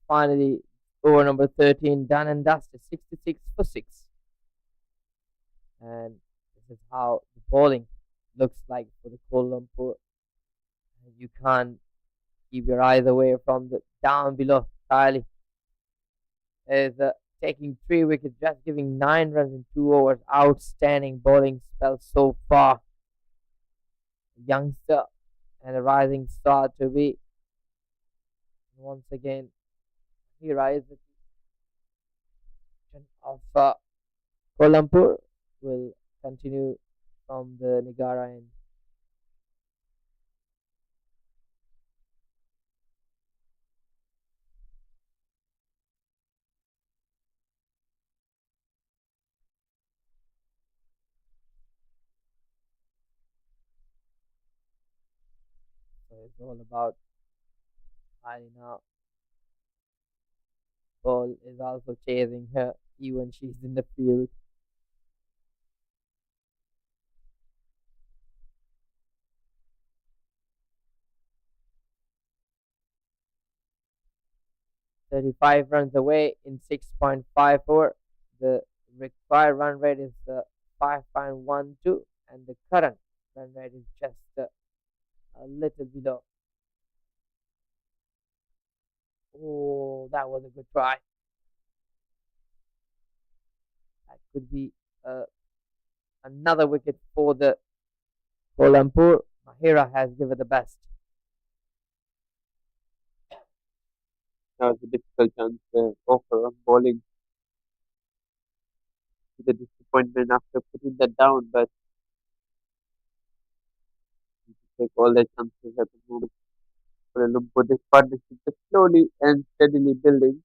finally over number 13 done and dusted. 66 for 6. And this is how the bowling looks like for the Kuala Lumpur. You can't keep your eyes away from the down below. Kylie is taking 3 wickets, just giving 9 runs in 2 overs. Outstanding bowling spell so far. A youngster and a rising star to be. Once again, he rises of Kuala Lumpur will continue from the Negara end. So it's all about Kylie now. Ball is also chasing her even she's in the field. 35 runs away in 6.54. The required run rate is 5.12, and the current run rate is just a little below. Oh, that was a good try. That could be another wicket for the Kuala Lumpur. Mahira has given the best. That was a difficult chance to offer on bowling. The disappointment after putting that down, but you take all the chances at the moment. Kuala Lumpur, this partnership is slowly and steadily building.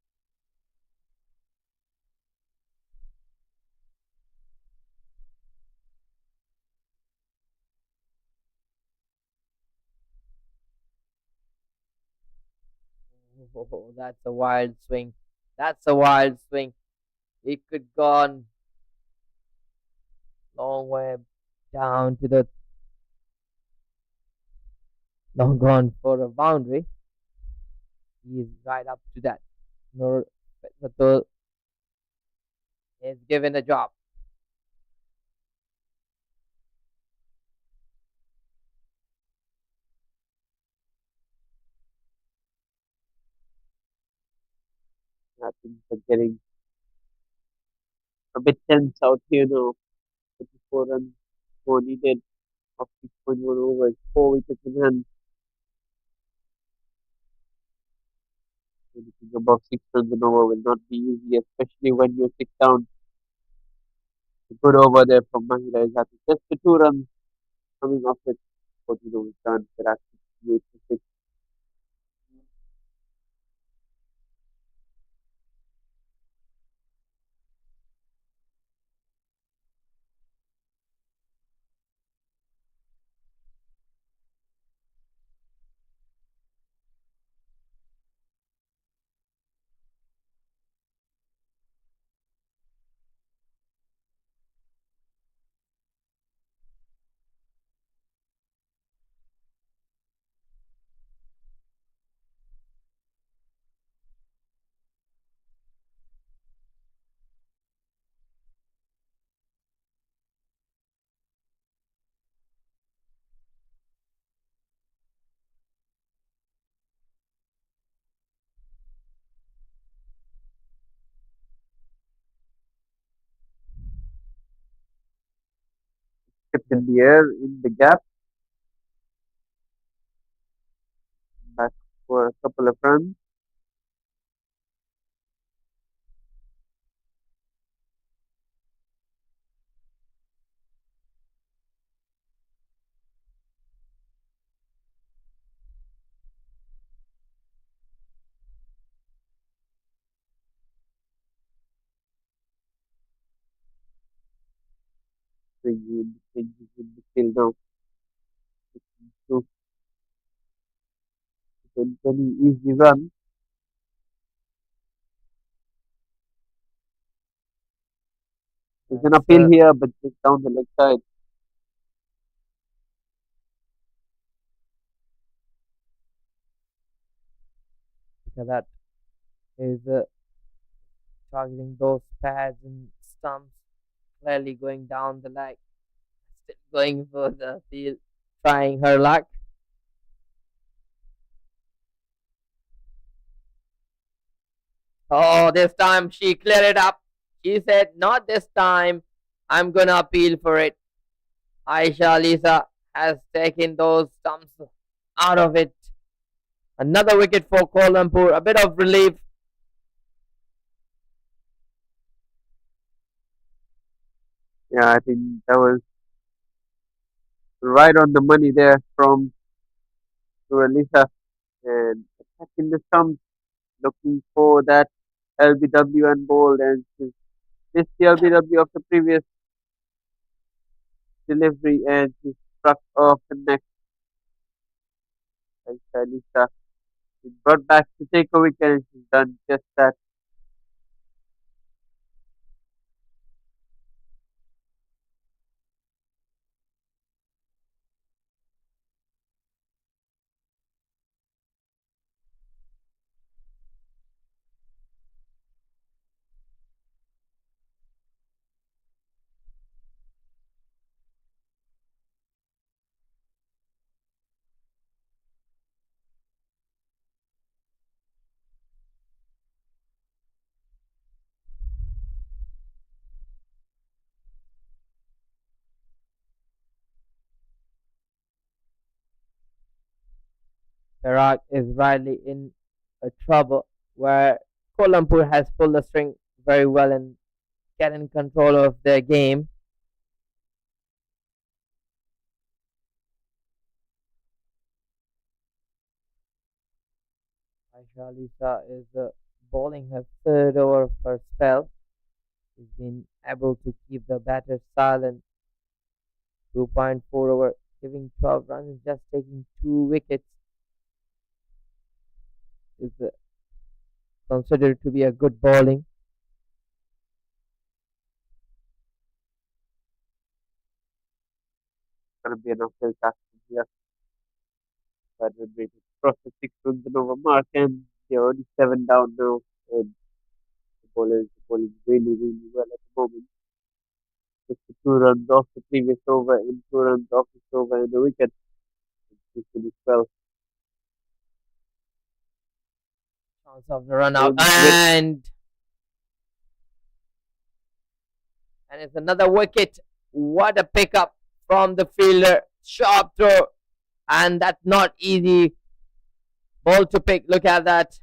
Oh, that's a wild swing. That's a wild swing. It could go on long way down to the long gone for a boundary. He is right up to that. Nur Batul is given a job. Things are getting a bit tense out here now. 34 runs more needed of 6.1 overs, 4 wickets in hand. Anything above 6 runs an over will not be easy, especially when you're 6 down. A good over there from Mahila is happy. Just the 2 runs coming off it. 14 overs done. PERAK 68 for 6. Kept in the air in the gap. Back for a couple of runs. Changes in the field now. So, 20 easy run. There's an That's appeal here, but just down the leg side. because that is targeting those pads and stumps, clearly going down the leg, still going for the field, trying her luck. Oh, this time she cleared it up. She said, "Not this time. I'm gonna appeal for it." Aisha Lisa has taken those stumps out of it. Another wicket for Kuala Lumpur. A bit of relief. Yeah, I think that was right on the money there from Lisa and attacking the stump, looking for that LBW and ball, and she's missed the LBW of the previous delivery, and she struck off the next. And Lisa is brought back to take a wicket, and she's done just that. Perak is rightly in a trouble where Kuala Lumpur has pulled the string very well and get in control of their game. Aisha Lisa is bowling her third over of her spell. She's been able to keep the batter silent. 2.4 over, giving 12 runs, just taking 2 wickets is considered to be a good bowling. Gonna be an uphill task here, but we're ready to cross the 6 runs and over mark, and they're already 7 down now, and the ball is really, really well at the moment. Just the 2 runs off the previous over and 2 runs off this over and the wicket. It's really well. Chance of the run out, And and it's another wicket. What a pickup from the fielder. Sharp throw, and that's not easy ball to pick. Look at that.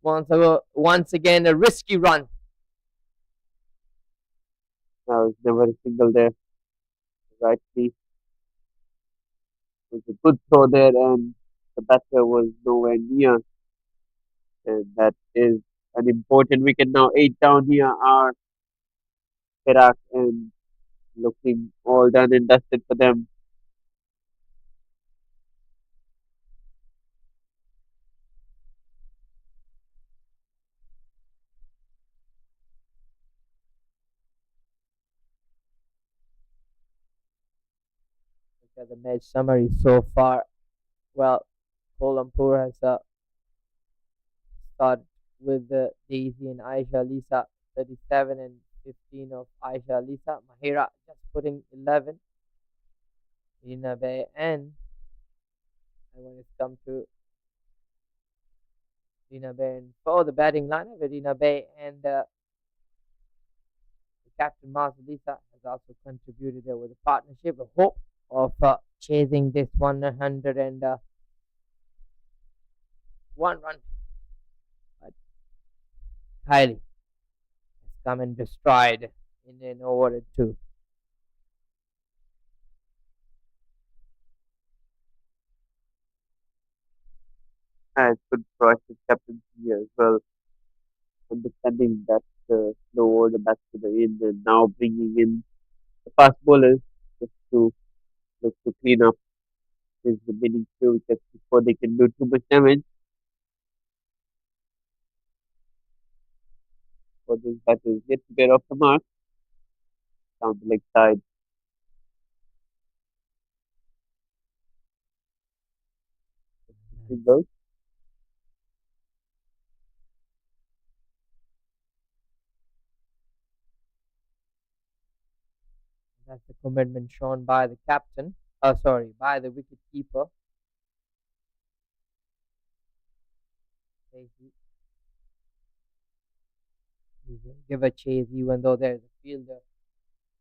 Once again, a risky run. was never a single there. Right, see, it was a good throw there, and the batter was nowhere near. And that is an important wicket now. 8 down here are Perak, and looking all done and dusted for them. Look at the match summary so far. Well, Kuala Lumpur has started with Daisy and Aisha Lisa, 37 and 15 of Aisha Lisa. Mahira just putting 11. Rina Bay and when it's come to Rina Bay and for the batting lineup, Rina Bay and captain Marcelisa has also contributed there with a partnership, a hope of chasing this 101 run. But Kylie has come and destroyed in an over at 2. And good choice of captaincy here as well, understanding that slow order back to the end and now bringing in the fast bowlers just to look to clean up his remaining few wickets before they can do too much damage. For this batter is yet to get off the mark down the leg side. Single. That's the commitment shown by the captain. By the wicket keeper. He will give a chase even though there's a fielder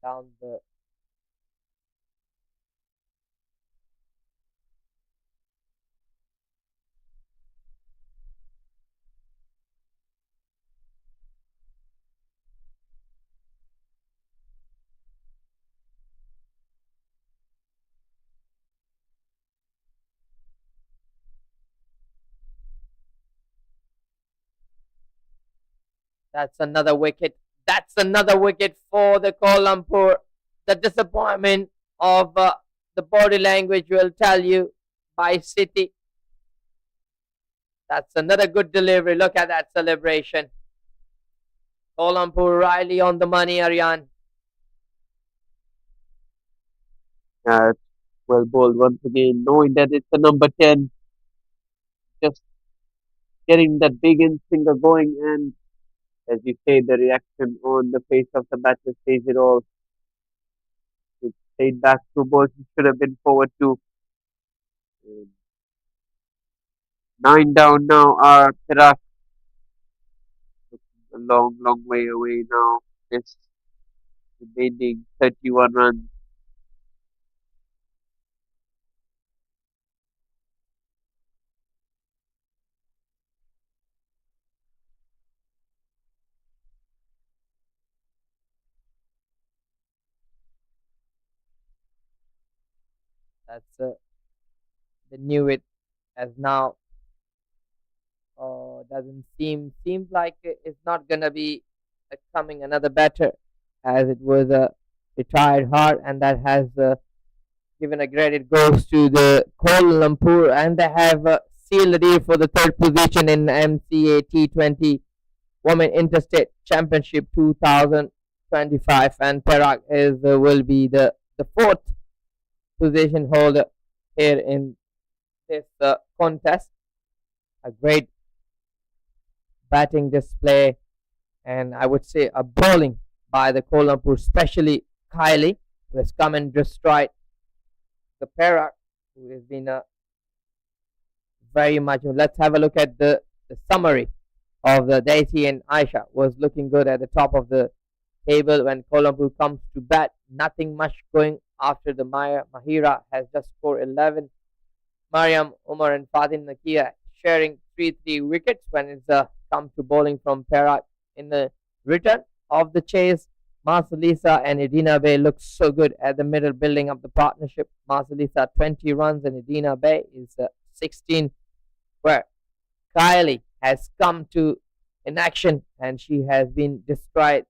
down the That's another wicket. That's another wicket for the Kuala Lumpur. The disappointment of the body language will tell you by City. That's another good delivery. Look at that celebration. Kuala Lumpur Riley on the money, Aryan. Well bowled once again, knowing that it's a number 10. Just getting that big in finger going, and as you say, the reaction on the face of the batter says it all. It stayed back 2 balls, he should have been forward 2. And 9 down now are PERAK. A long, long way away now. This remaining 31 runs. That's they knew it as now. Doesn't seems like it's not gonna be coming another batter, as it was a retired Hart, and that has given a credit goes to the Kuala Lumpur, and they have sealed the deal for the third position in MCA T20 Women Interstate Championship 2025, and Perak is will be the fourth position holder here in this contest. A great batting display, and I would say a bowling by the Kuala Lumpur, especially Kylie, who has come and destroyed the Perak, who has been very much. Let's have a look at the summary of the Daisy, and Aisha was looking good at the top of the table when Kuala Lumpur comes to bat. Nothing much going after the Mahira has just scored 11. Mariam, Umar, and Fatin Nakia sharing 3 wickets when it's come to bowling from Perak. In the return of the chase, Marcelisa and Edina Bay look so good at the middle, building up the partnership. Marcelisa 20 runs and Edina Bay is 16, where Kylie has come to in action and she has been destroyed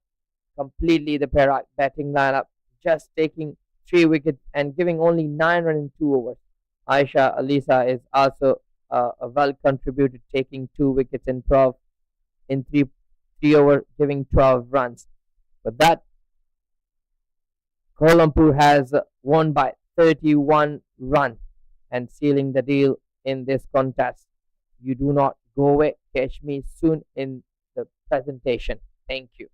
completely. The Perak batting lineup just taking 3 wickets and giving only 9 runs in 2 overs. Aisha Alisa is also a well contributed, taking 2 wickets in 12 in 3 over, giving 12 runs. But that Kuala Lumpur has won by 31 runs and sealing the deal in this contest. You do not go away. Catch me soon in the presentation. Thank you.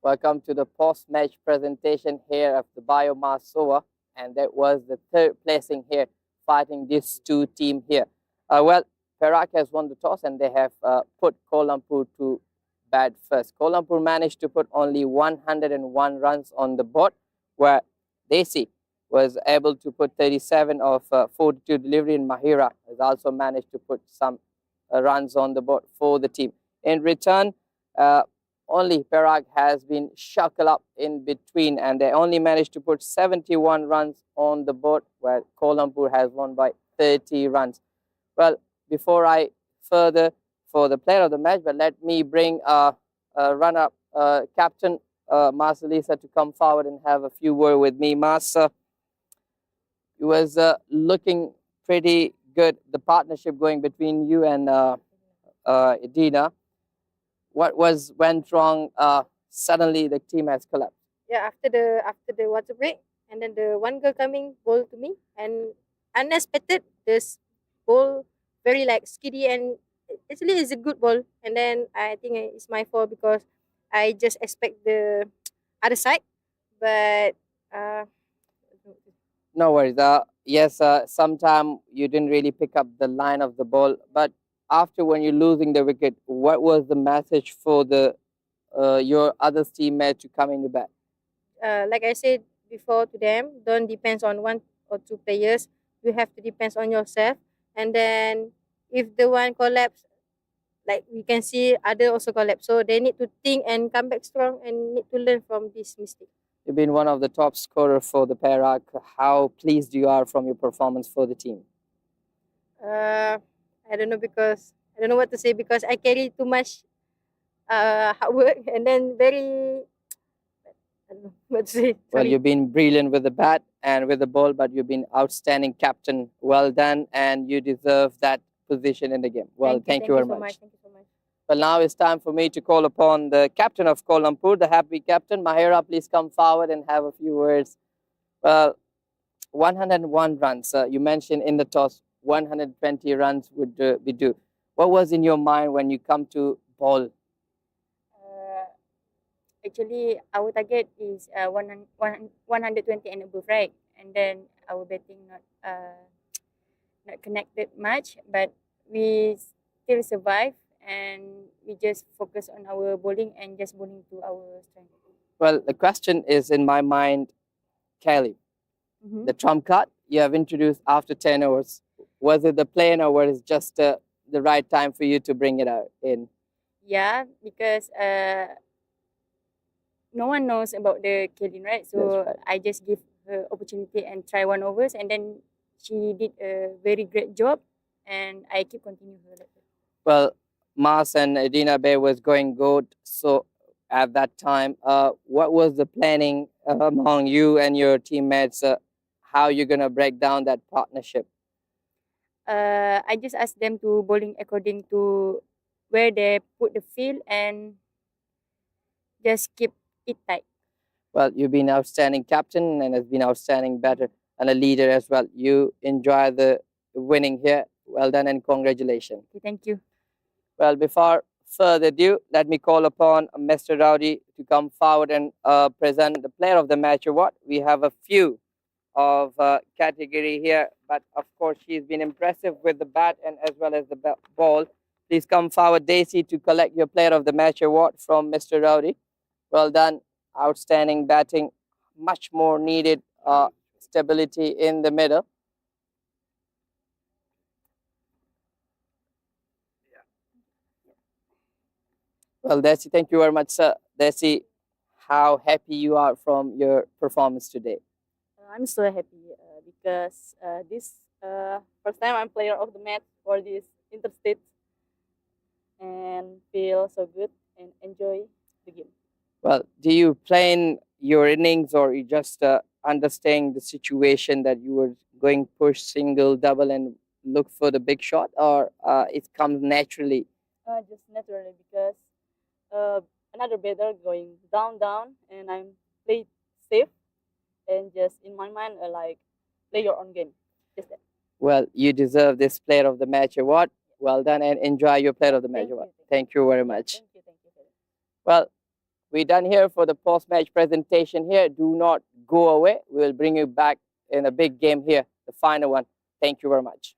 Welcome to the post-match presentation here of the Biomass SOA, and that was the third placing here, fighting these two teams here. Well, PERAK has won the toss and they have put Kuala Lumpur to bat first. Kuala Lumpur managed to put only 101 runs on the board, where Desi was able to put 37 of 42 delivery, and Mahira has also managed to put some runs on the board for the team. In return, only PERAK has been shackled up in between, and they only managed to put 71 runs on the board, where Kuala Lumpur has won by 30 runs. Well, before I further for the player of the match, but let me bring runner-up captain Marcelisa to come forward and have a few words with me. Mas, it was looking pretty good, the partnership going between you and Edina. What went wrong? Suddenly the team has collapsed. Yeah, after the water break, and then the one girl coming ball to me, and unexpected this ball very like skiddy, and actually it's a good ball, and then I think it's my fault because I just expect the other side, but No worries. Yes, sometime you didn't really pick up the line of the ball, but after when you're losing the wicket, what was the message for the your other teammate to come into bat? like I said before to them, don't depend on one or two players. You have to depend on yourself. And then if the one collapse, like we can see other also collapse. So they need to think and come back strong and need to learn from this mistake. You've been one of the top scorer for the PERAK. How pleased you are from your performance for the team? I don't know because I don't know what to say because I carry too much hard work and then very I don't know what to say. Well, Sorry. you've been brilliant with the bat and with the ball, but you've been outstanding captain. Well done, and you deserve that position in the game. Well, thank you very so much. Thank you so much. Well, now it's time for me to call upon the captain of Kuala Lumpur, the happy captain. Mahira, please come forward and have a few words. Well, 101 runs. You mentioned in the toss, 120 runs would be due. What was in your mind when you come to ball? Actually, our target is 120 and above, right? And then our batting not connected much, but we still survive, and we just focus on our bowling and just bowling to our strength. Well, the question is in my mind, Kelly. The trump card you have introduced after 10 overs. Was it the plan or was it just the right time for you to bring it out in? Yeah, because no one knows about the Kaylin, right? So Right. I just give her opportunity and try one overs, and then she did a very great job, and I keep continuing her like that. Well, Mas and Edina Bay was going good. So at that time, what was the planning among you and your teammates? How you're gonna break down that partnership? I just asked them to bowling according to where they put the field and just keep it tight. Well, you've been outstanding captain and has been outstanding batter and a leader as well. You enjoy the winning here. Well done and congratulations. Okay, thank you. Well, before further ado, let me call upon Mr. Rowdy to come forward and present the Player of the Match award. We have a few of category here, but of course she's been impressive with the bat and as well as the ball. Please come forward, Daisy, to collect your Player of the Match award from Mr. Rowdy. Well done, outstanding batting, much more needed stability in the middle. Well, Desi, thank you very much, sir. Desi, how happy you are from your performance today? I'm so happy because this first time I'm player of the match for this interstate and feel so good and enjoy the game. Well, do you plan your innings or you just understand the situation that you were going push single, double and look for the big shot, or it comes naturally? Just naturally because another batter going down and I'm play safe and just in my mind like play your own game. Just that. Well, you deserve this Player of the Match award. Well done and enjoy your Player of the Match award. Thank you very much. Thank you. Well, we're done here for the post-match presentation here. Do not go away. We'll bring you back in a big game here, the final one. Thank you very much.